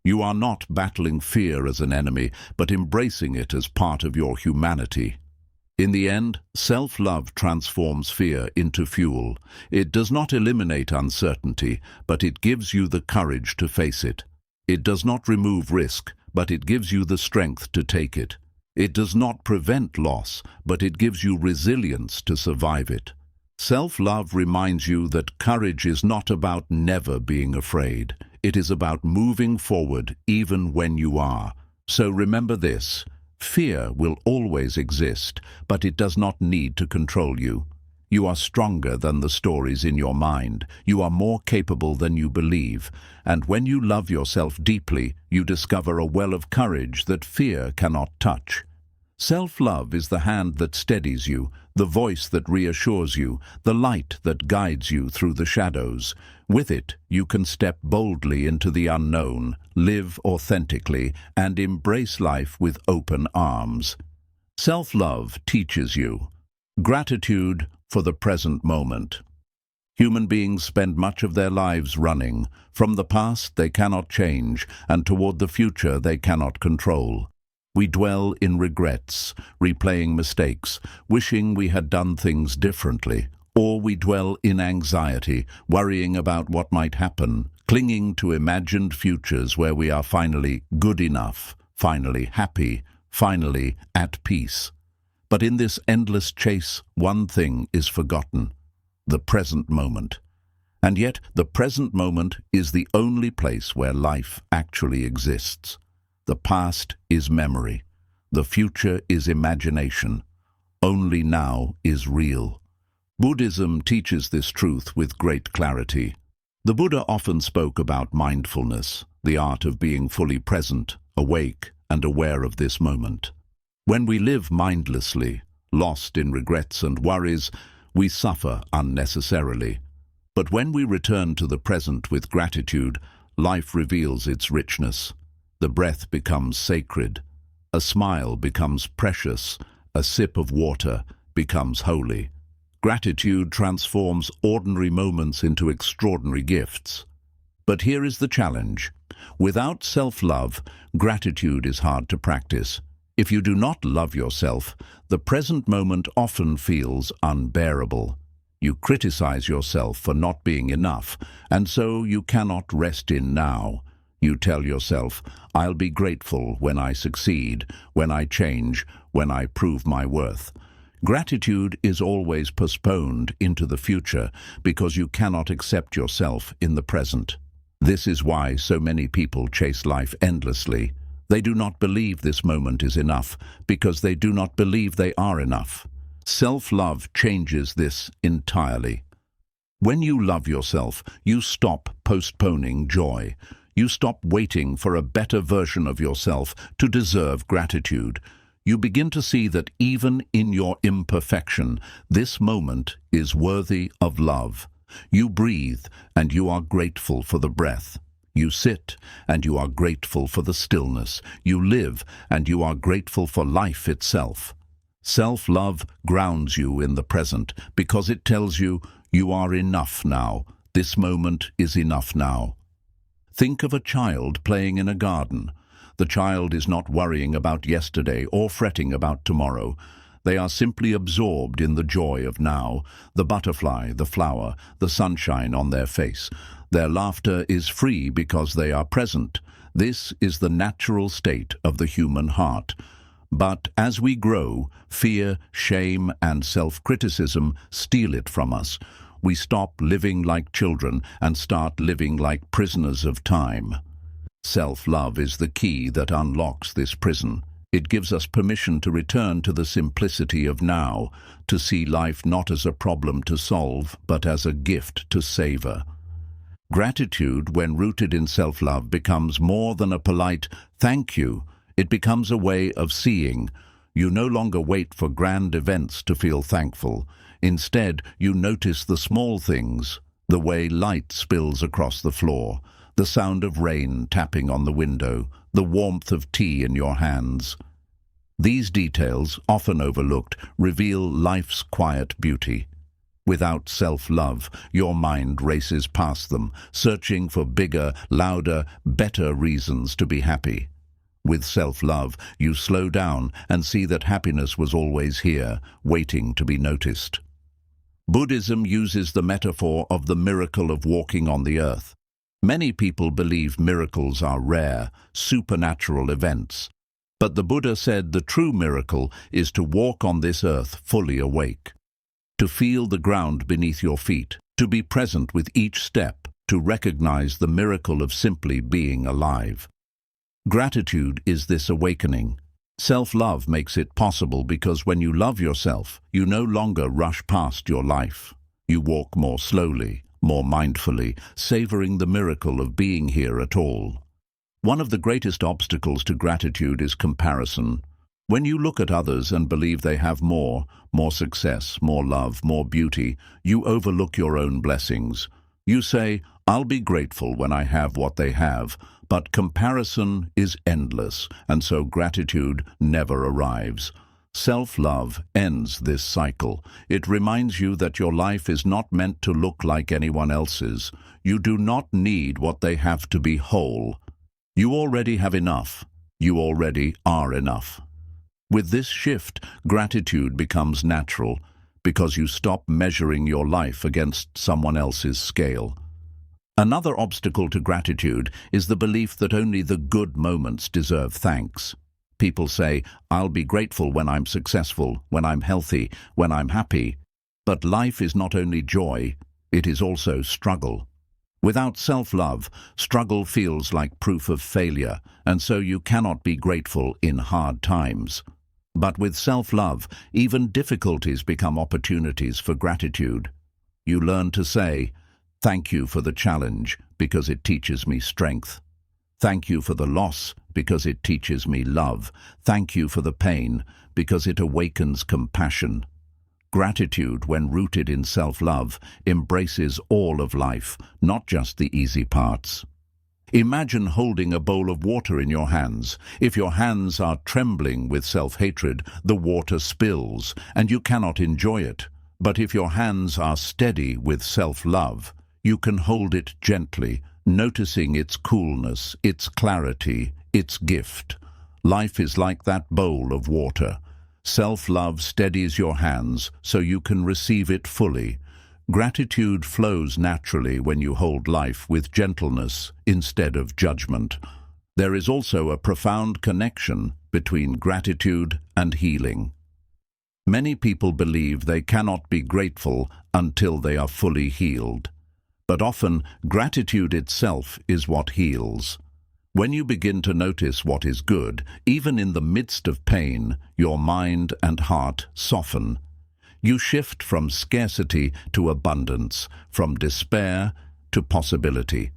You are not battling fear as an enemy, but embracing it as part of your humanity. In the end, self-love transforms fear into fuel. It does not eliminate uncertainty, but it gives you the courage to face it. It does not remove risk, but it gives you the strength to take it. It does not prevent loss, but it gives you resilience to survive it. Self-love reminds you that courage is not about never being afraid. It is about moving forward even when you are. So remember this. Fear will always exist, but it does not need to control you. You are stronger than the stories in your mind. You are more capable than you believe. And when you love yourself deeply, you discover a well of courage that fear cannot touch. Self-love is the hand that steadies you, the voice that reassures you, the light that guides you through the shadows. With it, you can step boldly into the unknown, live authentically, and embrace life with open arms. Self-love teaches you gratitude for the present moment. Human beings spend much of their lives running. From the past they cannot change, and toward the future they cannot control. We dwell in regrets, replaying mistakes, wishing we had done things differently. Or we dwell in anxiety, worrying about what might happen, clinging to imagined futures where we are finally good enough, finally happy, finally at peace. But in this endless chase, one thing is forgotten: the present moment. And yet, the present moment is the only place where life actually exists. The past is memory. The future is imagination. Only now is real. Buddhism teaches this truth with great clarity. The Buddha often spoke about mindfulness, the art of being fully present, awake, and aware of this moment. When we live mindlessly, lost in regrets and worries, we suffer unnecessarily. But when we return to the present with gratitude, life reveals its richness. The breath becomes sacred. A smile becomes precious. A sip of water becomes holy. Gratitude transforms ordinary moments into extraordinary gifts. But here is the challenge. Without self-love, gratitude is hard to practice. If you do not love yourself, the present moment often feels unbearable. You criticize yourself for not being enough, and so you cannot rest in now. You tell yourself, I'll be grateful when I succeed, when I change, when I prove my worth. Gratitude is always postponed into the future because you cannot accept yourself in the present. This is why so many people chase life endlessly. They do not believe this moment is enough because they do not believe they are enough. Self-love changes this entirely. When you love yourself, you stop postponing joy. You stop waiting for a better version of yourself to deserve gratitude. You begin to see that even in your imperfection, this moment is worthy of love. You breathe, and you are grateful for the breath. You sit, and you are grateful for the stillness. You live, and you are grateful for life itself. Self-love grounds you in the present because it tells you, you are enough now. This moment is enough now. Think of a child playing in a garden. The child is not worrying about yesterday or fretting about tomorrow. They are simply absorbed in the joy of now, the butterfly, the flower, the sunshine on their face. Their laughter is free because they are present. This is the natural state of the human heart. But as we grow, fear, shame, and self-criticism steal it from us. We stop living like children and start living like prisoners of time. Self-love is the key that unlocks this prison. It gives us permission to return to the simplicity of now, to see life not as a problem to solve, but as a gift to savor. Gratitude, when rooted in self-love, becomes more than a polite thank you. It becomes a way of seeing. You no longer wait for grand events to feel thankful. Instead, you notice the small things, the way light spills across the floor, the sound of rain tapping on the window, the warmth of tea in your hands. These details, often overlooked, reveal life's quiet beauty. Without self-love, your mind races past them, searching for bigger, louder, better reasons to be happy. With self-love, you slow down and see that happiness was always here, waiting to be noticed. Buddhism uses the metaphor of the miracle of walking on the earth. Many people believe miracles are rare, supernatural events. But the Buddha said the true miracle is to walk on this earth fully awake, to feel the ground beneath your feet, to be present with each step, to recognize the miracle of simply being alive. Gratitude is this awakening. Self-love makes it possible because when you love yourself, you no longer rush past your life. You walk more slowly, more mindfully, savoring the miracle of being here at all. One of the greatest obstacles to gratitude is comparison. When you look at others and believe they have more success, more love, more beauty, you overlook your own blessings. You say, I'll be grateful when I have what they have, but comparison is endless, and so gratitude never arrives. Self-love ends this cycle. It reminds you that your life is not meant to look like anyone else's. You do not need what they have to be whole. You already have enough. You already are enough. With this shift, gratitude becomes natural because you stop measuring your life against someone else's scale. Another obstacle to gratitude is the belief that only the good moments deserve thanks. People say, I'll be grateful when I'm successful, when I'm healthy, when I'm happy. But life is not only joy, it is also struggle. Without self-love, struggle feels like proof of failure, and so you cannot be grateful in hard times. But with self-love, even difficulties become opportunities for gratitude. You learn to say, thank you for the challenge because it teaches me strength. Thank you for the loss because it teaches me love. Thank you for the pain because it awakens compassion. Gratitude, when rooted in self-love, embraces all of life, not just the easy parts. Imagine holding a bowl of water in your hands. If your hands are trembling with self-hatred, the water spills, and you cannot enjoy it. But if your hands are steady with self-love, you can hold it gently, noticing its coolness, its clarity, its gift. Life is like that bowl of water. Self-love steadies your hands so you can receive it fully. Gratitude flows naturally when you hold life with gentleness instead of judgment. There is also a profound connection between gratitude and healing. Many people believe they cannot be grateful until they are fully healed. But often, gratitude itself is what heals. When you begin to notice what is good, even in the midst of pain, your mind and heart soften. You shift from scarcity to abundance, from despair to possibility.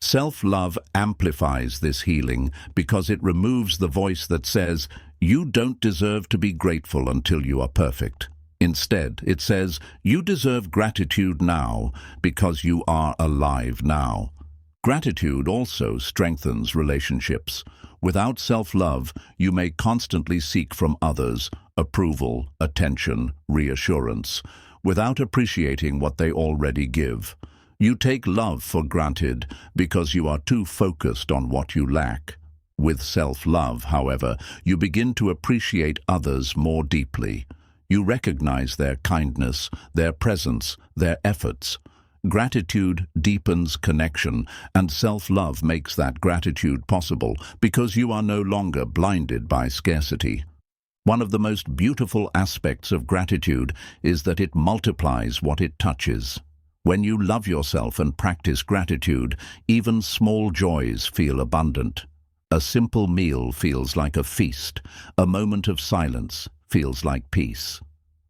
Self-love amplifies this healing because it removes the voice that says, "You don't deserve to be grateful until you are perfect." Instead, it says, "You deserve gratitude now because you are alive now." Gratitude also strengthens relationships. Without self-love, you may constantly seek from others approval, attention, reassurance, without appreciating what they already give. You take love for granted because you are too focused on what you lack. With self-love, however, you begin to appreciate others more deeply. You recognize their kindness, their presence, their efforts. Gratitude deepens connection, and self-love makes that gratitude possible because you are no longer blinded by scarcity. One of the most beautiful aspects of gratitude is that it multiplies what it touches. When you love yourself and practice gratitude, even small joys feel abundant. A simple meal feels like a feast. A moment of silence feels like peace.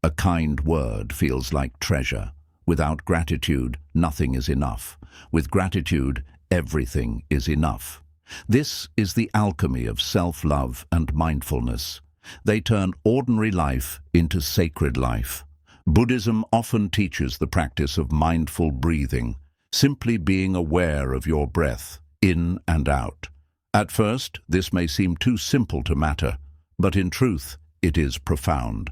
A kind word feels like treasure. Without gratitude, nothing is enough. With gratitude, everything is enough. This is the alchemy of self-love and mindfulness. They turn ordinary life into sacred life. Buddhism often teaches the practice of mindful breathing, simply being aware of your breath, in and out. At first, this may seem too simple to matter, but in truth, it is profound.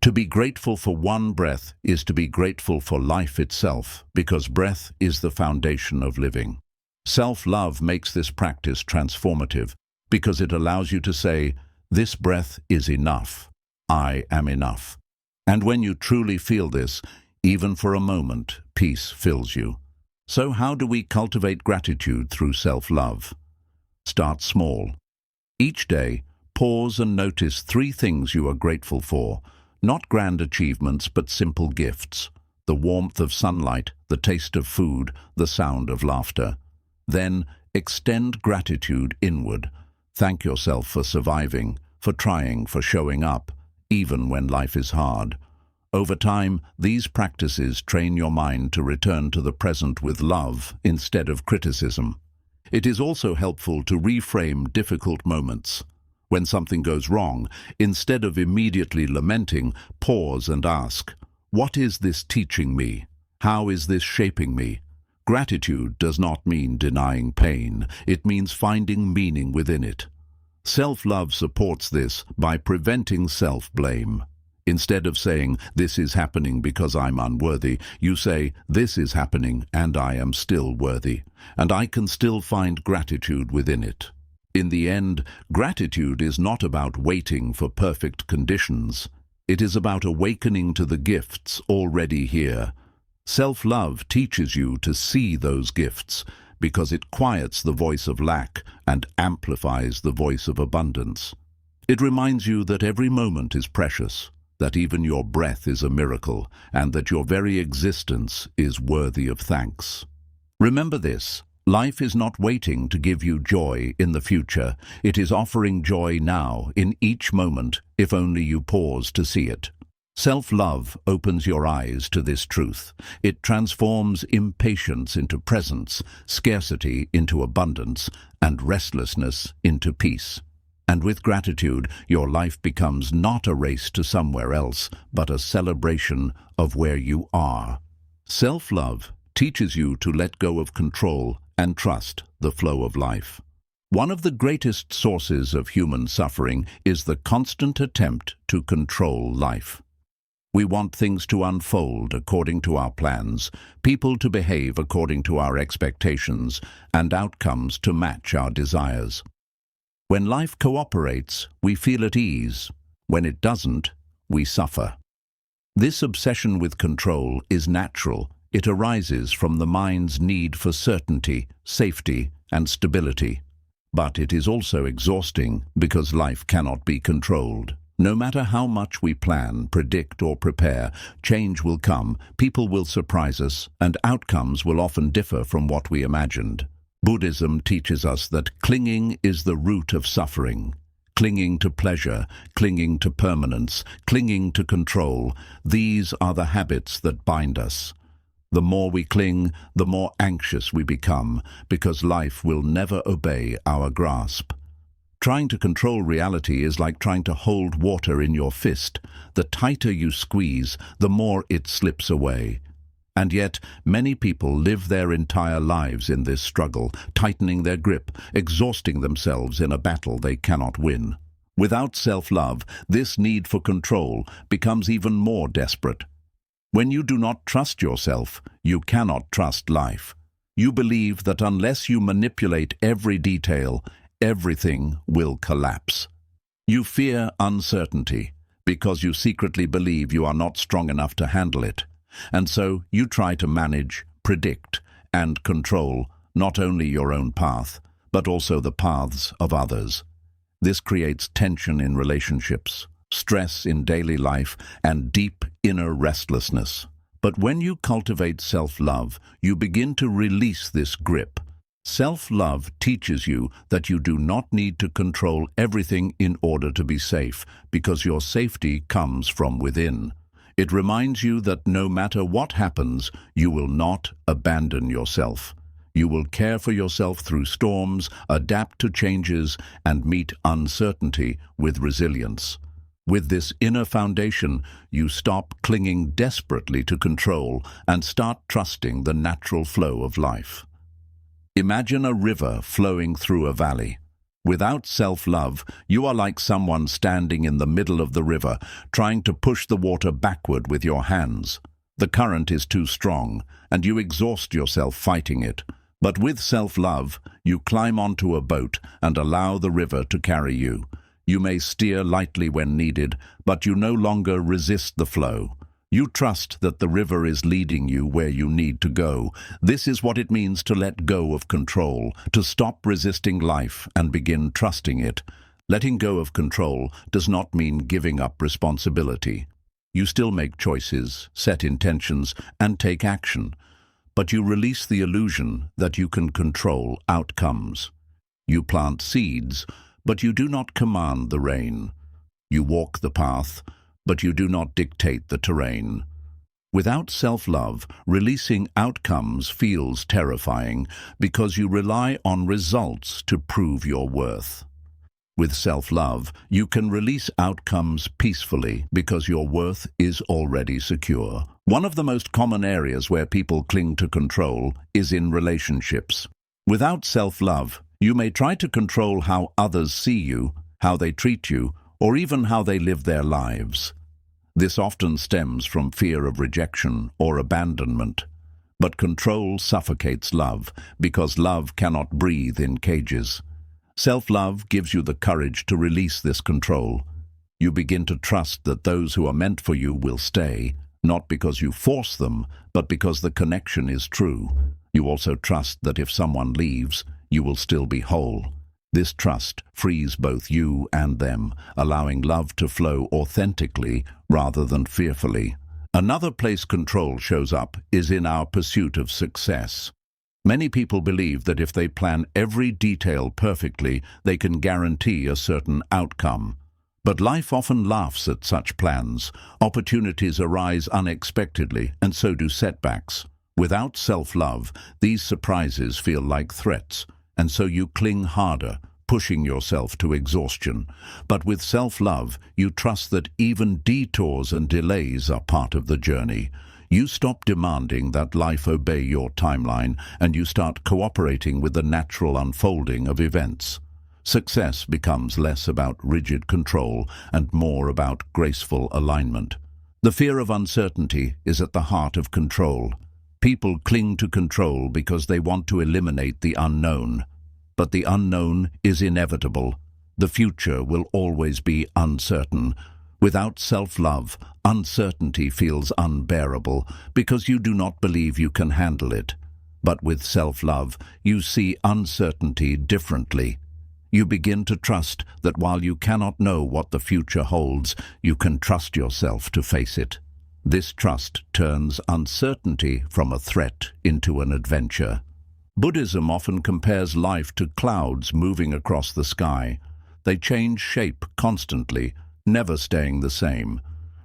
To be grateful for one breath is to be grateful for life itself, because breath is the foundation of living. Self-love makes this practice transformative, because it allows you to say, "This breath is enough. I am enough." And when you truly feel this, even for a moment, peace fills you. So how do we cultivate gratitude through self-love? Start small. Each day, pause and notice 3 things you are grateful for. Not grand achievements, but simple gifts. The warmth of sunlight, the taste of food, the sound of laughter. Then, extend gratitude inward. Thank yourself for surviving, for trying, for showing up, even when life is hard. Over time, these practices train your mind to return to the present with love instead of criticism. It is also helpful to reframe difficult moments. When something goes wrong, instead of immediately lamenting, pause and ask, "What is this teaching me? How is this shaping me?" Gratitude does not mean denying pain. It means finding meaning within it. Self-love supports this by preventing self-blame. Instead of saying, "This is happening because I'm unworthy," you say, "This is happening and I am still worthy, and I can still find gratitude within it." In the end, gratitude is not about waiting for perfect conditions. It is about awakening to the gifts already here. Self-love teaches you to see those gifts because it quiets the voice of lack and amplifies the voice of abundance. It reminds you that every moment is precious, that even your breath is a miracle, and that your very existence is worthy of thanks. Remember this. Life is not waiting to give you joy in the future. It is offering joy now, in each moment, if only you pause to see it. Self-love opens your eyes to this truth. It transforms impatience into presence, scarcity into abundance, and restlessness into peace. And with gratitude, your life becomes not a race to somewhere else, but a celebration of where you are. Self-love teaches you to let go of control and trust the flow of life. One of the greatest sources of human suffering is the constant attempt to control life. We want things to unfold according to our plans, people to behave according to our expectations, and outcomes to match our desires. When life cooperates, we feel at ease. When it doesn't, we suffer. This obsession with control is natural. It arises from the mind's need for certainty, safety, and stability. But it is also exhausting because life cannot be controlled. No matter how much we plan, predict, or prepare, change will come, people will surprise us, and outcomes will often differ from what we imagined. Buddhism teaches us that clinging is the root of suffering. Clinging to pleasure, clinging to permanence, clinging to control, these are the habits that bind us. The more we cling, the more anxious we become, because life will never obey our grasp. Trying to control reality is like trying to hold water in your fist. The tighter you squeeze, the more it slips away. And yet, many people live their entire lives in this struggle, tightening their grip, exhausting themselves in a battle they cannot win. Without self-love, this need for control becomes even more desperate. When you do not trust yourself, you cannot trust life. You believe that unless you manipulate every detail, everything will collapse. You fear uncertainty because you secretly believe you are not strong enough to handle it. And so you try to manage, predict, and control not only your own path, but also the paths of others. This creates tension in relationships, stress in daily life, and deep inner restlessness. But when you cultivate self-love, you begin to release this grip. Self-love teaches you that you do not need to control everything in order to be safe, because your safety comes from within. It reminds you that no matter what happens, you will not abandon yourself. You will care for yourself through storms, adapt to changes, and meet uncertainty with resilience. With this inner foundation, you stop clinging desperately to control and start trusting the natural flow of life. Imagine a river flowing through a valley. Without self-love, you are like someone standing in the middle of the river, trying to push the water backward with your hands. The current is too strong, and you exhaust yourself fighting it. But with self-love, you climb onto a boat and allow the river to carry you. You may steer lightly when needed, but you no longer resist the flow. You trust that the river is leading you where you need to go. This is what it means to let go of control, to stop resisting life and begin trusting it. Letting go of control does not mean giving up responsibility. You still make choices, set intentions, and take action. But you release the illusion that you can control outcomes. You plant seeds, but you do not command the rain. You walk the path, but you do not dictate the terrain. Without self-love, releasing outcomes feels terrifying because you rely on results to prove your worth. With self-love, you can release outcomes peacefully because your worth is already secure. One of the most common areas where people cling to control is in relationships. Without self-love, you may try to control how others see you, how they treat you, or even how they live their lives. This often stems from fear of rejection or abandonment. But control suffocates love, because love cannot breathe in cages. Self-love gives you the courage to release this control. You begin to trust that those who are meant for you will stay, not because you force them, but because the connection is true. You also trust that if someone leaves, you will still be whole. This trust frees both you and them, allowing love to flow authentically rather than fearfully. Another place control shows up is in our pursuit of success. Many people believe that if they plan every detail perfectly, they can guarantee a certain outcome. But life often laughs at such plans. Opportunities arise unexpectedly, and so do setbacks. Without self-love, these surprises feel like threats, and so you cling harder, pushing yourself to exhaustion. But with self-love, you trust that even detours and delays are part of the journey. You stop demanding that life obey your timeline, and you start cooperating with the natural unfolding of events. Success becomes less about rigid control and more about graceful alignment. The fear of uncertainty is at the heart of control. People cling to control because they want to eliminate the unknown. But the unknown is inevitable. The future will always be uncertain. Without self-love, uncertainty feels unbearable because you do not believe you can handle it. But with self-love, you see uncertainty differently. You begin to trust that while you cannot know what the future holds, you can trust yourself to face it. This trust turns uncertainty from a threat into an adventure. Buddhism often compares life to clouds moving across the sky. They change shape constantly, never staying the same.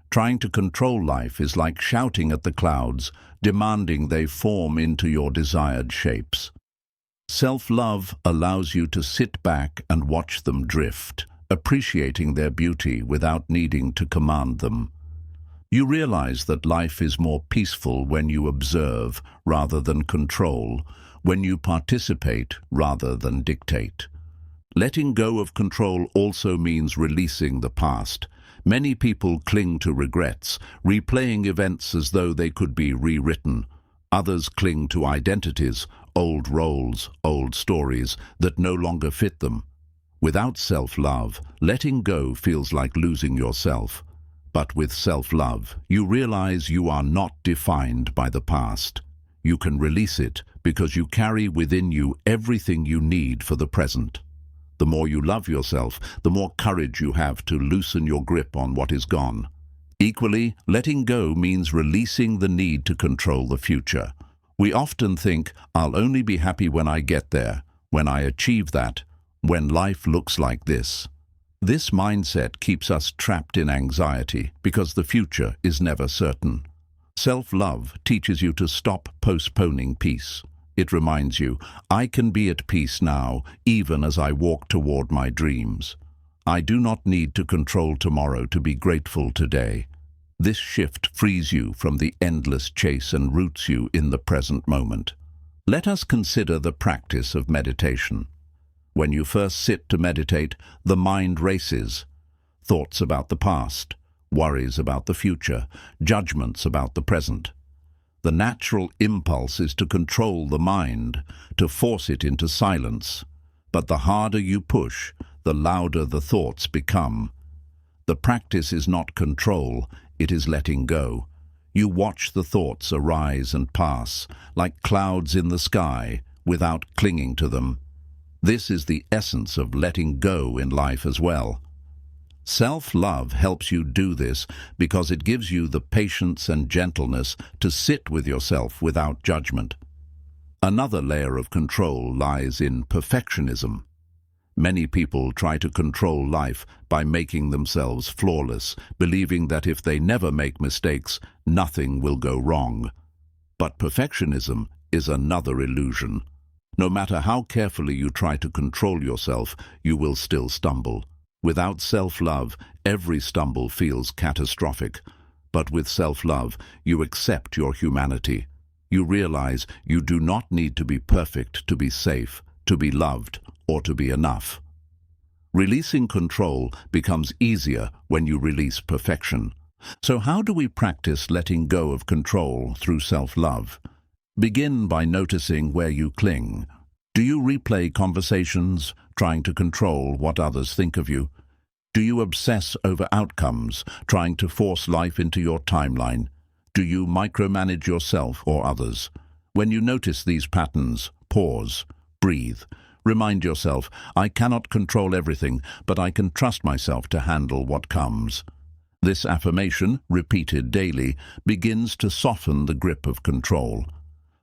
Trying to control life is like shouting at the clouds, demanding they form into your desired shapes. Self-love allows you to sit back and watch them drift, appreciating their beauty without needing to command them. You realize that life is more peaceful when you observe rather than control, when you participate rather than dictate. Letting go of control also means releasing the past. Many people cling to regrets, replaying events as though they could be rewritten. Others cling to identities, old roles, old stories that no longer fit them. Without self-love, letting go feels like losing yourself. But with self-love, you realize you are not defined by the past. You can release it because you carry within you everything you need for the present. The more you love yourself, the more courage you have to loosen your grip on what is gone. Equally, letting go means releasing the need to control the future. We often think, I'll only be happy when I get there, when I achieve that, when life looks like this. This mindset keeps us trapped in anxiety because the future is never certain. Self-love teaches you to stop postponing peace. It reminds you, I can be at peace now, even as I walk toward my dreams. I do not need to control tomorrow to be grateful today. This shift frees you from the endless chase and roots you in the present moment. Let us consider the practice of meditation. When you first sit to meditate, the mind races. Thoughts about the past, worries about the future, judgments about the present. The natural impulse is to control the mind, to force it into silence. But the harder you push, the louder the thoughts become. The practice is not control, it is letting go. You watch the thoughts arise and pass, like clouds in the sky, without clinging to them. This is the essence of letting go in life as well. Self-love helps you do this because it gives you the patience and gentleness to sit with yourself without judgment. Another layer of control lies in perfectionism. Many people try to control life by making themselves flawless, believing that if they never make mistakes, nothing will go wrong. But perfectionism is another illusion. No matter how carefully you try to control yourself, you will still stumble. Without self-love, every stumble feels catastrophic. But with self-love, you accept your humanity. You realize you do not need to be perfect to be safe, to be loved, or to be enough. Releasing control becomes easier when you release perfection. So how do we practice letting go of control through self-love? Begin by noticing where you cling. Do you replay conversations, trying to control what others think of you? Do you obsess over outcomes, trying to force life into your timeline? Do you micromanage yourself or others? When you notice these patterns, pause, breathe. Remind yourself, I cannot control everything, but I can trust myself to handle what comes. This affirmation, repeated daily, begins to soften the grip of control.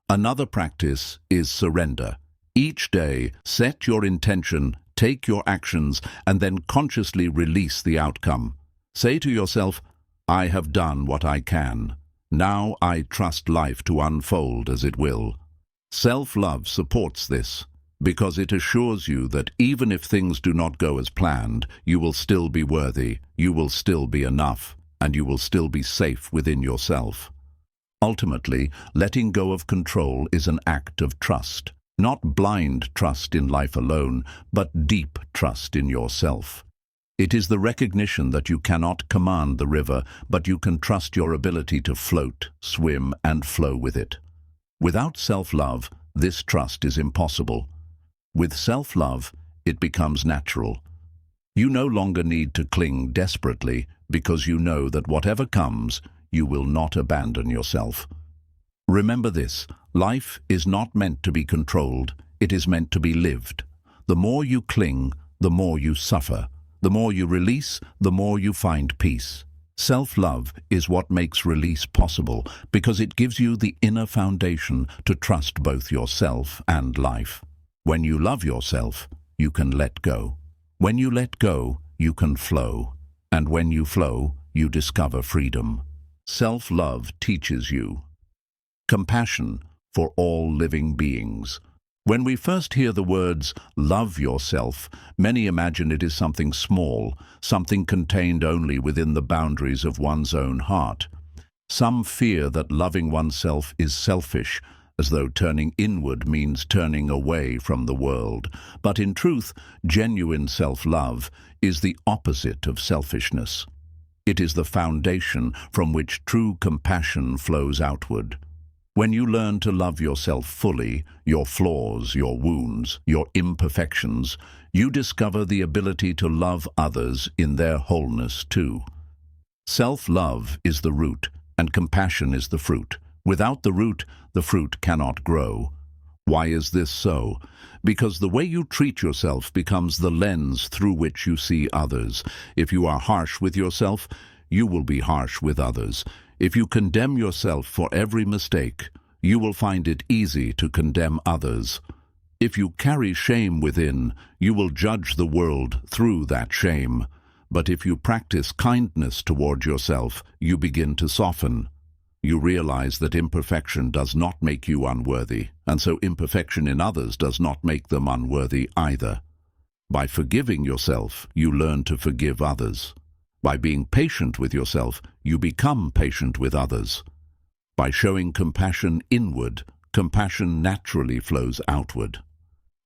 Another practice is surrender. Each day, set your intention, take your actions, and then consciously release the outcome. Say to yourself, I have done what I can. Now I trust life to unfold as it will. Self-love supports this, because it assures you that even if things do not go as planned, you will still be worthy, you will still be enough, and you will still be safe within yourself. Ultimately, letting go of control is an act of trust. Not blind trust in life alone, but deep trust in yourself. It is the recognition that you cannot command the river, but you can trust your ability to float, swim, and flow with it. Without self-love, this trust is impossible. With self-love, it becomes natural. You no longer need to cling desperately because you know that whatever comes, you will not abandon yourself. Remember this, life is not meant to be controlled, it is meant to be lived. The more you cling, the more you suffer. The more you release, the more you find peace. Self-love is what makes release possible because it gives you the inner foundation to trust both yourself and life. When you love yourself, you can let go. When you let go, you can flow. And when you flow, you discover freedom. Self-love teaches you compassion for all living beings. When we first hear the words, love yourself, many imagine it is something small, something contained only within the boundaries of one's own heart. Some fear that loving oneself is selfish, as though turning inward means turning away from the world. But in truth, genuine self-love is the opposite of selfishness. It is the foundation from which true compassion flows outward. When you learn to love yourself fully, your flaws, your wounds, your imperfections, you discover the ability to love others in their wholeness too. Self-love is the root, and compassion is the fruit. Without the fruit cannot grow. Why is this so? Because the way you treat yourself becomes the lens through which you see others. If you are harsh with yourself, you will be harsh with others. If you condemn yourself for every mistake, you will find it easy to condemn others. If you carry shame within, you will judge the world through that shame. But if you practice kindness toward yourself, you begin to soften. You realize that imperfection does not make you unworthy, and so imperfection in others does not make them unworthy either. By forgiving yourself, you learn to forgive others. By being patient with yourself, you become patient with others. By showing compassion inward, compassion naturally flows outward.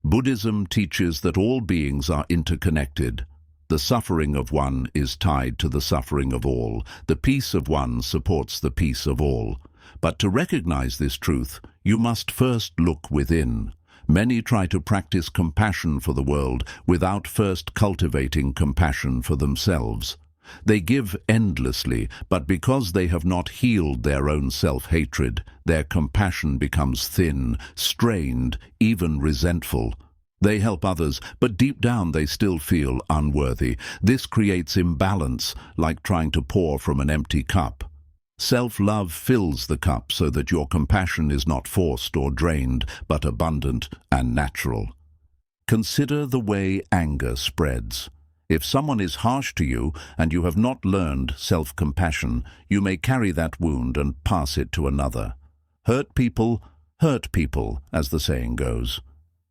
Buddhism teaches that all beings are interconnected. The suffering of one is tied to the suffering of all. The peace of one supports the peace of all. But to recognize this truth, you must first look within. Many try to practice compassion for the world without first cultivating compassion for themselves. They give endlessly, but because they have not healed their own self-hatred, their compassion becomes thin, strained, even resentful. They help others, but deep down they still feel unworthy. This creates imbalance, like trying to pour from an empty cup. Self-love fills the cup so that your compassion is not forced or drained, but abundant and natural. Consider the way anger spreads. If someone is harsh to you and you have not learned self-compassion, you may carry that wound and pass it to another. Hurt people, as the saying goes.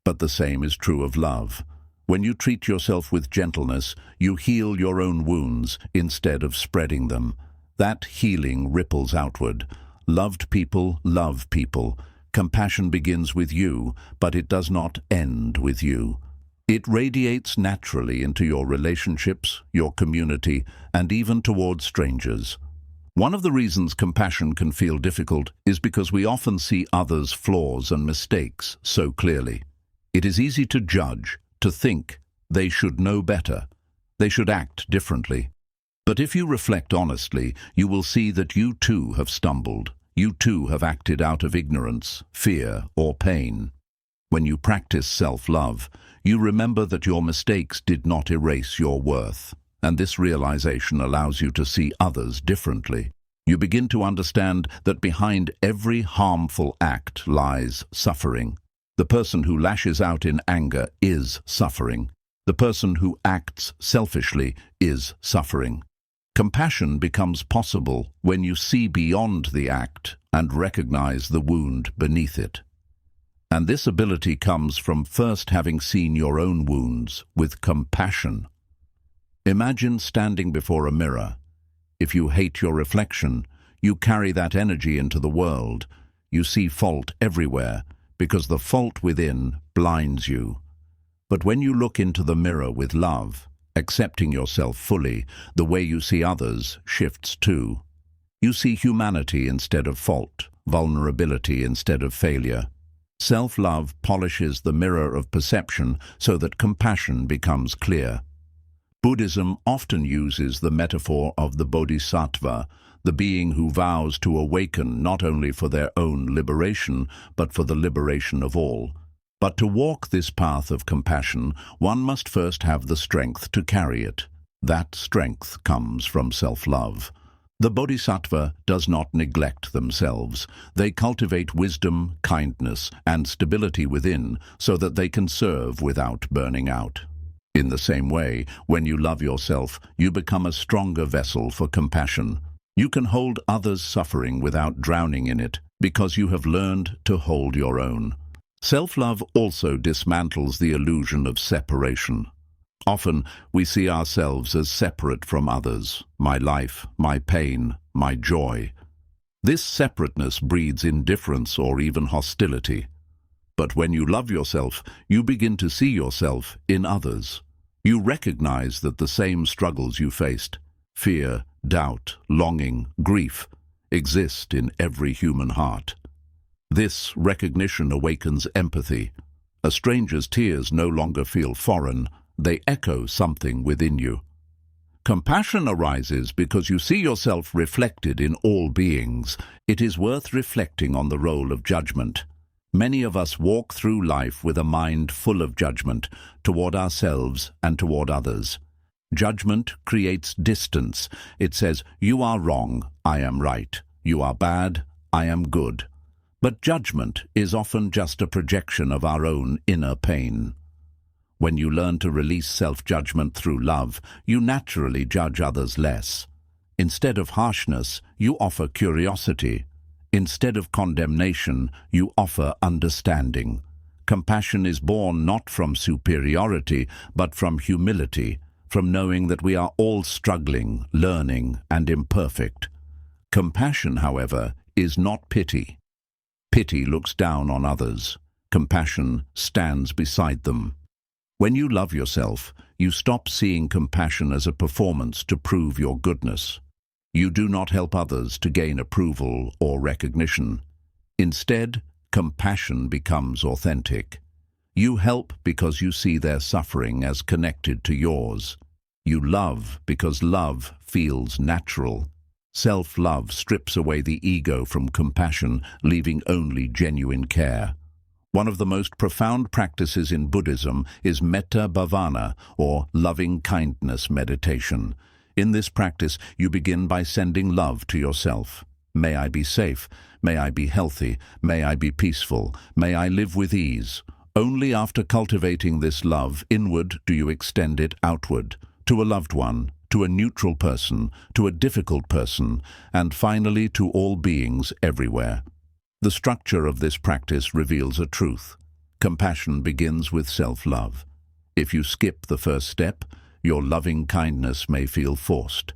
But the same is true of love. When you treat yourself with gentleness, you heal your own wounds instead of spreading them. That healing ripples outward. Loved people love people. Compassion begins with you, but it does not end with you. It radiates naturally into your relationships, your community, and even towards strangers. One of the reasons compassion can feel difficult is because we often see others' flaws and mistakes so clearly. It is easy to judge, to think they should know better, they should act differently. But if you reflect honestly, you will see that you too have stumbled. You too have acted out of ignorance, fear, or pain. When you practice self-love, you remember that your mistakes did not erase your worth, and this realization allows you to see others differently. You begin to understand that behind every harmful act lies suffering. The person who lashes out in anger is suffering. The person who acts selfishly is suffering. Compassion becomes possible when you see beyond the act and recognize the wound beneath it. And this ability comes from first having seen your own wounds with compassion. Imagine standing before a mirror. If you hate your reflection, you carry that energy into the world. You see fault everywhere, because the fault within blinds you. But when you look into the mirror with love, accepting yourself fully, the way you see others shifts too. You see humanity instead of fault, vulnerability instead of failure. Self-love polishes the mirror of perception so that compassion becomes clear. Buddhism often uses the metaphor of the bodhisattva, the being who vows to awaken not only for their own liberation, but for the liberation of all. But to walk this path of compassion, one must first have the strength to carry it. That strength comes from self-love. The bodhisattva does not neglect themselves. They cultivate wisdom, kindness, and stability within so that they can serve without burning out. In the same way, when you love yourself, you become a stronger vessel for compassion. You can hold others' suffering without drowning in it because you have learned to hold your own. Self-love also dismantles the illusion of separation. Often, we see ourselves as separate from others, my life, my pain, my joy. This separateness breeds indifference or even hostility. But when you love yourself, you begin to see yourself in others. You recognize that the same struggles you faced, fear, doubt, longing, grief, exist in every human heart. This recognition awakens empathy. A stranger's tears no longer feel foreign, they echo something within you. Compassion arises because you see yourself reflected in all beings. It is worth reflecting on the role of judgment. Many of us walk through life with a mind full of judgment toward ourselves and toward others. Judgment creates distance. It says, you are wrong, I am right. You are bad, I am good. But judgment is often just a projection of our own inner pain. When you learn to release self-judgment through love, you naturally judge others less. Instead of harshness, you offer curiosity. Instead of condemnation, you offer understanding. Compassion is born not from superiority, but from humility, from knowing that we are all struggling, learning, and imperfect. Compassion, however, is not pity. Pity looks down on others. Compassion stands beside them. When you love yourself, you stop seeing compassion as a performance to prove your goodness. You do not help others to gain approval or recognition. Instead, compassion becomes authentic. You help because you see their suffering as connected to yours. You love because love feels natural. Self-love strips away the ego from compassion, leaving only genuine care. One of the most profound practices in Buddhism is metta bhavana, or loving-kindness meditation. In this practice, you begin by sending love to yourself. May I be safe. May I be healthy. May I be peaceful. May I live with ease. Only after cultivating this love inward do you extend it outward, to a loved one, to a neutral person, to a difficult person, and finally to all beings everywhere. The structure of this practice reveals a truth. Compassion begins with self-love. If you skip the first step, your loving kindness may feel forced.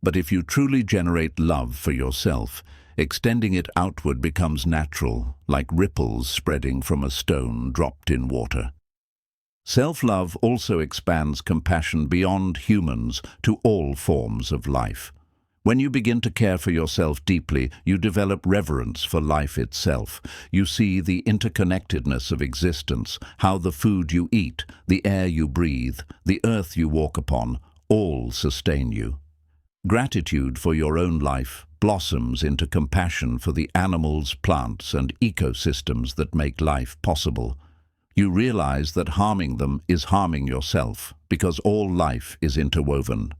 But if you truly generate love for yourself, extending it outward becomes natural, like ripples spreading from a stone dropped in water. Self-love also expands compassion beyond humans to all forms of life. When you begin to care for yourself deeply, you develop reverence for life itself. You see the interconnectedness of existence, how the food you eat, the air you breathe, the earth you walk upon, all sustain you. Gratitude for your own life blossoms into compassion for the animals, plants, and ecosystems that make life possible. You realize that harming them is harming yourself, because all life is interwoven.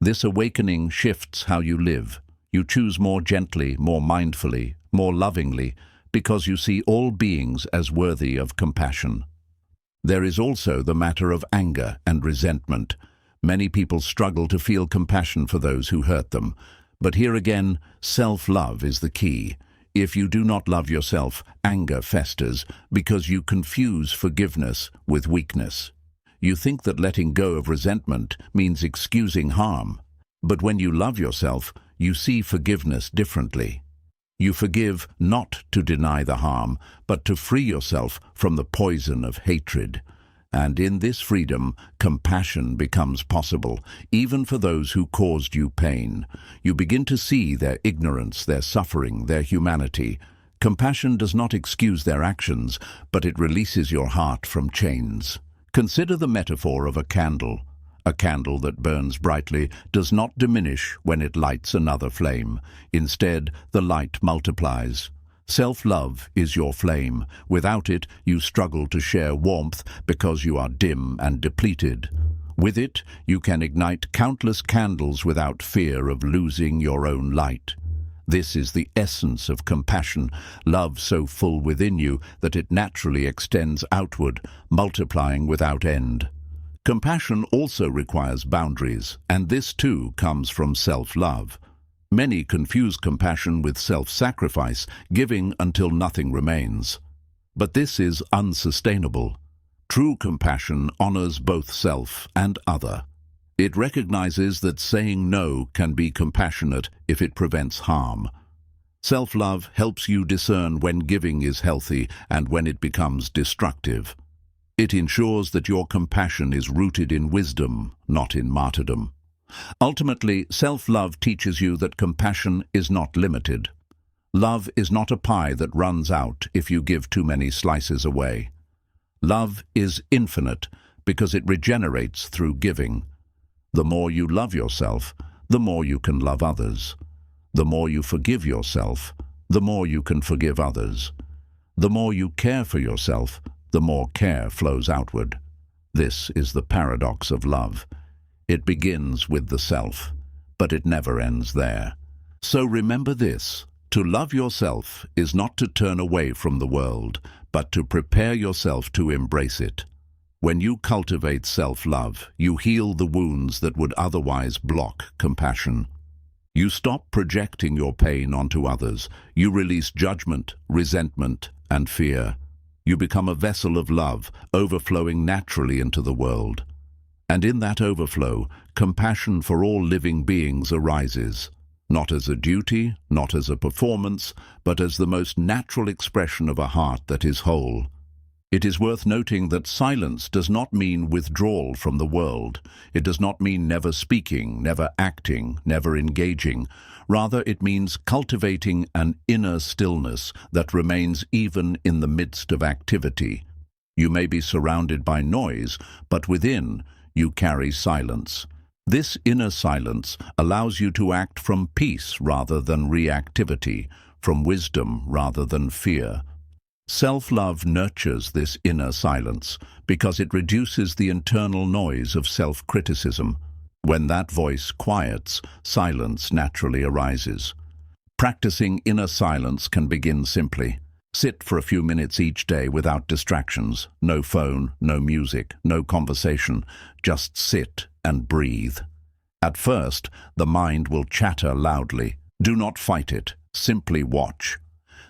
This awakening shifts how you live. You choose more gently, more mindfully, more lovingly, because you see all beings as worthy of compassion. There is also the matter of anger and resentment. Many people struggle to feel compassion for those who hurt them. But here again, self-love is the key. If you do not love yourself, anger festers because you confuse forgiveness with weakness. You think that letting go of resentment means excusing harm. But when you love yourself, you see forgiveness differently. You forgive not to deny the harm, but to free yourself from the poison of hatred. And in this freedom, compassion becomes possible, even for those who caused you pain. You begin to see their ignorance, their suffering, their humanity. Compassion does not excuse their actions, but it releases your heart from chains. Consider the metaphor of a candle. A candle that burns brightly does not diminish when it lights another flame. Instead, the light multiplies. Self-love is your flame. Without it, you struggle to share warmth because you are dim and depleted. With it, you can ignite countless candles without fear of losing your own light. This is the essence of compassion, love so full within you that it naturally extends outward, multiplying without end. Compassion also requires boundaries, and this too comes from self-love. Many confuse compassion with self-sacrifice, giving until nothing remains. But this is unsustainable. True compassion honors both self and other. It recognizes that saying no can be compassionate if it prevents harm. Self-love helps you discern when giving is healthy and when it becomes destructive. It ensures that your compassion is rooted in wisdom, not in martyrdom. Ultimately, self-love teaches you that compassion is not limited. Love is not a pie that runs out if you give too many slices away. Love is infinite because it regenerates through giving. The more you love yourself, the more you can love others. The more you forgive yourself, the more you can forgive others. The more you care for yourself, the more care flows outward. This is the paradox of love. It begins with the self, but it never ends there. So remember this: to love yourself is not to turn away from the world, but to prepare yourself to embrace it. When you cultivate self-love, you heal the wounds that would otherwise block compassion. You stop projecting your pain onto others. You release judgment, resentment, and fear. You become a vessel of love, overflowing naturally into the world. And in that overflow, compassion for all living beings arises, not as a duty, not as a performance, but as the most natural expression of a heart that is whole. It is worth noting that silence does not mean withdrawal from the world. It does not mean never speaking, never acting, never engaging. Rather, it means cultivating an inner stillness that remains even in the midst of activity. You may be surrounded by noise, but within, you carry silence. This inner silence allows you to act from peace rather than reactivity, from wisdom rather than fear. Self-love nurtures this inner silence because it reduces the internal noise of self-criticism. When that voice quiets, silence naturally arises. Practicing inner silence can begin simply. Sit for a few minutes each day without distractions. No phone, no music, no conversation. Just sit and breathe. At first, the mind will chatter loudly. Do not fight it. Simply watch.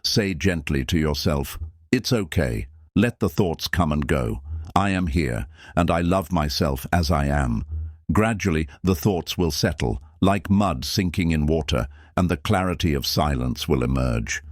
Say gently to yourself, "It's okay. Let the thoughts come and go. I am here, and I love myself as I am." Gradually, the thoughts will settle, like mud sinking in water, and the clarity of silence will emerge.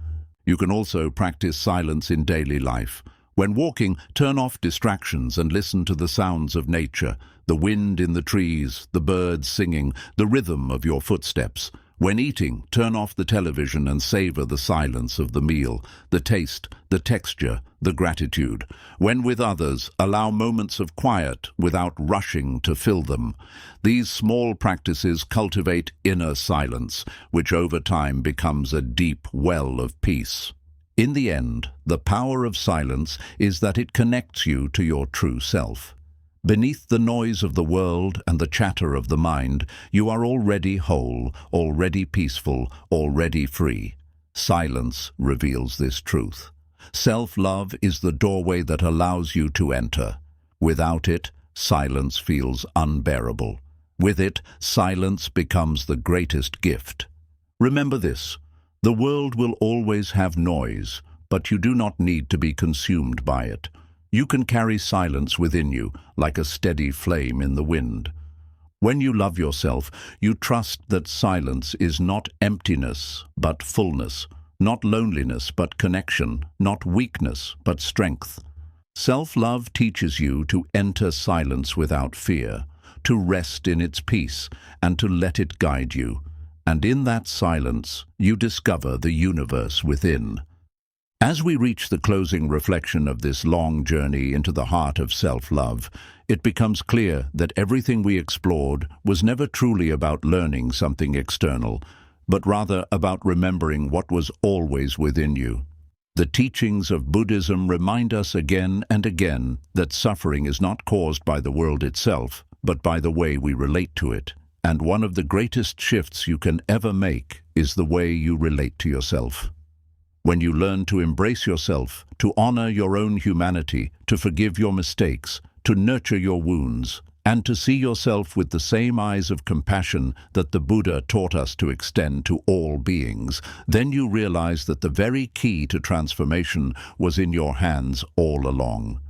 You can also practice silence in daily life. When walking, turn off distractions and listen to the sounds of nature, the wind in the trees, the birds singing, the rhythm of your footsteps. When eating, turn off the television and savor the silence of the meal, the taste, the texture, the gratitude. When with others, allow moments of quiet without rushing to fill them. These small practices cultivate inner silence, which over time becomes a deep well of peace. In the end, the power of silence is that it connects you to your true self. Beneath the noise of the world and the chatter of the mind, you are already whole, already peaceful, already free. Silence reveals this truth. Self-love is the doorway that allows you to enter. Without it, silence feels unbearable. With it, silence becomes the greatest gift. Remember this: the world will always have noise, but you do not need to be consumed by it. You can carry silence within you, like a steady flame in the wind. When you love yourself, you trust that silence is not emptiness, but fullness, not loneliness, but connection, not weakness, but strength. Self-love teaches you to enter silence without fear, to rest in its peace, and to let it guide you. And in that silence, you discover the universe within. As we reach the closing reflection of this long journey into the heart of self-love, it becomes clear that everything we explored was never truly about learning something external, but rather about remembering what was always within you. The teachings of Buddhism remind us again and again that suffering is not caused by the world itself, but by the way we relate to it. And one of the greatest shifts you can ever make is the way you relate to yourself. When you learn to embrace yourself, to honor your own humanity, to forgive your mistakes, to nurture your wounds, and to see yourself with the same eyes of compassion that the Buddha taught us to extend to all beings, then you realize that the very key to transformation was in your hands all along.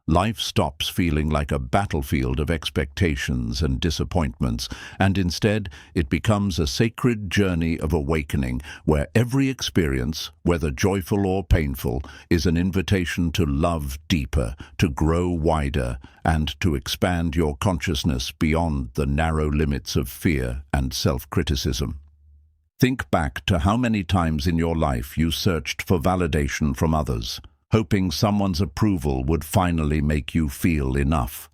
Life stops feeling like a battlefield of expectations and disappointments, and instead it becomes a sacred journey of awakening where every experience, whether joyful or painful, is an invitation to love deeper, to grow wider, and to expand your consciousness beyond the narrow limits of fear and self-criticism. Think back to how many times in your life you searched for validation from others, hoping someone's approval would finally make you feel enough.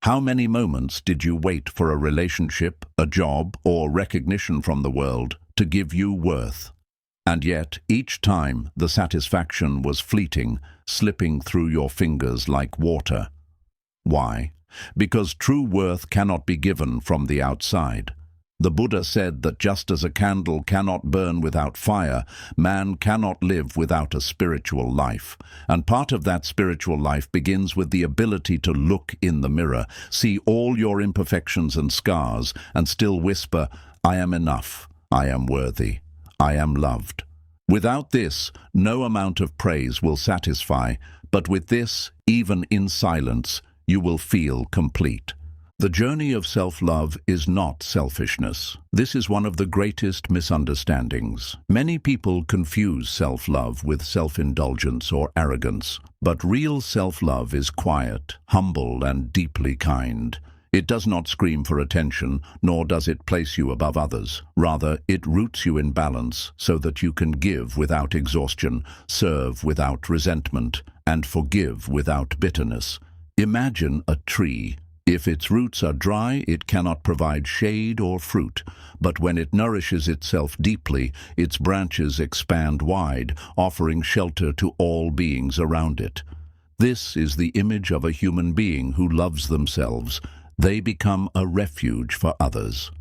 How many moments did you wait for a relationship, a job, or recognition from the world to give you worth? And yet, each time, the satisfaction was fleeting, slipping through your fingers like water. Why? Because true worth cannot be given from the outside. The Buddha said that just as a candle cannot burn without fire, man cannot live without a spiritual life. And part of that spiritual life begins with the ability to look in the mirror, see all your imperfections and scars, and still whisper, "I am enough, I am worthy, I am loved." Without this, no amount of praise will satisfy, but with this, even in silence, you will feel complete. The journey of self-love is not selfishness. This is one of the greatest misunderstandings. Many people confuse self-love with self-indulgence or arrogance, but real self-love is quiet, humble, and deeply kind. It does not scream for attention, nor does it place you above others. Rather, it roots you in balance so that you can give without exhaustion, serve without resentment, and forgive without bitterness. Imagine a tree. If its roots are dry, it cannot provide shade or fruit, but when it nourishes itself deeply, its branches expand wide, offering shelter to all beings around it. This is the image of a human being who loves themselves. They become a refuge for others.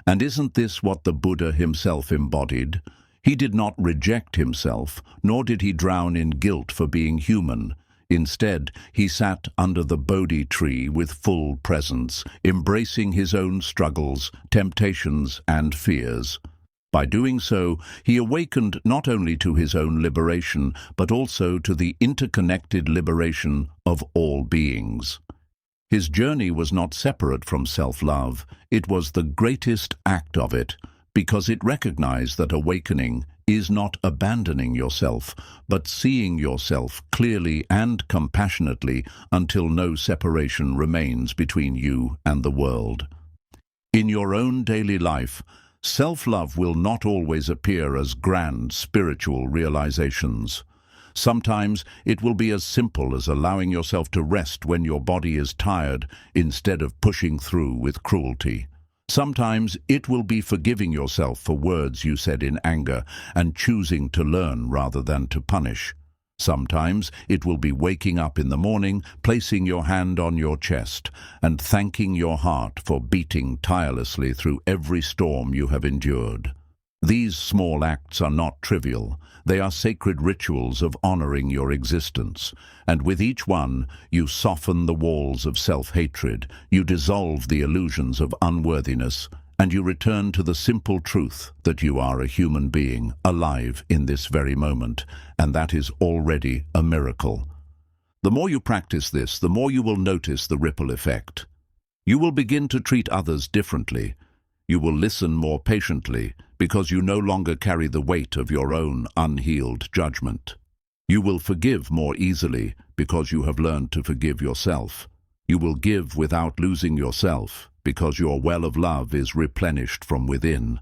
And isn't this what the Buddha himself embodied? He did not reject himself, nor did he drown in guilt for being human. Instead, he sat under the Bodhi tree with full presence, embracing his own struggles, temptations, and fears. By doing so, he awakened not only to his own liberation, but also to the interconnected liberation of all beings. His journey was not separate from self-love. It was the greatest act of it, because it recognized that awakening is not abandoning yourself, but seeing yourself clearly and compassionately until no separation remains between you and the world. In your own daily life, self-love will not always appear as grand spiritual realizations. Sometimes it will be as simple as allowing yourself to rest when your body is tired instead of pushing through with cruelty. Sometimes it will be forgiving yourself for words you said in anger and choosing to learn rather than to punish. Sometimes it will be waking up in the morning, placing your hand on your chest, and thanking your heart for beating tirelessly through every storm you have endured. These small acts are not trivial. They are sacred rituals of honoring your existence, and with each one, you soften the walls of self-hatred, you dissolve the illusions of unworthiness, and you return to the simple truth that you are a human being, alive in this very moment, and that is already a miracle. The more you practice this, the more you will notice the ripple effect. You will begin to treat others differently. You will listen more patiently, because you no longer carry the weight of your own unhealed judgment. You will forgive more easily, because you have learned to forgive yourself. You will give without losing yourself, because your well of love is replenished from within.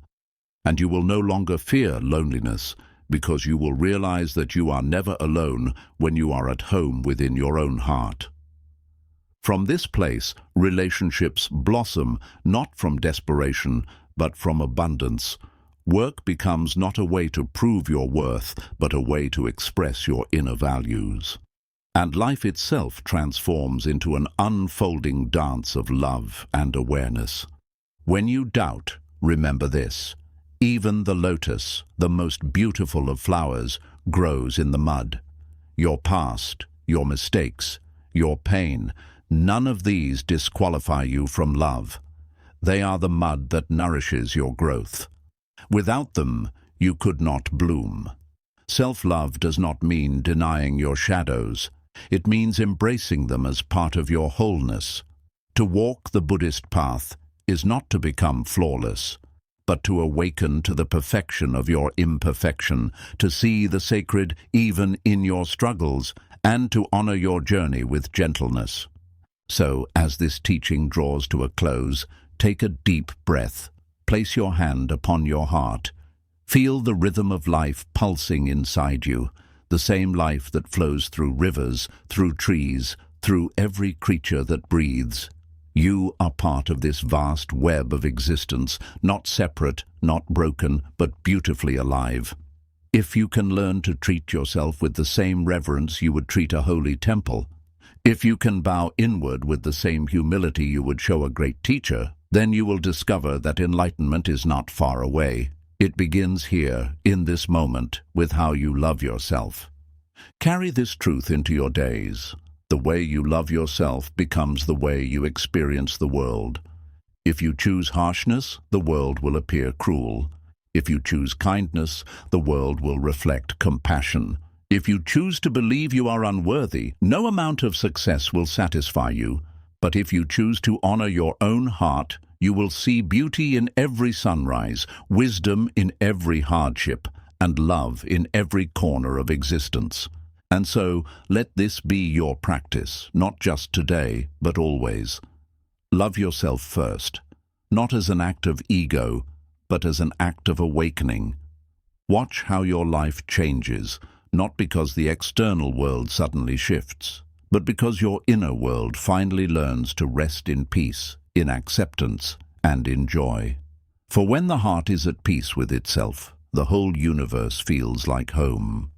And you will no longer fear loneliness, because you will realize that you are never alone when you are at home within your own heart. From this place, relationships blossom not from desperation, but from abundance. Work becomes not a way to prove your worth, but a way to express your inner values. And life itself transforms into an unfolding dance of love and awareness. When you doubt, remember this: even the lotus, the most beautiful of flowers, grows in the mud. Your past, your mistakes, your pain, none of these disqualify you from love. They are the mud that nourishes your growth. Without them, you could not bloom. Self-love does not mean denying your shadows. It means embracing them as part of your wholeness. To walk the Buddhist path is not to become flawless, but to awaken to the perfection of your imperfection, to see the sacred even in your struggles, and to honor your journey with gentleness. So, as this teaching draws to a close, take a deep breath. Place your hand upon your heart. Feel the rhythm of life pulsing inside you, the same life that flows through rivers, through trees, through every creature that breathes. You are part of this vast web of existence, not separate, not broken, but beautifully alive. If you can learn to treat yourself with the same reverence you would treat a holy temple, if you can bow inward with the same humility you would show a great teacher, then you will discover that enlightenment is not far away. It begins here, in this moment, with how you love yourself. Carry this truth into your days. The way you love yourself becomes the way you experience the world. If you choose harshness, the world will appear cruel. If you choose kindness, the world will reflect compassion. If you choose to believe you are unworthy, no amount of success will satisfy you. But if you choose to honor your own heart, you will see beauty in every sunrise, wisdom in every hardship, and love in every corner of existence. And so, let this be your practice, not just today, but always. Love yourself first, not as an act of ego, but as an act of awakening. Watch how your life changes, not because the external world suddenly shifts, but because your inner world finally learns to rest in peace, in acceptance, and in joy. For when the heart is at peace with itself, the whole universe feels like home.